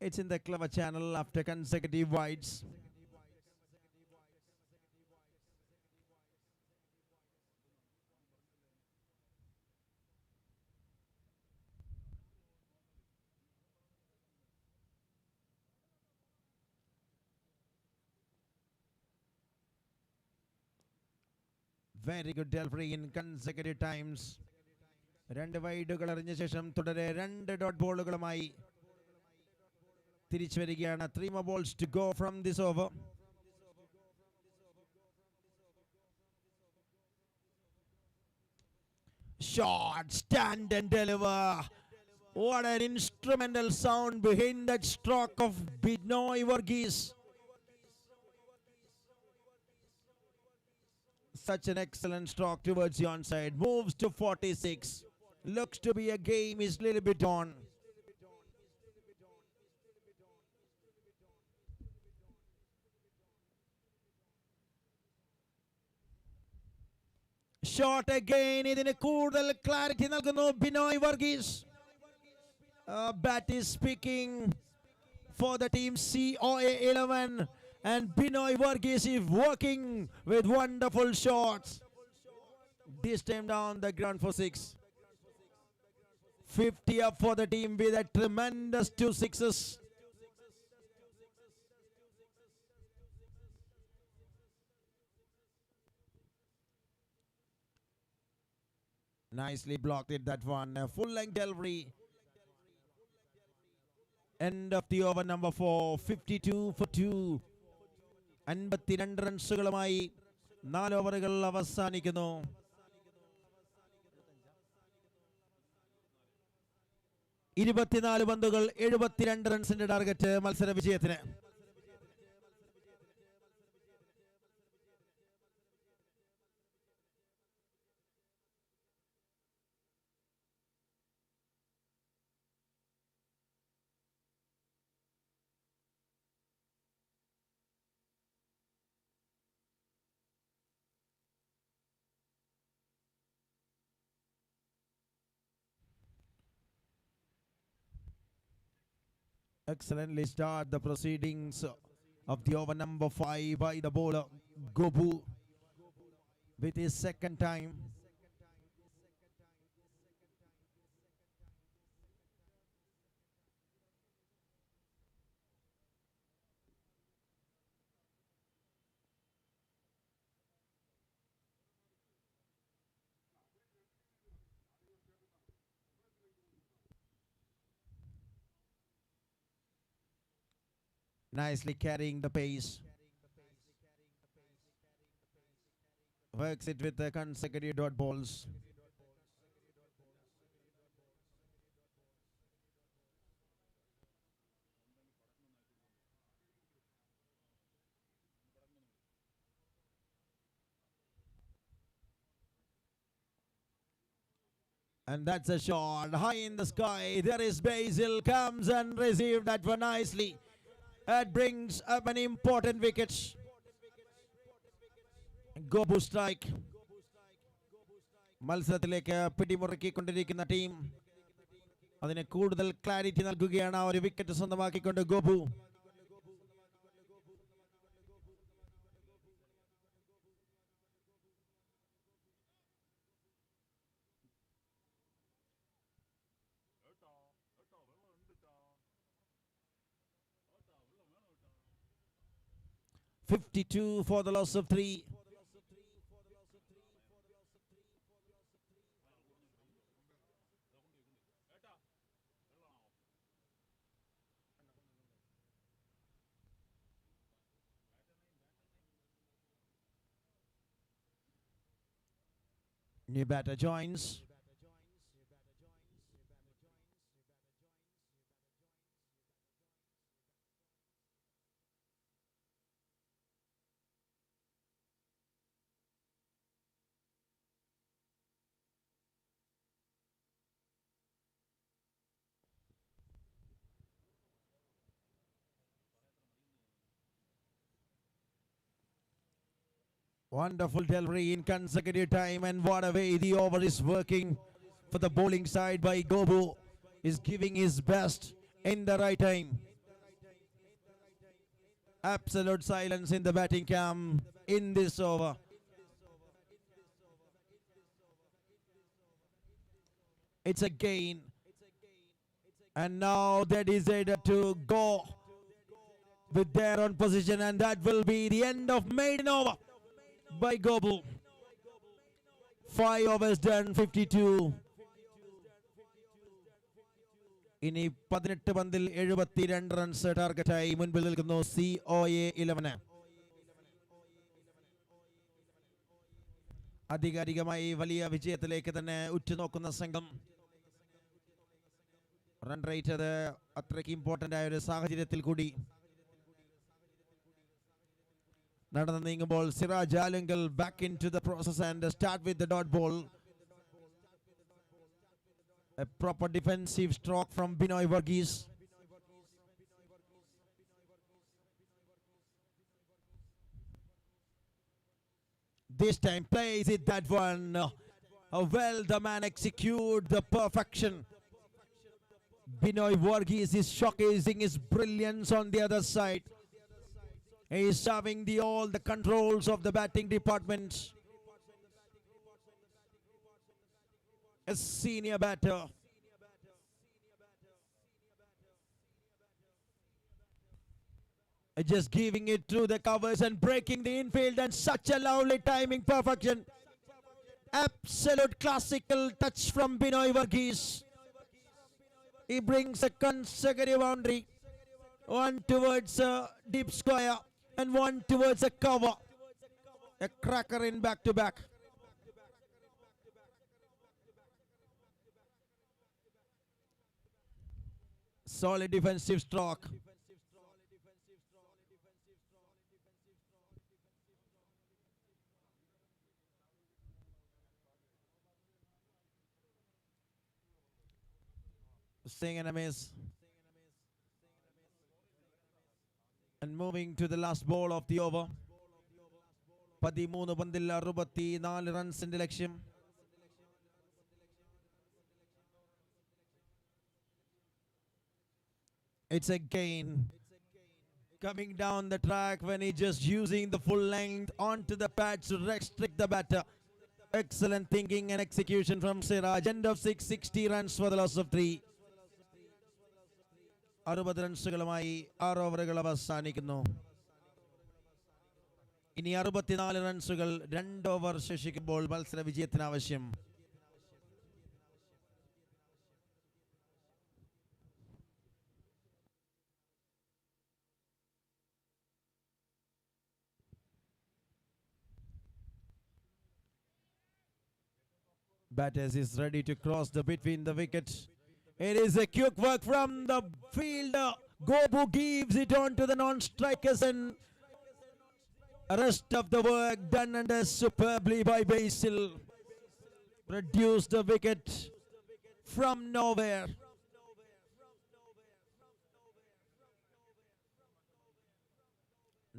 It's in the clever channel after consecutive wides. Very good delivery in consecutive times. 2 വൈഡുകൾ എറിഞ്ഞ ശേഷം തുടരെ 2 dot ബോളുകളുമായി തിരിച്ചു വരികയാണ്. 3 more balls to go from this over. Shot, stand and deliver. What an instrumental sound behind that stroke of Binoy Varghese. Such an excellent stroke towards the onside. Moves to 46. Looks to be a game is a little bit on. Shot again. ഇതിന് കൂടുതൽ clarity നൽകുന്നു Binoy Varghese. Bat is speaking for the team COA 11, and Binoy Varghese is working with wonderful shots. This time down the ground for 6. 50 up for the team with a tremendous 2 sixes. Nicely blocked it, that one. A full length delivery. End of the over number 4. 52 for 2. 52 റൺസുകളുമായി 4 ഓവറുകൾ അവസാനിക്കുന്നു. പന്തുകൾ 72 റൺസിന്റെ target മത്സര വിജയത്തിന്. Excellently start the proceedings of the over number 5 by the bowler Gobu with his second time. Nicely carrying the pace. Works it with the consecutive dot balls. And that's a shot high in the sky. There is Basil, comes and received that one nicely. That brings up an important wicket. Gobu strike. മത്സരത്തിലേക്ക് പിടിമുറുക്കിക്കൊണ്ടിരിക്കുന്ന team അതിനെ കൂടുതൽ clarity നൽകുകയാണ്. ആ ഒരു wicket സ്വന്തമാക്കിക്കൊണ്ട് Gopu. $52 for the loss of 3. New batter joins. Wonderful delivery in consecutive time, and what a way the over is working for the bowling side by Gobu. Is giving his best in the right time. Absolute silence in the batting camp in this over. It's a gain, and now they decided to go with their own position, and that will be the end of maiden over by Gobu. 5 overs done, 52. ഇനി 18 പന്തിൽ 72 runs ടാർഗറ്റായി മുൻപിൽ നിൽക്കുന്നു COA 11. ആധികാരികമായി വലിയ വിജയത്തിലേക്ക് തന്നെ ഉറ്റുനോക്കുന്ന സംഘം. Run rate അത് അത്രയ്ക്ക് ഇമ്പോർട്ടന്റ് ആയ ഒരു സാഹചര്യത്തിൽ കൂടി നടന്നു നീങ്ങുമ്പോൾ Siraj Alunkal back into the process and start with the dot ball. A proper defensive stroke from Binoy Varghese. This time plays it that one. Well, the man execute the perfection. Binoy Varghese is showcasing his brilliance on the other side. He is having all the controls of the batting department. A senior batter. Just giving it through the covers and breaking the infield, and such a lovely timing perfection. Absolute classical touch from Binoy Varghese. He brings a consecutive boundary. One towards a deep square and one towards a cover. A cracker in back-to-back. Solid defensive stroke. Swing and a miss. And moving to the last ball of the over. 13 പന്തിൽ 64 റൺസിന്റെ ലക്ഷ്യം. It's a gain. Coming down the track when he just using the full length onto the pads to restrict the batter. Excellent thinking and execution from Siraj. End of 660 runs for the loss of 3. 60 റൺസുകളുമായി 6 ഓവറുകൾ അവസാനിക്കുന്നു. ഇനി 64 റൺസുകൾ 2 over ശേഷിക്കുമ്പോൾ മത്സര വിജയത്തിന് ആവശ്യം. Batters is ready to cross the between the wickets. It is a quick work from the fielder. Gobu gives it on to the non-strikers, and rest of the work done under superbly by Basil. Reduced the wicket from nowhere.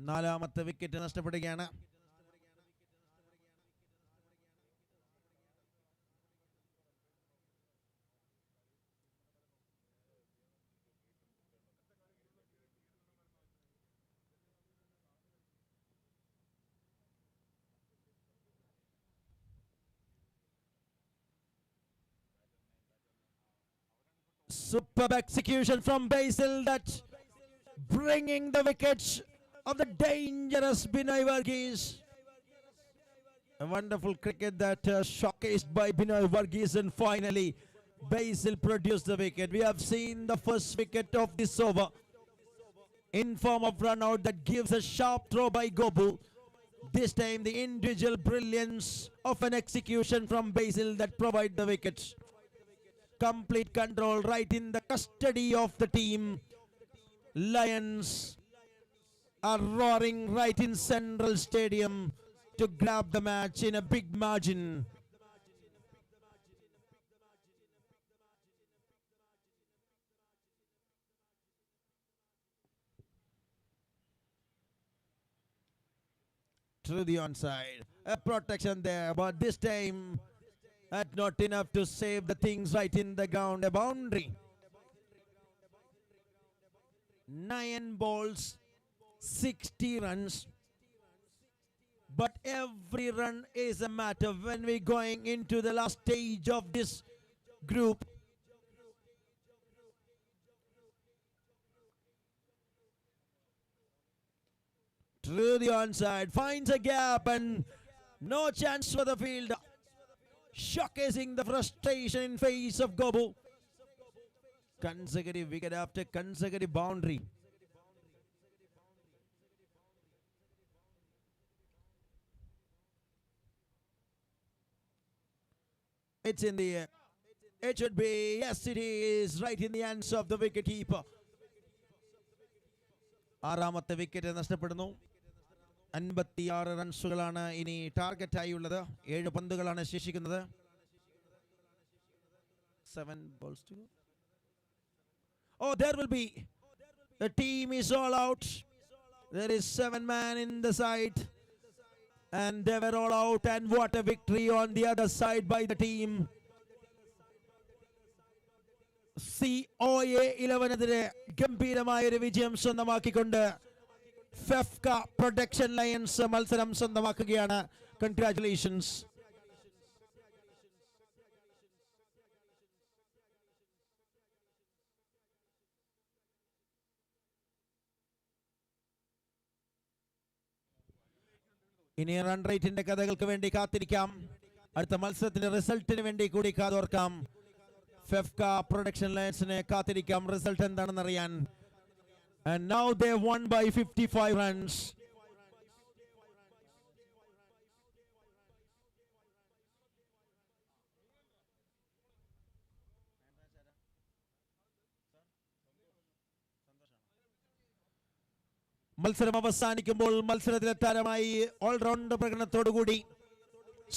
നാലാമത്തെ wicket നഷ്ടപ്പെടുകയാണ്. Superb execution from Basil, that bringing the wickets of the dangerous Binoy Varghese. A wonderful cricket that showcased by Binoy Varghese, and finally Basil produced the wicket. We have seen the first wicket of this over in form of run out that gives a sharp throw by Gobu. This time the individual brilliance of an execution from Basil that provide the wickets. Complete control right in the custody of the team. Lions are roaring right in Central Stadium to grab the match in a big margin. Through the onside, a protection there, but this time not enough to save the things right in the ground. A boundary. 9 balls, 60 runs. But every run is a matter when we're going into the last stage of this group. Through the onside, finds a gap and no chance for the field. Showcasing the frustration in face of Gobu. Consecutive wicket after consecutive boundary. It's in the air. It should be, yes it is, right in the hands of the wicketkeeper. ആറാമത്തെ wicket നഷ്ടപ്പെടുന്നു. 56 റൺസുകളാണ് ഇനി ടാർഗറ്റായി ഉള്ളത്. 7 പന്തുകളാണ് ശേഷിക്കുന്നത്. 7 balls to go. Oh, there will be. The team is all out. There is 7 men in the side. And they were all out. And what a victory on the other side by the team. COA 11-എതിരെ ഗംഭീരമായൊരു വിജയം സ്വന്തമാക്കിക്കൊണ്ട് FEFKA production lions മത്സരം സ്വന്തമാക്കുകയാണ്. Congratulations. ഇനി run റേറ്റിന്റെ കഥകൾക്ക് വേണ്ടി കാത്തിരിക്കാം. അടുത്ത മത്സരത്തിന്റെ റിസൾട്ടിന് വേണ്ടി കൂടി കാതോർക്കാം. ഫെഫ്ക പ്രൊഡക്ഷൻ ലയൺസിനെ കാത്തിരിക്കാം റിസൾട്ട് എന്താണെന്ന് അറിയാൻ. And now they won by 55 runs. മത്സരം അവസാനിക്കുമ്പോൾ മത്സരത്തിലെ താരമായി ഓൾറൗണ്ട് പ്രകടനത്തോടുകൂടി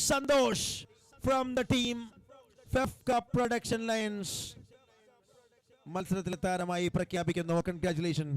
Santhosh from the team FEFKA production Lions മത്സരത്തിലെ താരമായി പ്രഖ്യാപിക്കുന്നു. Congratulation.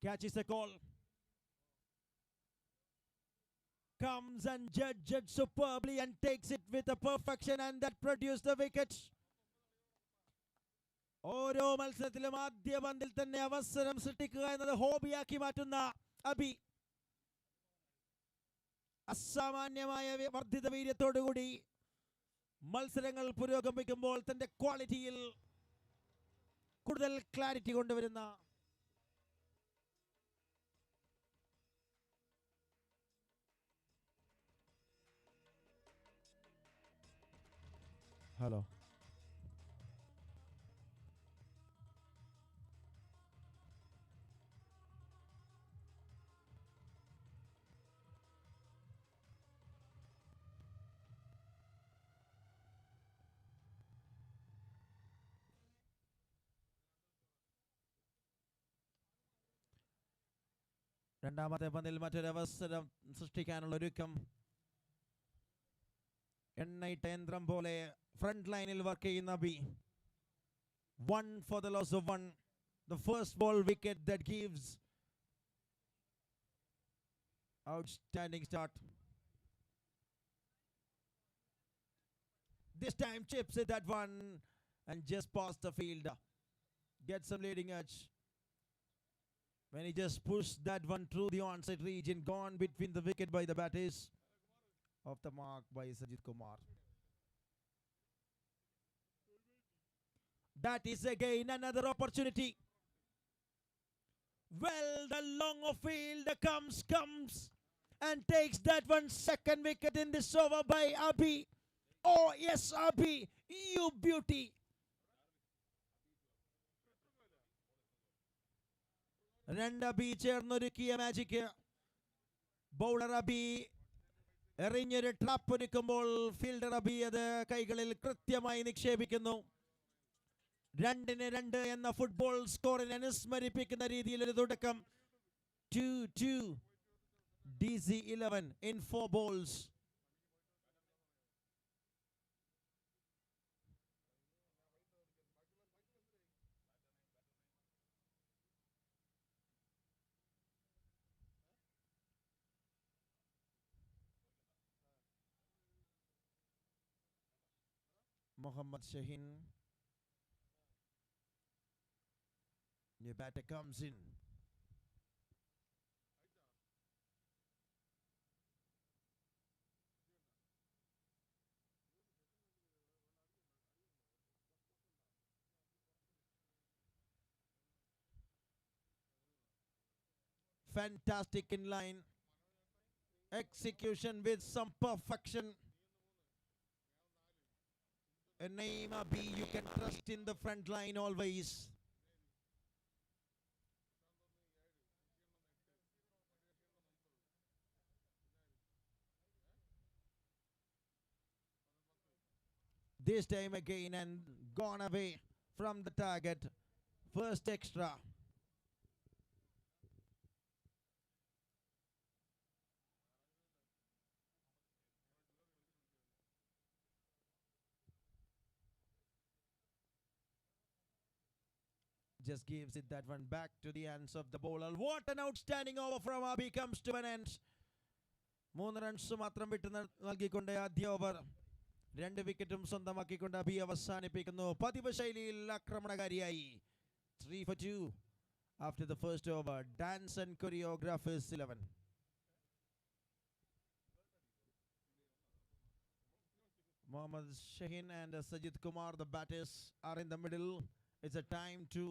Catches the call. Comes and judged superbly and takes it with a perfection, and that produced the wicket. ഓരോ മത്സരത്തിലും ആദ്യ പന്തിൽ തന്നെ അവസരം സൃഷ്ടിക്കുക എന്നത് ഹോബിയാക്കി മാറ്റുന്ന അബി അസാമാന്യമായ വർദ്ധിത വീര്യത്തോടുകൂടി മത്സരങ്ങൾ പുരോഗമിക്കുമ്പോൾ തന്റെ ക്വാളിറ്റിയിൽ കൂടുതൽ ക്ലാരിറ്റി കൊണ്ടുവരുന്ന ഹലോ രണ്ടാമത്തെ പന്തിൽ മറ്റൊരു അവസരം സൃഷ്ടിക്കാനുള്ള ഒരുക്കം. എണ്ണയിട്ട യന്ത്രം പോലെ ഫ്രണ്ട് ലൈനിൽ വർക്ക് ചെയ്യുന്ന Abi. 1 for the loss of 1. The first ball wicket that gives outstanding start. This time chips it that one and just past the field. Gets some leading edge. When he just pushed that one through the onside region, gone between the wicket by the batters. Off the mark by Sajid Kumar. That is again another opportunity. Well, the long of field comes and takes that one second wicket in this over by Abi. Oh yes, Abi, you beauty. രണ്ട് അബി ചേർന്നൊരുക്കിയ magic. Bowler Abi എറിഞ്ഞൊരു trap ഒരുക്കുമ്പോൾ fielder Abi അത് കൈകളിൽ കൃത്യമായി നിക്ഷേപിക്കുന്നു. 2-2 എന്ന football സ്കോറിനെ അനുസ്മരിപ്പിക്കുന്ന രീതിയിൽ ഒരു തുടക്കം. 2-2 DC 11 in 4 balls. Mohammad Shaheen. New batter comes in. Fantastic in line. Execution with some perfection. A name Abi you can trust in the front line always. This time again and gone away from the target. First extra. Just gives it that one back to the hands of the bowler. What an outstanding over from Abi comes to an end. 3 runs മാത്രം വിട്ട് നൽകിക്കൊണ്ട് ആദ്യ over 2 വിക്കറ്റും സ്വന്തമാക്കിക്കൊണ്ട് അബി അവസാനിപ്പിക്കുന്നു. പതിവ് ശൈലിയിൽ ആക്രമണകാരിയായി 3 for 2 after the first over. Dance and choreographers 11. Mohammad Shaheen and Sajid Kumar, the batters, are in the middle. It's a time to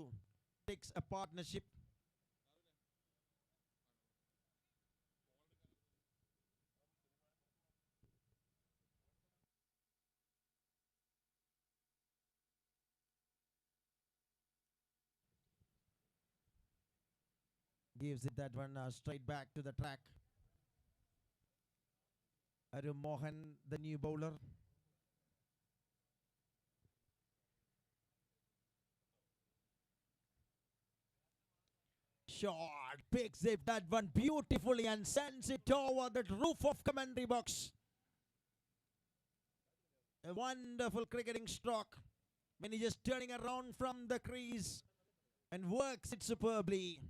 fix a partnership. Gives it that one straight back to the track. Arun Mohan, the new bowler. Shot, picks it that one beautifully and sends it over the roof of commentary box. A wonderful cricketing stroke when he's just turning around from the crease and works it superbly.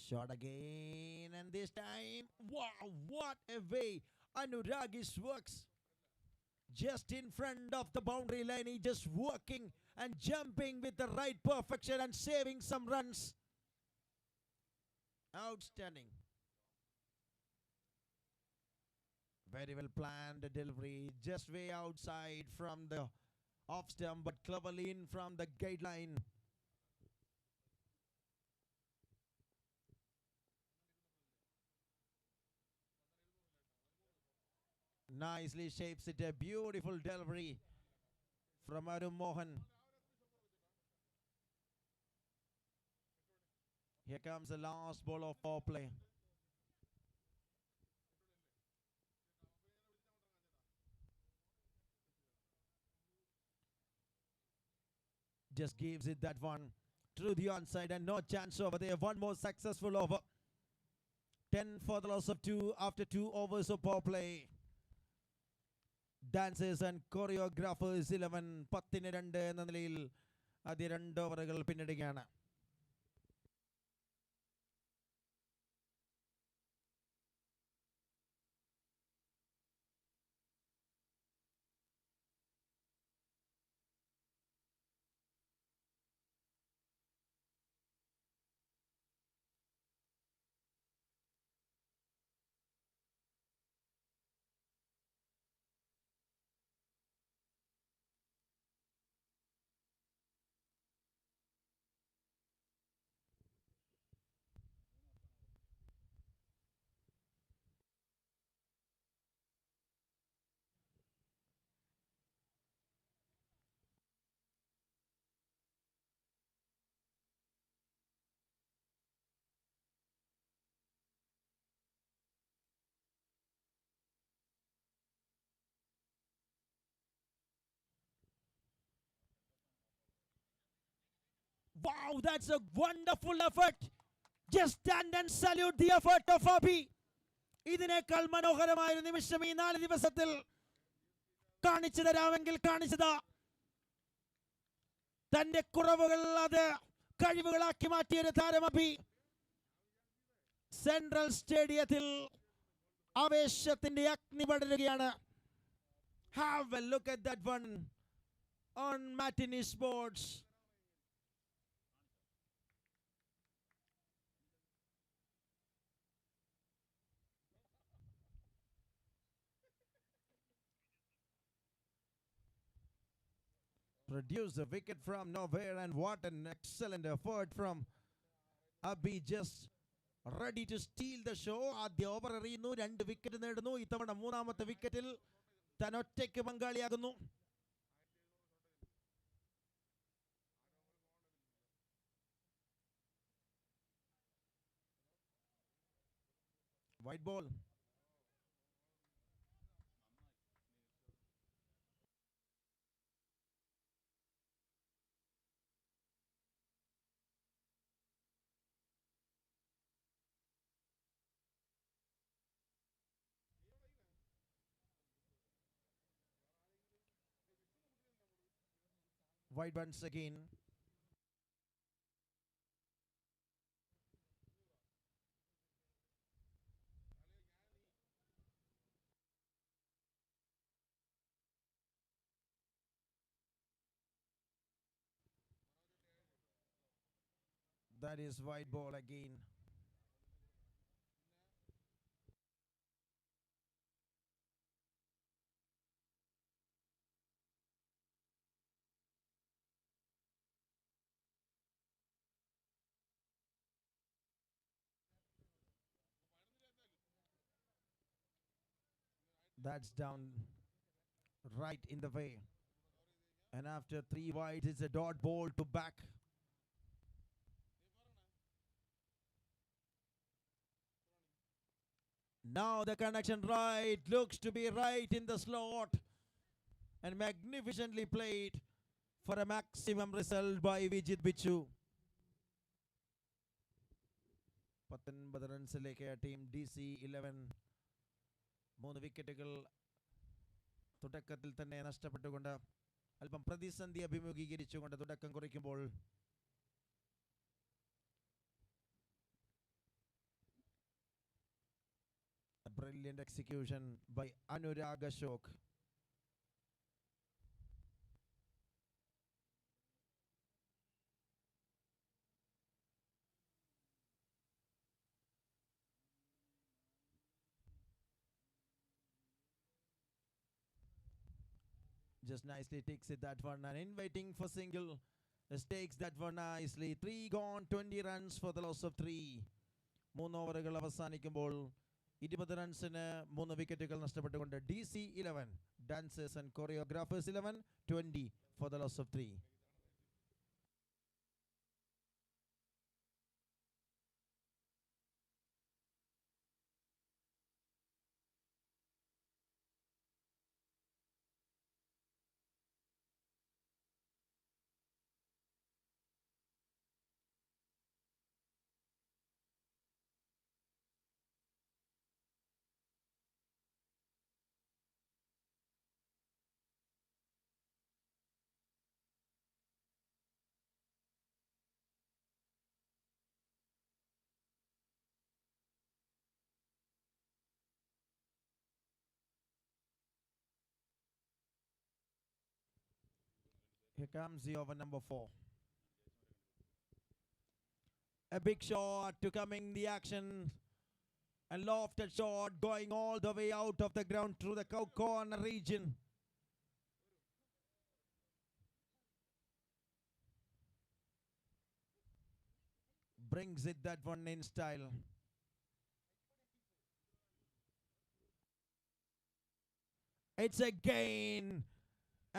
Shot again, and this time, wow, what a way Anuragis works. Just in front of the boundary line, he just working and jumping with the right perfection and saving some runs. Outstanding. Very well planned delivery, just way outside from the off stump, but cleverly in from the guideline. Nicely shapes it, a beautiful delivery from Arun Mohan. Here comes the last ball of foreplay. Just gives it that one through the onside and no chance over there. One more successful over. 10 for the loss of 2 after 2 overs of power play. Dancers and choreographers 11 10-2 എന്ന നിലയിൽ ആദ്യ 2 ഓവറുകൾ പിന്നിടുകയാണ്. Wow, that's a wonderful effort. Just stand and salute the effort of Abi. ഇതിനേക്കാൾ മനോഹരമായ ഒരു നിമിഷം ഈ 4 ദിവസത്തിൽ കാണിച്ചു തരാമെങ്കിൽ കാണിച്ചതാ. തന്റെ കുറവുകൾ അത് കഴിവുകളാക്കി മാറ്റിയ ഒരു താരം അബി. സെൻട്രൽ സ്റ്റേഡിയത്തിൽ ആവേശത്തിന്റെ അഗ്നി പടരുകയാണ്. Have a look at that one on MATINEE Sports. Produced a wicket from nowhere, and what an excellent effort from Abi, just ready to steal the show. ആദ്യ ഓവർ എറിയുന്നു, 2 വിക്കറ്റ് നേടുന്നു. ഇത്തവണ മൂന്നാമത്തെ വിക്കറ്റിൽ താൻ ഒറ്റയ്ക്ക് പങ്കാളിയാകുന്നു. Wide ball. Wide once again. That is wide ball again. That's down right in the way. And after 3 wides, it's a dot ball to back. Now the connection right looks to be right in the slot. And magnificently played for a maximum result by Vijit Bichu. 19 റൺസിലേക്ക് team DC 11 3 വിക്കറ്റുകൾ തുടക്കത്തിൽ തന്നെ നഷ്ടപ്പെട്ടുകൊണ്ട് അല്പം പ്രതിസന്ധി അഭിമുഖീകരിച്ചുകൊണ്ട് തുടക്കം കുറിക്കുമ്പോൾ Brilliant execution by Anurag Ashok. Just nicely takes it that one and inviting for single. Takes that one nicely. 3 gone, 20 runs for the loss of 3. 3 ഓവറുകൾ അവസാനിക്കുമ്പോൾ 20 റൺസിന് 3 വിക്കറ്റുകൾ നഷ്ടപ്പെട്ടുകൊണ്ട് DC11 Dancers and Choreographers 11 20 for the loss of 3. Here comes the over number 4. A big shot to coming the action. A lofted shot going all the way out of the ground through the corner region. Brings it that one in style. It's a gain.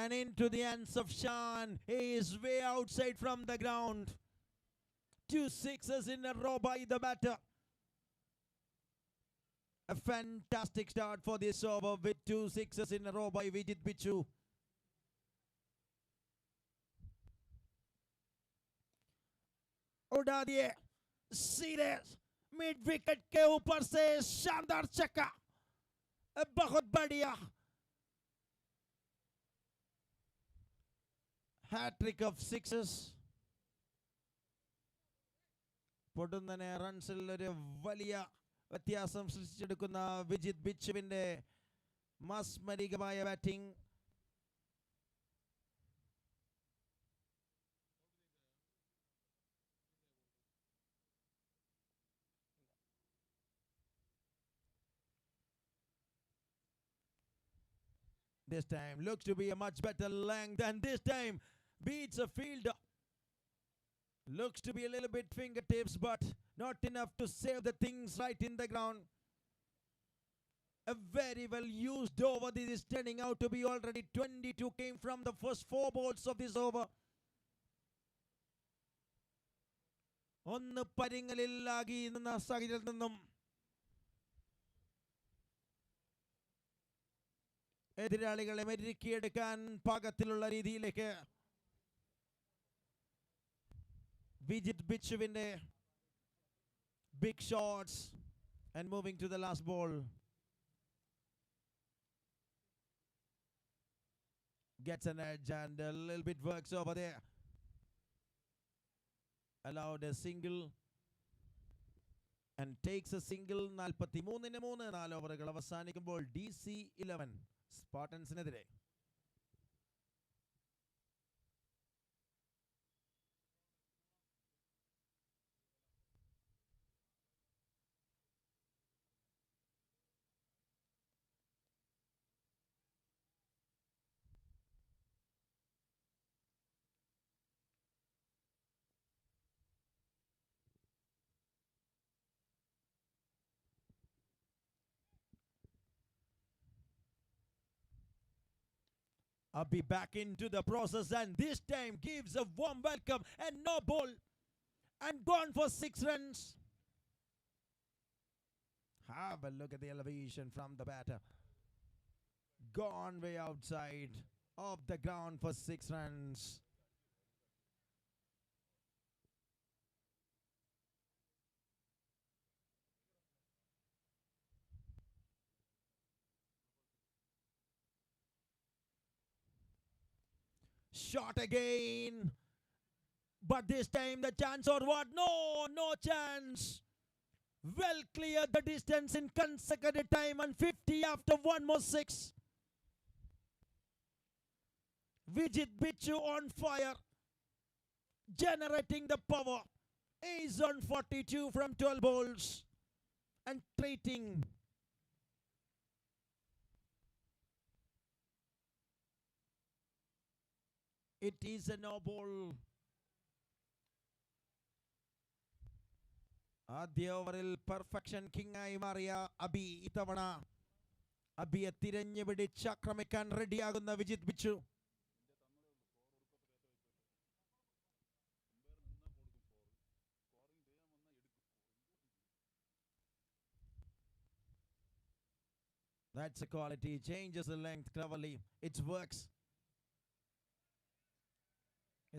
And into the hands of Shan. He is way outside from the ground. 2 sixes in a row by the batter. A fantastic start for this over with 2 sixes in a row by Vijit Bichu. उड़ा दिए सीधे mid wicket के ऊपर से शानदार छक्का बहुत बढ़िया hat-trick of sixes പൊടുന്നനെ റൺസിൽ ഒരു വലിയ വ്യത്യാസം സൃഷ്ടിച്ചെടുക്കുന്ന വിജിത് ബിച്ചുവിന്റെ മാസ്മരികമായ batting This time looks to be a much better length and this time beats a fielder. Looks to be a little bit fingertips but not enough to save the things right in the ground. A very well used over. This is turning out to be already 22 came from the first 4 balls of this over. ഒന്ന് പരിങ്ങലിലാകി നിന്ന സാഹചര്യത്തിൽ നിന്നും എതിരാളികളെ മെരുക്കിയെടുക്കാൻ പാകത്തിലുള്ള രീതിയിലേക്ക് Vijith ബിച്ചുവിന്റെ big shots and moving to the last ball. Gets an edge and a little bit works over there. Allowed a single and takes a single. 43-ന് 3 4 ഓവറുകൾ അവസാനിക്കുമ്പോൾ DC11 സ്പാർട്ടൻസിനെതിരെ I'll be back into the process and this time gives a warm welcome and no ball and gone for 6 runs. Have a look at the elevation from the batter. Gone way outside of the ground for 6 runs. Shot again. But this time the chance or what? No chance. Well cleared the distance in consecutive time and 50 after one more six. Vijit Bichu on fire, generating the power. He's on 42 from 12 balls and treating. It is a no ball. ആദ്യ ഓവറിൽ perfection king ആയി മാറിയ അബി ഇത്തവണ അബിയെ തിരഞ്ഞു പിടിച്ച് ആക്രമിക്കാൻ റെഡിയാകുന്ന Vijith Bichu. That's a quality. Changes the length cleverly. It works.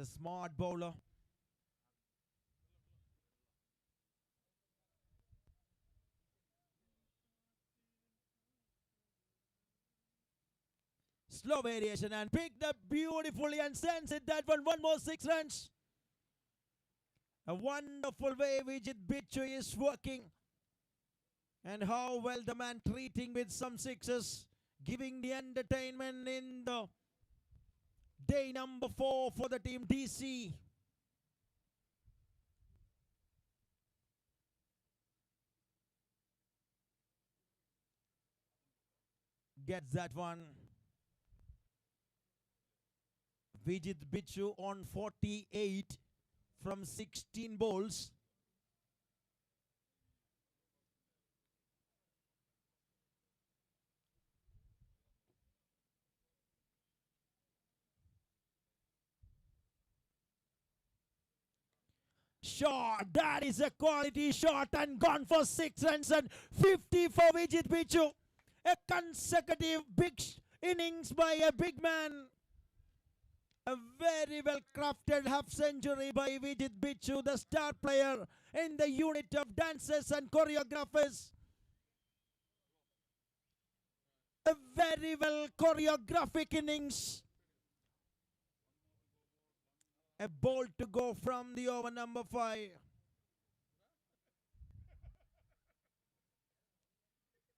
A smart bowler. Slow variation and picked up beautifully and sends it that one more 6 runs. A wonderful way Vijit Bichu is working. And how well the man treating with some sixes, giving the entertainment in the day number 4 for the team DC. Gets that one. Vijit Bichu on 48 from 16 balls. Shot, that is a quality shot and gone for 6 runs and 50 for Vijit Bichu. A consecutive big innings by a big man. A very well crafted half century by Vijit Bichu, the star player in the unit of dancers and choreographers. A very well choreographic innings. A ball to go from the over number 5.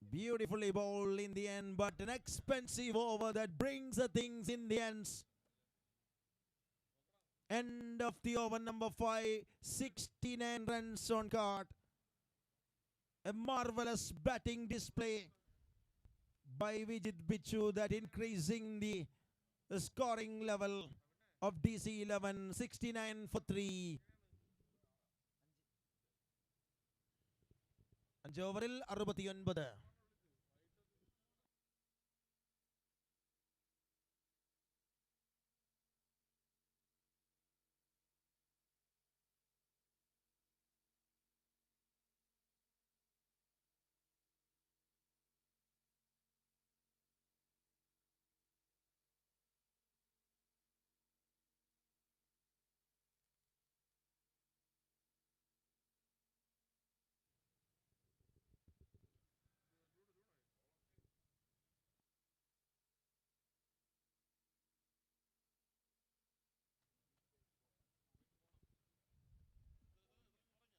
Beautifully bowled in the end, but an expensive over that brings the things in the ends. End of the over number 5, 69 runs on card. A marvelous batting display by Vijit Bichu that increasing the scoring level of DC 11, 69 for 3. 5 ഓവറിൽ 69.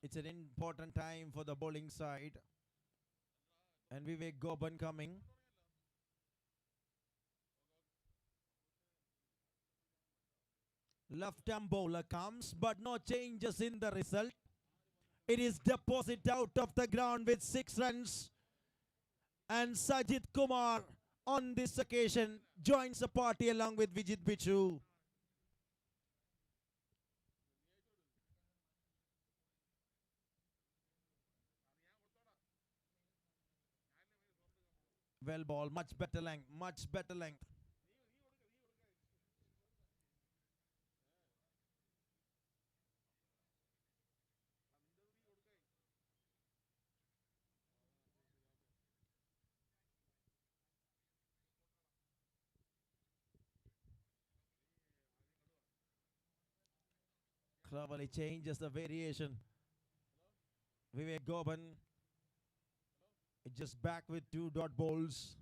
It's an important time for the bowling side. And Vivek Goban coming. Left-arm bowler comes, but no changes in the result. It is deposit out of the ground with 6 runs. And Sajid Kumar on this occasion joins the party along with Vijit Bichu. Well ball, much better length, much better length. Cleverly changes the variation. Vivek Goban just back with 2 dot balls.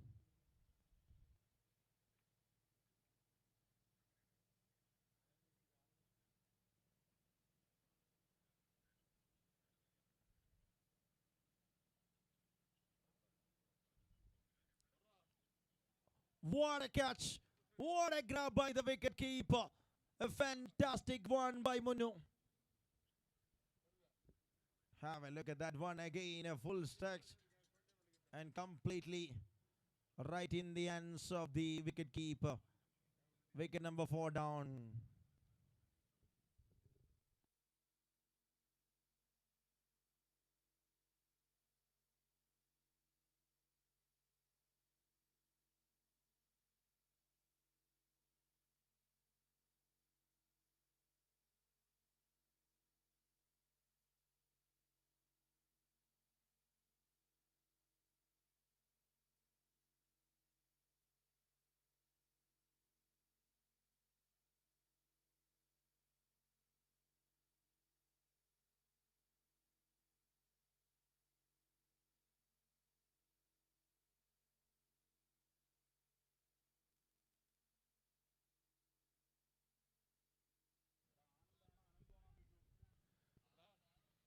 What a catch. What a grab by the wicket keeper. A fantastic one by Munu. Have a look at that one again. A full stretch and completely right in the hands of the wicket keeper. Wicket number 4 down.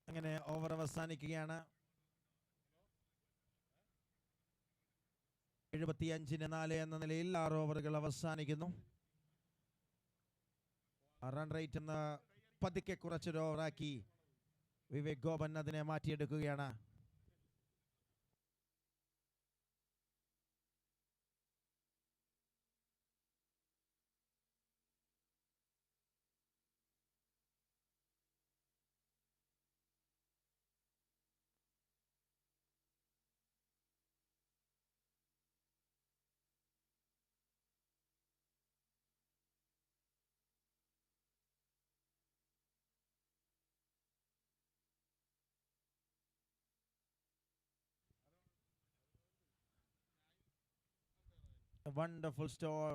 അങ്ങനെ over അവസാനിക്കുകയാണ്. 75-4 എന്ന നിലയിൽ 6 ഓവറുകൾ അവസാനിക്കുന്നു. Run rate എന്ന പതുക്കെ കുറച്ചൊരു ഓവറാക്കി വിവേക് ഗോപൻ അതിനെ മാറ്റിയെടുക്കുകയാണ്. A wonderful store.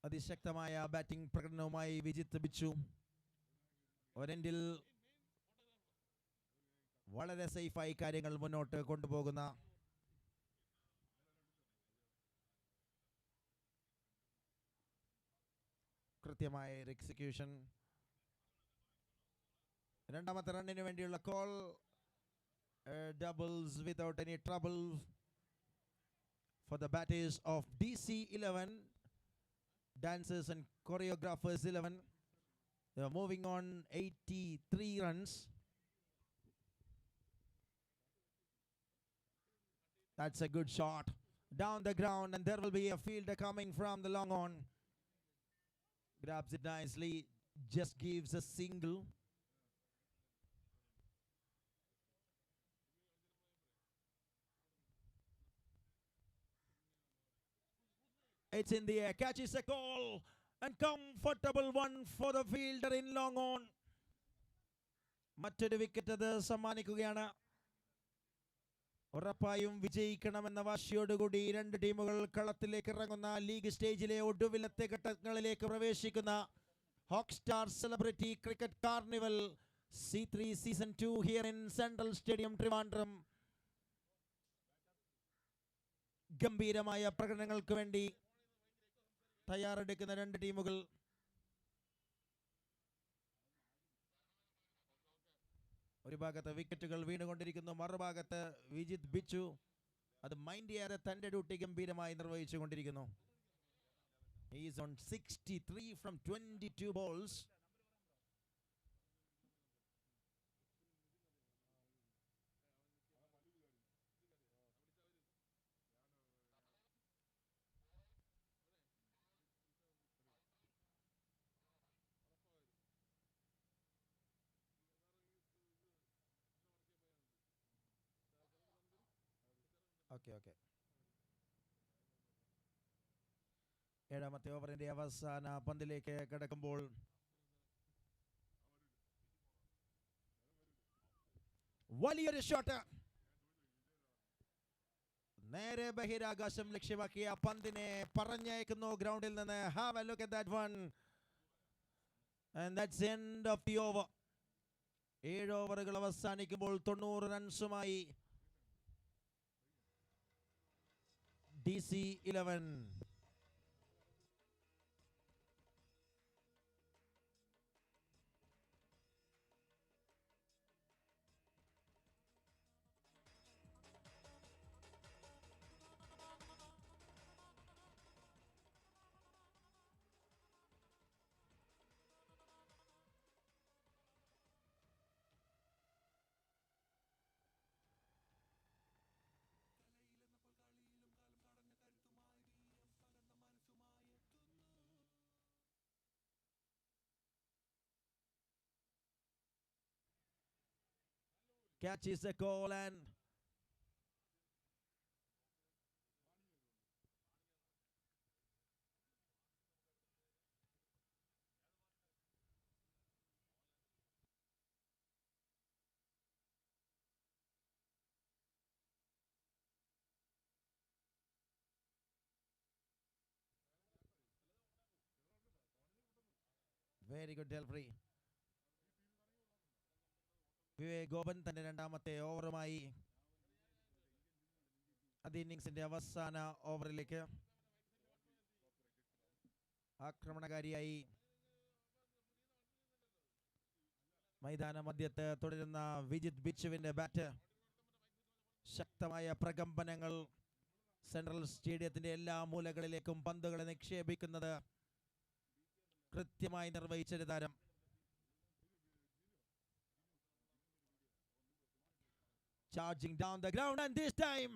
അതിശക്തമായ ബാറ്റിംഗ് പ്രകടനവുമായി വിജിത്ത് ബിച്ചു ഒരെൻഡിൽ വളരെ സേഫായി കാര്യങ്ങൾ മുന്നോട്ട് കൊണ്ടുപോകുന്ന കൃത്യമായ എക്സിക്യൂഷൻ. രണ്ടാമത്തെ റണ്ണിന് വേണ്ടിയുള്ള call. Doubles without any trouble for the batters of DC11, dancers and choreographers 11. They are moving on 83 runs. That's a good shot down the ground, and there will be a fielder coming from the long on. Grabs it nicely, just gives a single. It's in the air, catches a call, and comfortable one for the fielder in long on. മറ്റൊരു wicket അത് സമ്മാനിക്കുകയാണ്. ഉറപ്പായും വിജയിക്കണമെന്ന വാശിയോടുകൂടി രണ്ട് ടീമുകൾ കളത്തിലേക്ക് ഇറങ്ങുന്ന league സ്റ്റേജിലെ ഒടുവിലത്തെ ഘട്ടങ്ങളിലേക്ക് പ്രവേശിക്കുന്ന hawk star celebrity cricket carnival C3 season 2 here in central stadium Trivandrum. ഗംഭീരമായ പ്രകടനങ്ങൾക്ക് വേണ്ടി തയ്യാറെടുക്കുന്ന രണ്ട് ടീമുകൾ. ഒരു ഭാഗത്ത് വിക്കറ്റുകൾ വീണുകൊണ്ടിരിക്കുന്നു, മറുഭാഗത്ത് വിജിത് ബിച്ചു അത് മൈൻഡ് ചെയ്യാതെ തന്റെ ഡ്യൂട്ടി ഗംഭീരമായി നിർവഹിച്ചു കൊണ്ടിരിക്കുന്നു. He is on 63 from 22 balls. Okay. ഏഴാമത്തെ ഓവറിന്റെ അവസാന പന്തിലേക്ക് കടക്കുമ്പോൾ വലിയൊരു ഷോട്ട് നേരെ ബഹിരാകാശം ലക്ഷ്യമാക്കിയ പന്തിനെ പറഞ്ഞയക്കുന്നു ഗ്രൗണ്ടിൽ നിന്ന്. Have A look at that one, and that's end of the over. 7 ഓവറുകൾ അവസാനിക്കുമ്പോൾ 90 റൺസുമായി DC11. catches the call and very good delivery. Vivek Gopan തന്റെ രണ്ടാമത്തെ ഓവറുമായി ആദ്യ ഇന്നിംഗ്സിന്റെ അവസാന ഓവറിലേക്ക് ആക്രമണകാരിയായി മൈതാന മധ്യത്ത് തുടരുന്ന വിജിത് ബിച്ചുവിന്റെ ബാറ്റ്. ശക്തമായ പ്രകമ്പനങ്ങൾ സെൻട്രൽ സ്റ്റേഡിയത്തിന്റെ എല്ലാ മൂലകളിലേക്കും പന്തുകളെ നിക്ഷേപിക്കുന്നത് കൃത്യമായി നിർവഹിച്ചൊരു താരം. Charging down the ground, and this time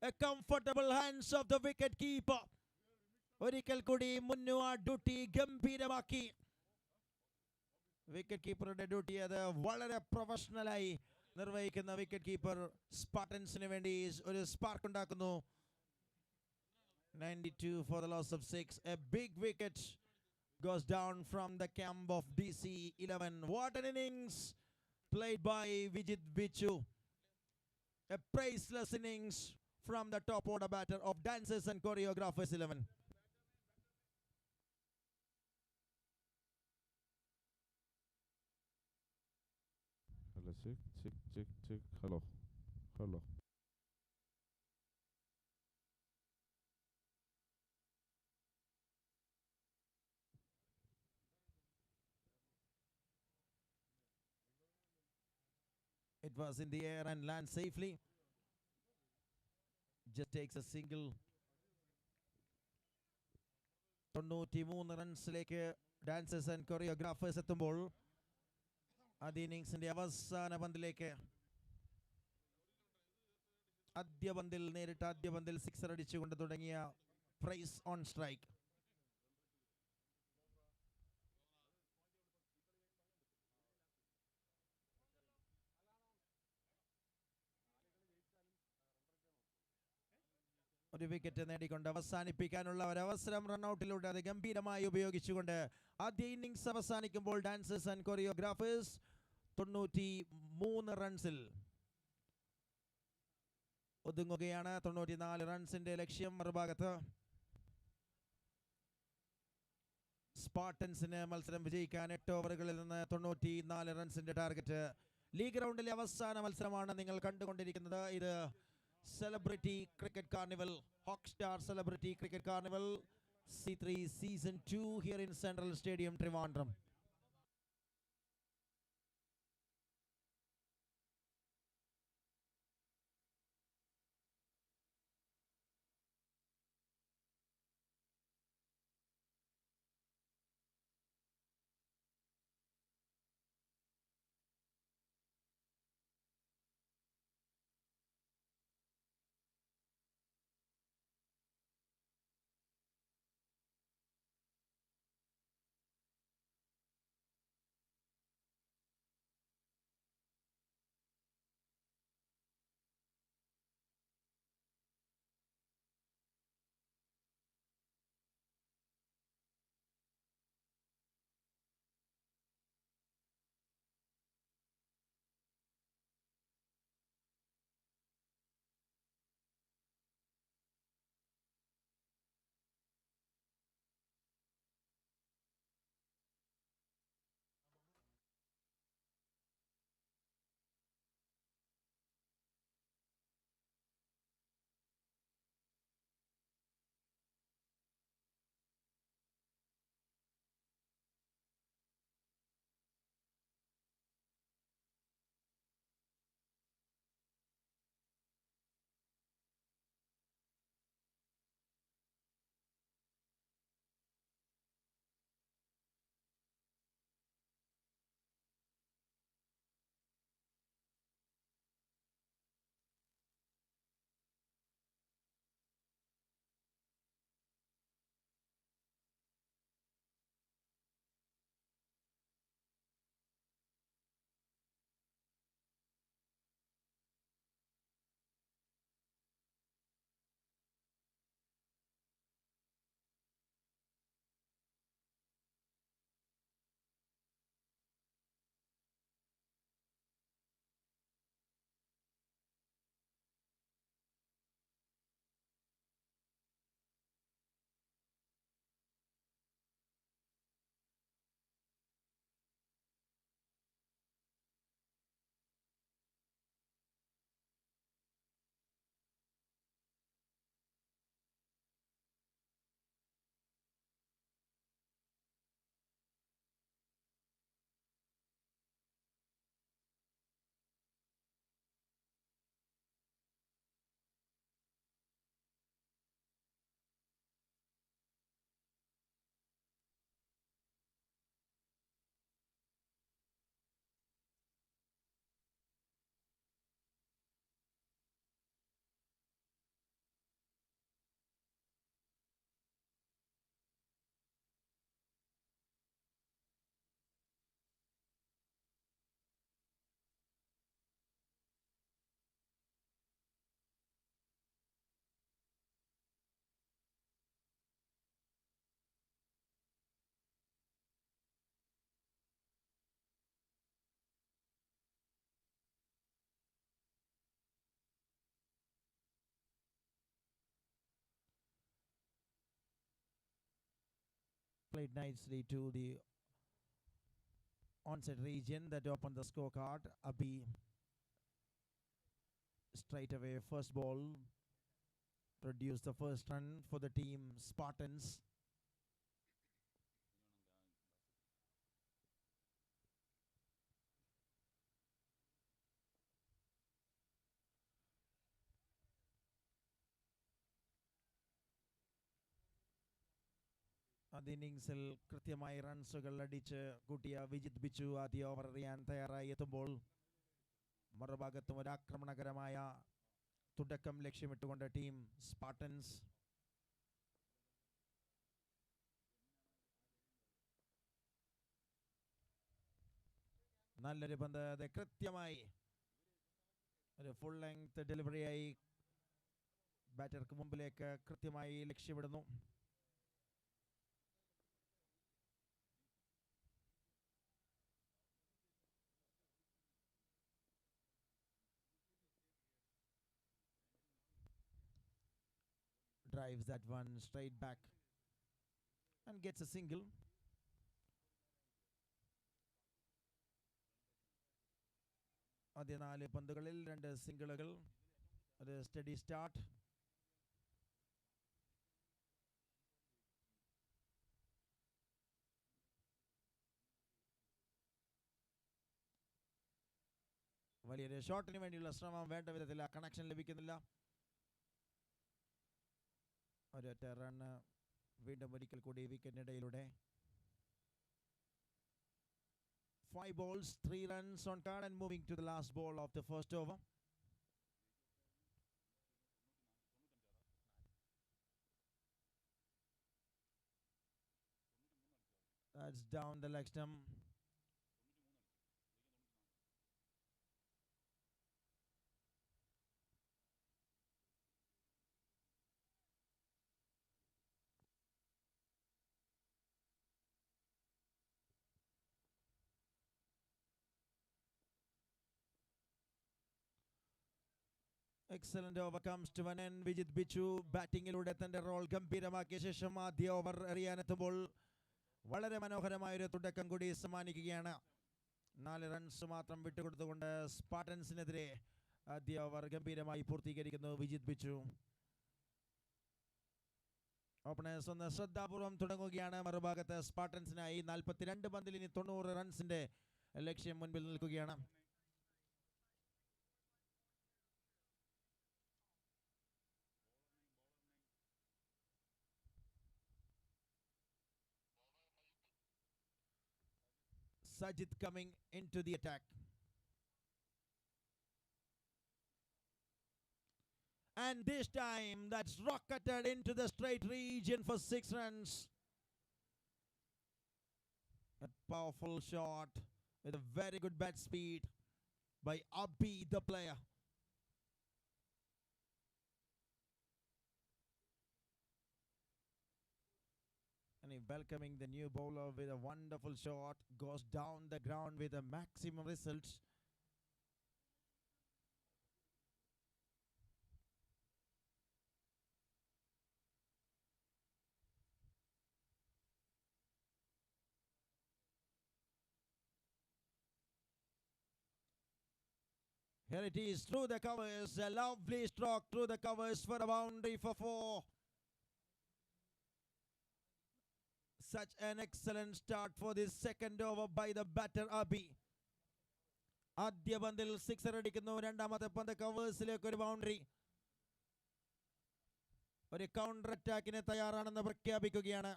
a comfortable hands of the wicket keeper. ഒരിക്കൽ കൂടി മുന്നുവ ഡ്യൂട്ടി ഗംഭീരമാക്കി. വിക്കറ്റ് കീപ്പറുടെ ഡ്യൂട്ടി അത് വളരെ പ്രൊഫഷണലായി നിർവഹിക്കുന്ന വിക്കറ്റ് കീപ്പർ സ്പാർട്ടൻസിന് വേണ്ടി ഒരു സ്പാർക്ക് ഉണ്ടാക്കുന്നു. 92 for the loss of 6. A big wicket goes down from the camp of DC 11. What an innings played by Vijit Bichu. A priceless innings from the top order batter of Dancers and Choreographers 11. Hello, check. Hello. It was in the air and lands safely. Just takes a single. 93 റൺസിലേക്ക് dancers and choreographers എത്തുമ്പോൾ ആദ്യ ഇന്നിംഗ്സിന്റെ അവസാന പന്തിലേക്ക് ആദ്യ പന്തിൽ sixer അടിച്ചുകൊണ്ട് തുടങ്ങിയ price on strike. ഒരു wicket നേടിക്കൊണ്ട് അവസാനിപ്പിക്കാനുള്ള ഒരവസരം റൺഔട്ടിലൂടെ അത് ഗംഭീരമായി ഉപയോഗിച്ചുകൊണ്ട് ആദ്യ ഇന്നിംഗ്സ് അവസാനിക്കുമ്പോൾ ഡാൻസേഴ്സ് ആൻഡ് കൊറിയോഗ്രാഫേഴ്സ് 93 റൺസിൽ ഒതുങ്ങുകയാണ്. 94 റൺസിന്റെ ലക്ഷ്യം മറുഭാഗത്ത്. സ്പാർട്ടൻസിന് മത്സരം വിജയിക്കാൻ 8 ഓവറുകളിൽ നിന്ന് 94 റൺസിന്റെ ടാർഗറ്റ്. ലീഗ് റൗണ്ടിലെ അവസാന മത്സരമാണ് നിങ്ങൾ കണ്ടുകൊണ്ടിരിക്കുന്നത്. ഇത് Celebrity Cricket Carnival, Hockstar Celebrity Cricket Carnival, C3 Season 2 here in Central Stadium, Trivandrum. played nicely to the onset region that opened the scorecard. Abhi straight away, first ball, produced the first run for the team Spartans. അത് ഇന്നിങ്സിൽ കൃത്യമായി റൺസുകൾ അടിച്ച് കൂട്ടിയ വിജിത് ബിച്ചു ആദ്യ over എറിയാൻ തയ്യാറായി എത്തുമ്പോൾ മറുഭാഗത്തും ഒരു ആക്രമണകരമായ തുടക്കം ലക്ഷ്യമിട്ടുകൊണ്ട് ടീം സ്പാർട്ടൻസ്. നല്ലൊരു പന്ത്, അത് കൃത്യമായി ഒരു ഫുൾ ലെങ്ത് ഡെലിവറിയായി ബാറ്റർക്ക് മുമ്പിലേക്ക് കൃത്യമായി ലക്ഷ്യമിടുന്നു. Drives that one straight back and gets a single. ആദ്യ 4 പന്തുകളിൽ 2 സിംഗിളുകൾ, ഒരു സ്റ്റഡി സ്റ്റാർട്ട്. വലിയൊരു ഷോട്ടിന് വേണ്ടിയുള്ള ശ്രമം, വേണ്ട വിധത്തിൽ ആ കണക്ഷൻ ലഭിക്കുന്നില്ല. ഒരൊറ്റ റൺ വീണ്ടും ഒരിക്കൽ കൂടി വിക്കറ്റിനിടയിലൂടെ. 5 balls, 3 runs on card and moving to the last ball of the first over. That's down the leg stump. Excellent over comes to an end. Vijit Bichu ബാറ്റിംഗിലൂടെ തന്റെ റോൾ ഗംഭീരമാക്കിയ ശേഷം ആദ്യ ഓവർ എറിയാനെത്തുമ്പോൾ വളരെ മനോഹരമായൊരു തുടക്കം കൂടി സമ്മാനിക്കുകയാണ്. 4 റൺസ് മാത്രം വിട്ടുകൊടുത്തുകൊണ്ട് സ്പാർട്ടൻസിനെതിരെ ആദ്യ ഓവർ ഗംഭീരമായി പൂർത്തീകരിക്കുന്നു വിജിത് ബിച്ചു. ഓപ്പണേഴ്സ് ഒന്ന് ശ്രദ്ധാപൂർവം തുടങ്ങുകയാണ്. മറുഭാഗത്ത് സ്പാർട്ടൻസിനായി 42 പന്തിൽ ഇനി 90 റൺസിന്റെ ലക്ഷ്യം മുൻപിൽ നിൽക്കുകയാണ്. Sajid coming into the attack. And this time that's rocketed into the straight region for 6 runs. A powerful shot with a very good bat speed by Abhi the player. And welcoming the new bowler with a wonderful shot, goes down the ground with a maximum result. Here it is through the covers, a lovely stroke through the covers for a boundary for 4. Such an excellent start for this second over by the batter Abhi. ആദ്യ പന്തിൽ 6 അടിക്കുന്നു. രണ്ടാമത്തെ പന്ത് കവേഴ്സിലേക്ക് ഒരു boundary. ഒരു counter അറ്റാക്കിന് തയ്യാറാണെന്ന് പ്രഖ്യാപിക്കുകയാണ്.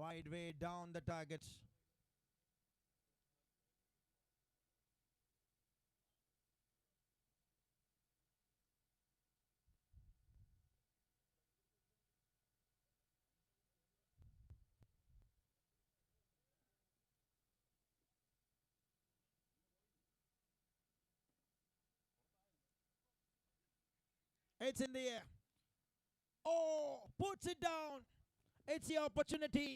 Wide way down the target. It's in the air. Oh, puts it down. It's the opportunity.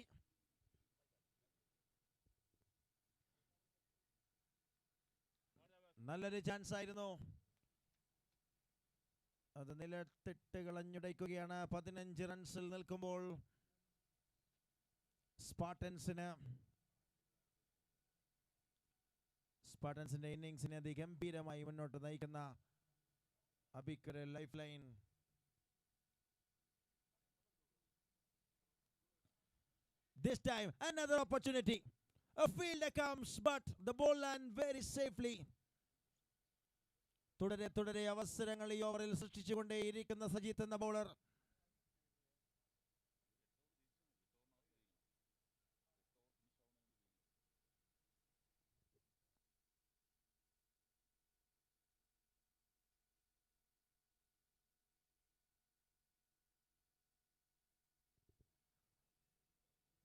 നല്ലൊരു ചാൻസ് ആയിരുന്നു. അത് നിലത്തിട്ട് കളഞ്ഞുടയ്ക്കുകയാണ്. 15 റൺസിൽ നിൽക്കുമ്പോൾ സ്പാർട്ടൻസിന്റെ ഇന്നിങ്സിനെ അതിഗംഭീരമായി മുന്നോട്ട് നയിക്കുന്ന അബിക്കൊരു life line. This time another opportunity. A fielder comes but the ball lands very safely. തുടരെ അവസരങ്ങൾ ഈ ഓവറിൽ സൃഷ്ടിച്ചുകൊണ്ടേയിരിക്കുന്ന സജിത്ത് എന്ന bowler.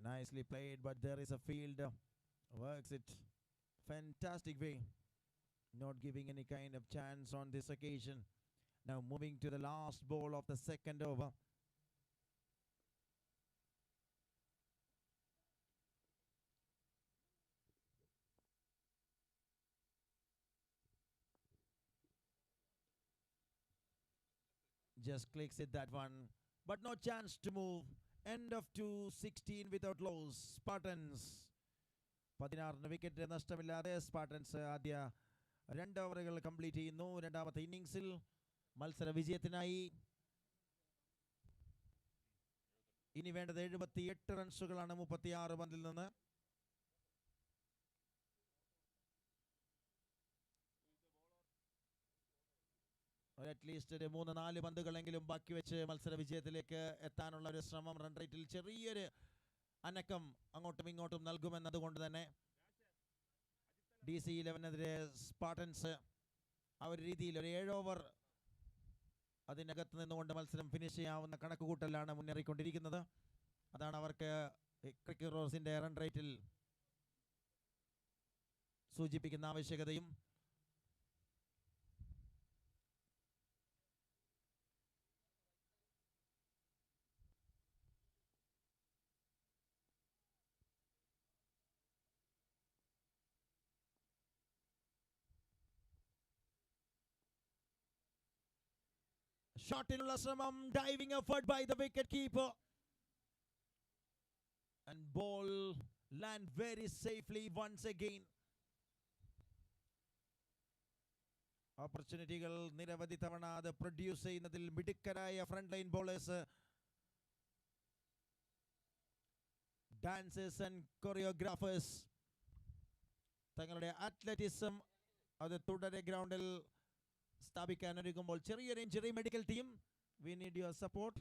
Nicely played, but there is a fielder works it fantastic way, not giving any kind of chance on this occasion. Now moving to the last ball of the second over. Just clicks it that one, but no chance to move. End of 2-16 without loss. Spartans 16 wicket നഷ്ടമില്ലാതെ Spartans ആദ്യ 2 ഓവറുകൾ complete ചെയ്യുന്നു. രണ്ടാമത്തെ ഇന്നിംഗ്സിൽ മത്സര വിജയത്തിനായി ഇനി വേണ്ടത് 78 റൺസുകളാണ് 36 പന്തിൽ നിന്ന്. അറ്റ്ലീസ്റ്റ് ഒരു 3-4 പന്തുകളെങ്കിലും ബാക്കി വെച്ച് മത്സര വിജയത്തിലേക്ക് എത്താനുള്ള ഒരു ശ്രമം. റൺ റേറ്റിൽ ചെറിയൊരു അനക്കം അങ്ങോട്ടും ഇങ്ങോട്ടും നൽകുമെന്നതുകൊണ്ട് തന്നെ DC 11-നെതിരെ സ്പാർട്ടൻസ് ആ ഒരു രീതിയിൽ ഒരു 7 ഓവർ അതിനകത്ത് നിന്നുകൊണ്ട് മത്സരം ഫിനിഷ് ചെയ്യാവുന്ന കണക്കുകൂട്ടലാണ് മുന്നേറിക്കൊണ്ടിരിക്കുന്നത്. അതാണ് അവർക്ക് ക്രിക്കറ്റ് റോസിന്റെ റൺ റേറ്റിൽ സൂചിപ്പിക്കുന്ന ആവശ്യകതയും. ഷോട്ടിനുള്ള ശ്രമം, diving effort by the wicket keeper, and ball land very safely once again. ഓപ്പർച്യൂണിറ്റികൾ നിരവധി തവണ അത് പ്രൊഡ്യൂസ് ചെയ്യുന്നതിൽ മിടുക്കരായ front line bowlers, dancers and choreographers തങ്ങളുടെ അത്ലറ്റിസം അത് തുടരെ ഗ്രൗണ്ടിൽ സ്ഥാപിക്കാൻ ഒരുങ്ങുമ്പോൾ ചെറിയൊരു injury. Medical team, we need your support.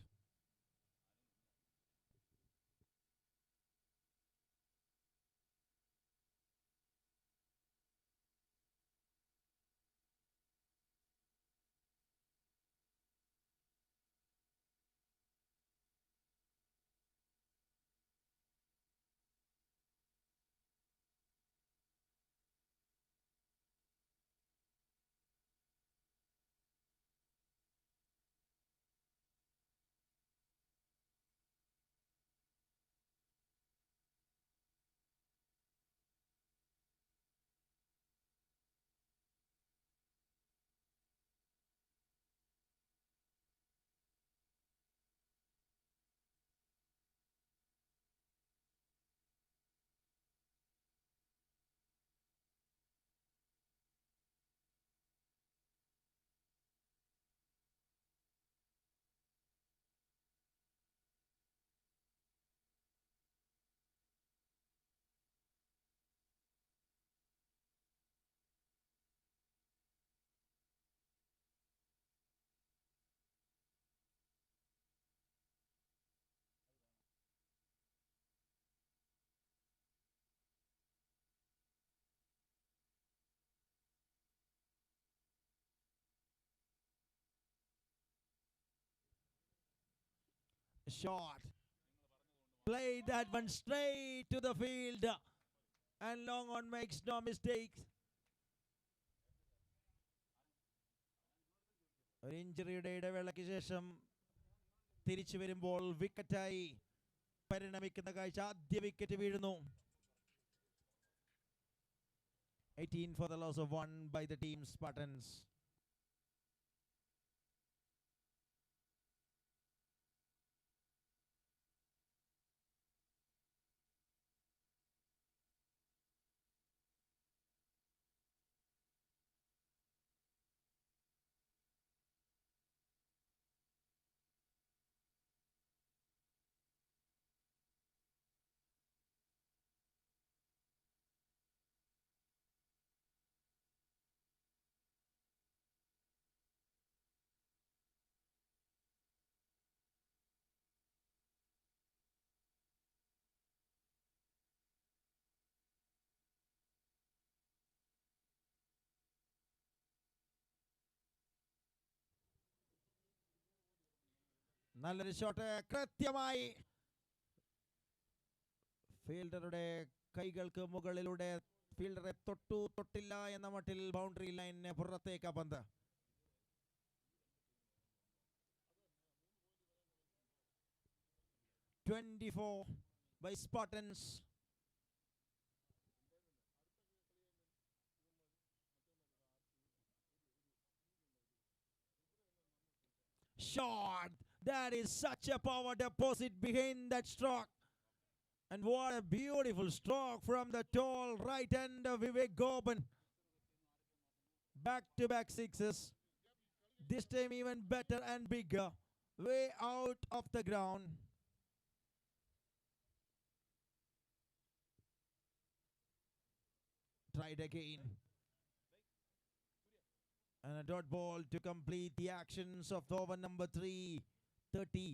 Shot. Play that one straight to the field. And long on makes no mistakes. ഒരു ഇഞ്ചുറിയുടെ ഇടവേളയ്ക്ക് ശേഷം തിരിച്ചു വരുമ്പോൾ വിക്കറ്റായി പരിണമിക്കുന്ന കാഴ്ച. ആദ്യ വിക്കറ്റ് വീഴുന്നു. 18 for the loss of 1 by the team Spartans. നല്ലൊരു ഷോട്ട് കൃത്യമായി ഫീൽഡറുടെ കൈകൾക്ക് മുകളിലൂടെ ഫീൽഡറെ തൊട്ടില്ല എന്ന മട്ടിൽ ബൗണ്ടറി ലൈനിന് പുറത്തേക്ക് പന്ത്. "24" by Spartans. Shot. That is such a power deposit behind that stroke. And what a beautiful stroke from the tall right hand of Vivek Goban. Back-to-back sixes. This time even better and bigger. Way out of the ground. Tried again. And a dot ball to complete the actions of over number 3. 30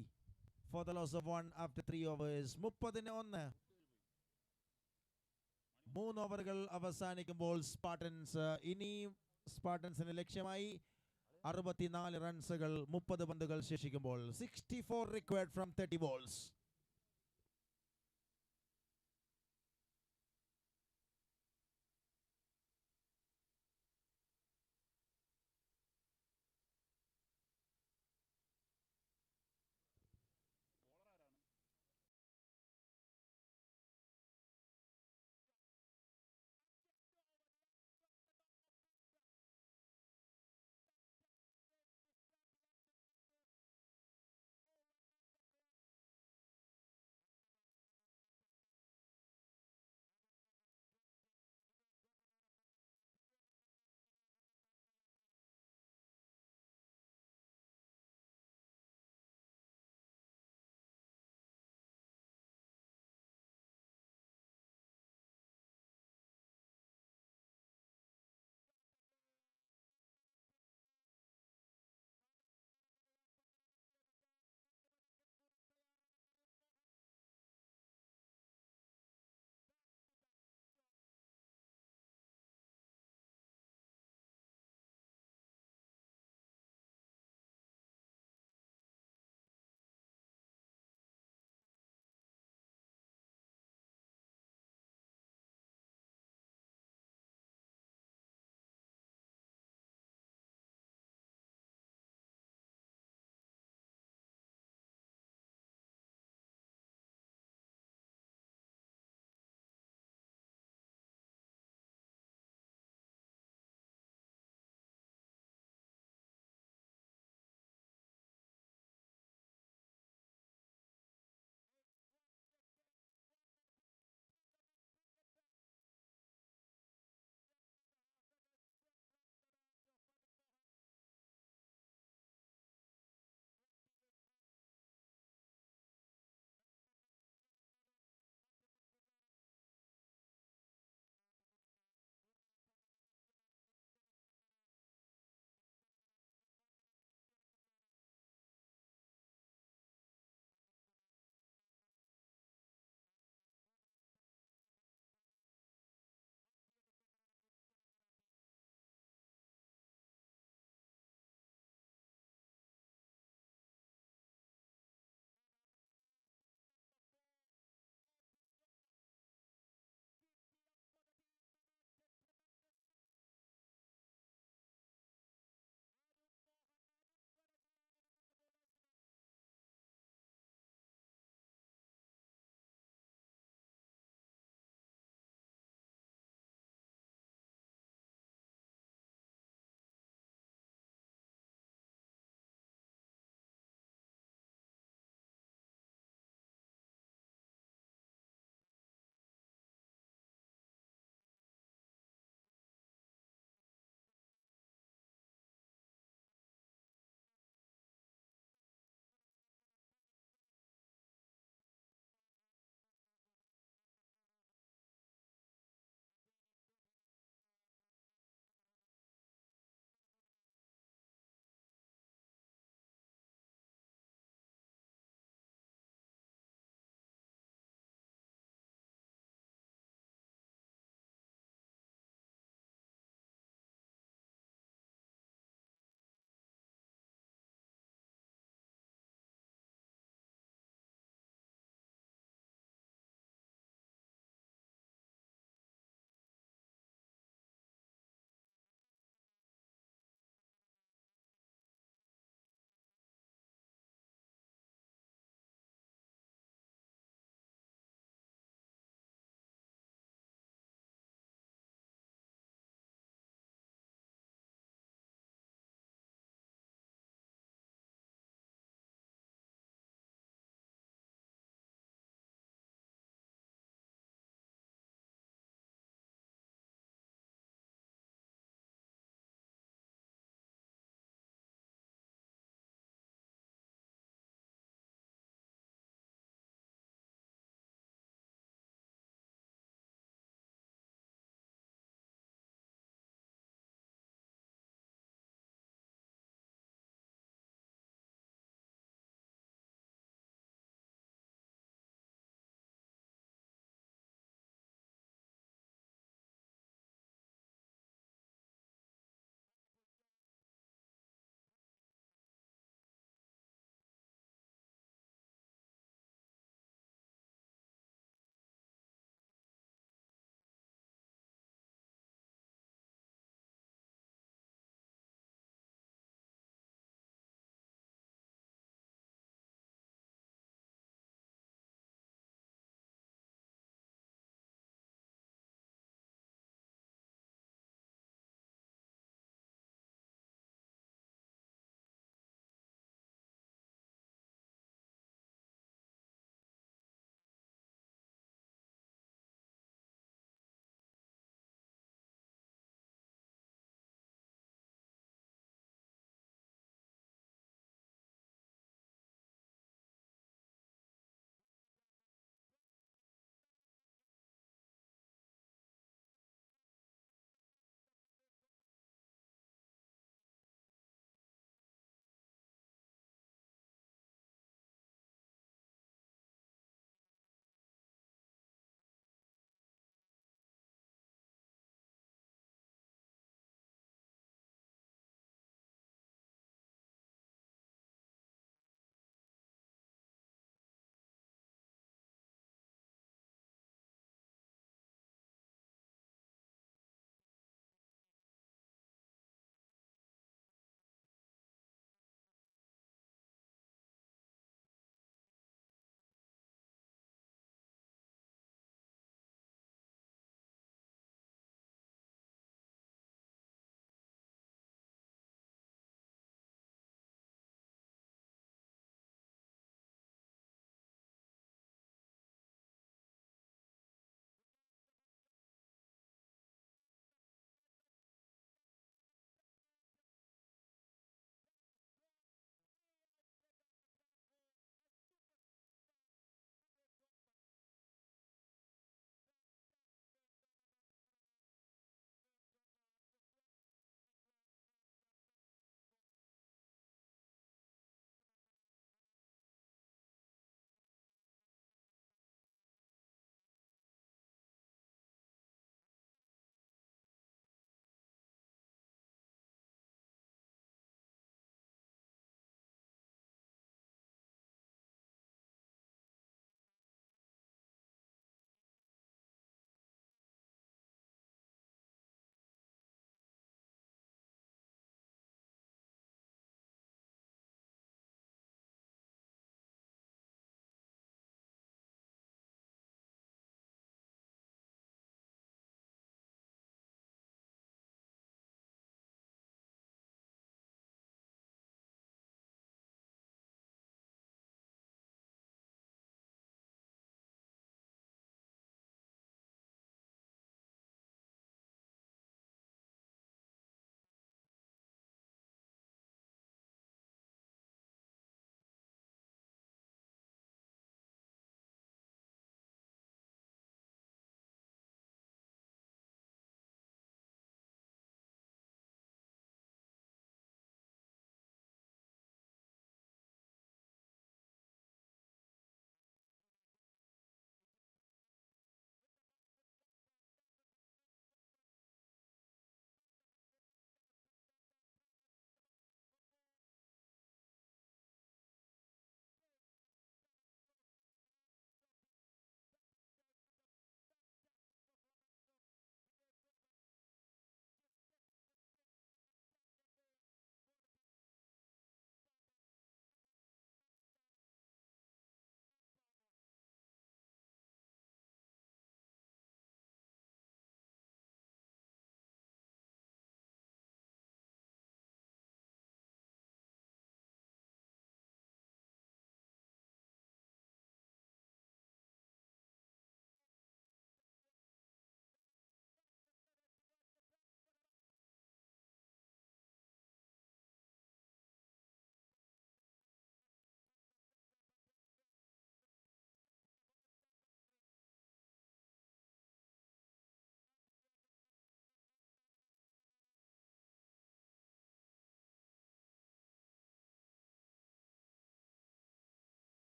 for the loss of 1 after 3 overs. 31. 3 ഓവറുകൾ അവസാനിക്കുമ്പോൾ സ്പാർട്ടൻസിന് ലക്ഷ്യമായി 64 റൺസുകൾ 30 പന്തുകൾ ശേഷിക്കുമ്പോൾ. 64 required from 30 balls.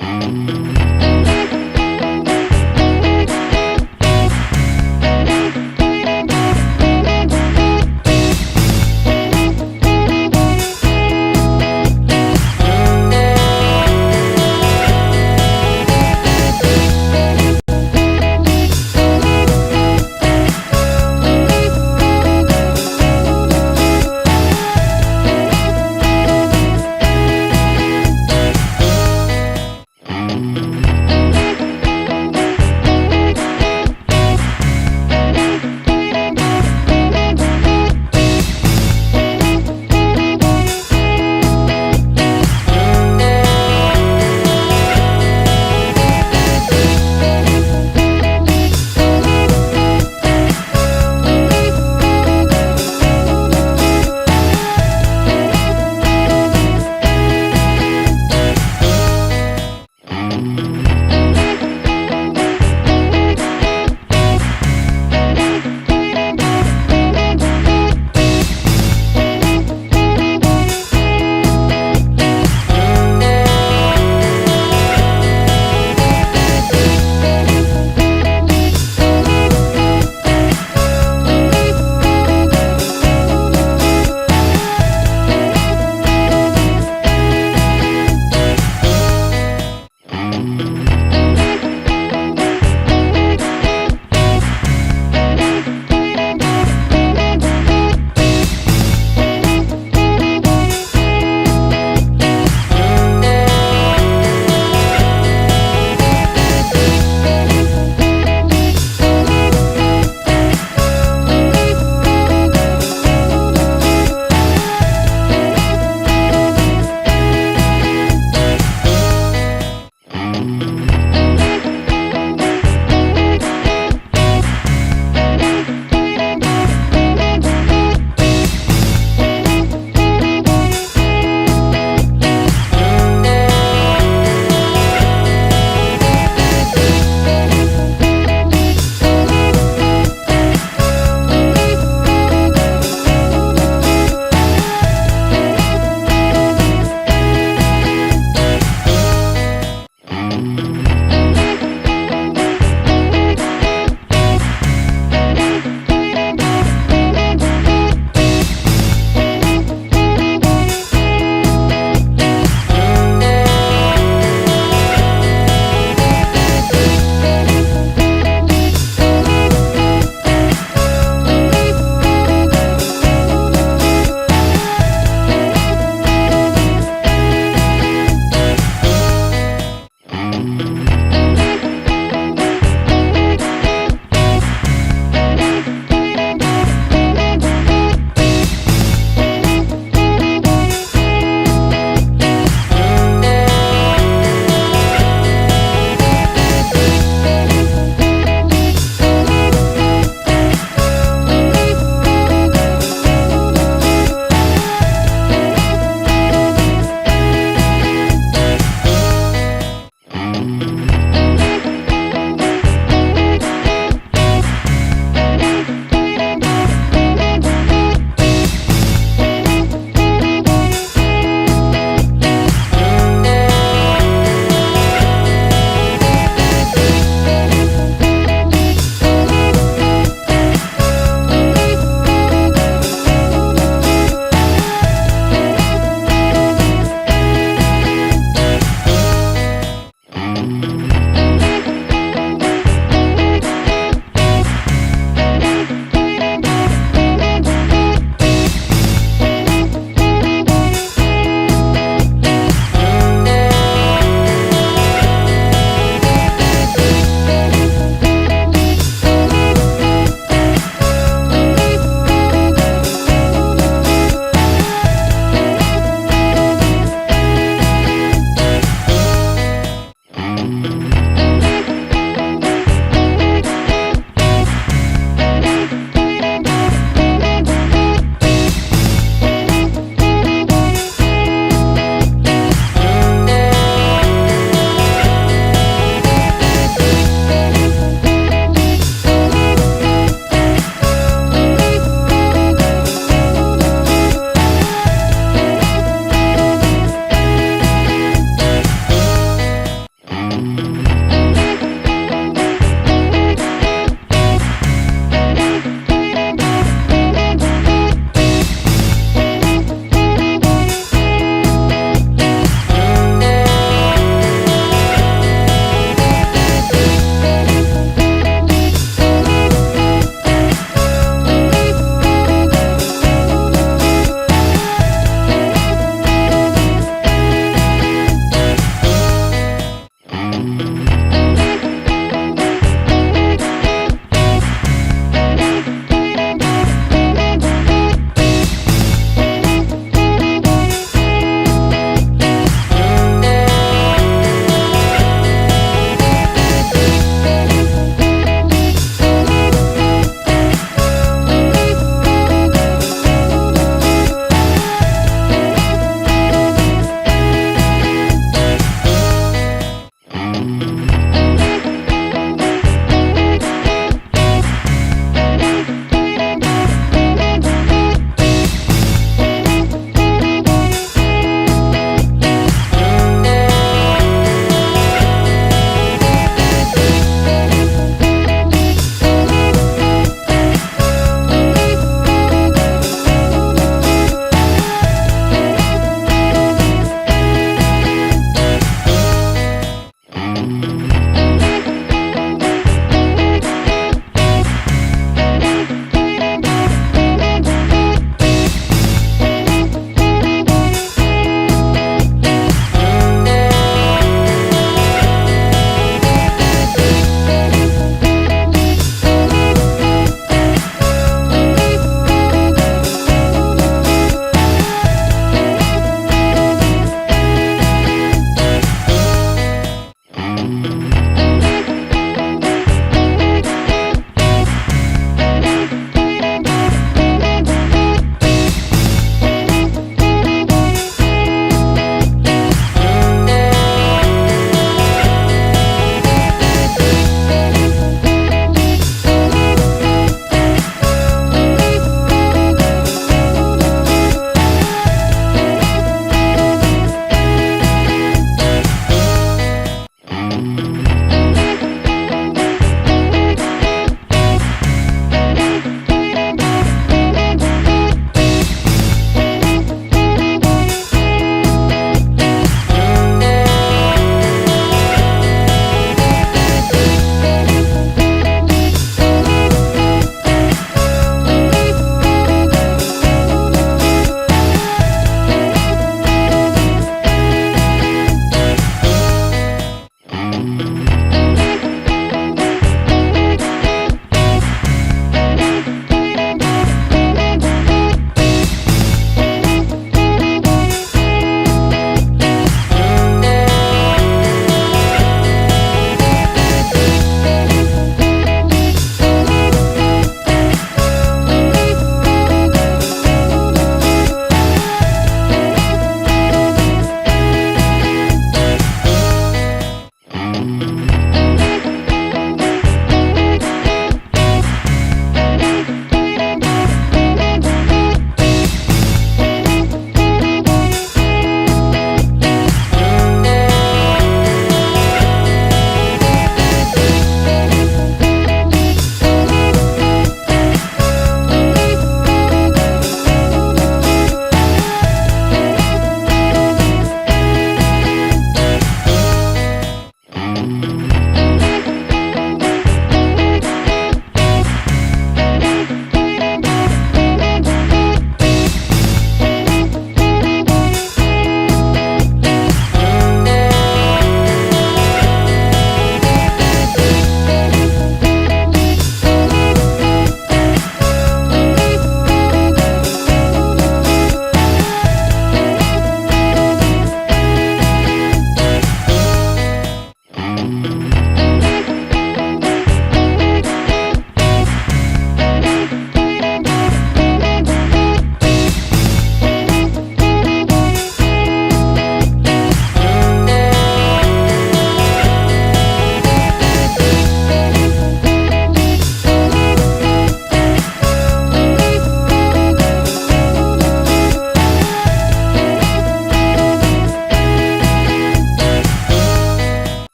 Bye.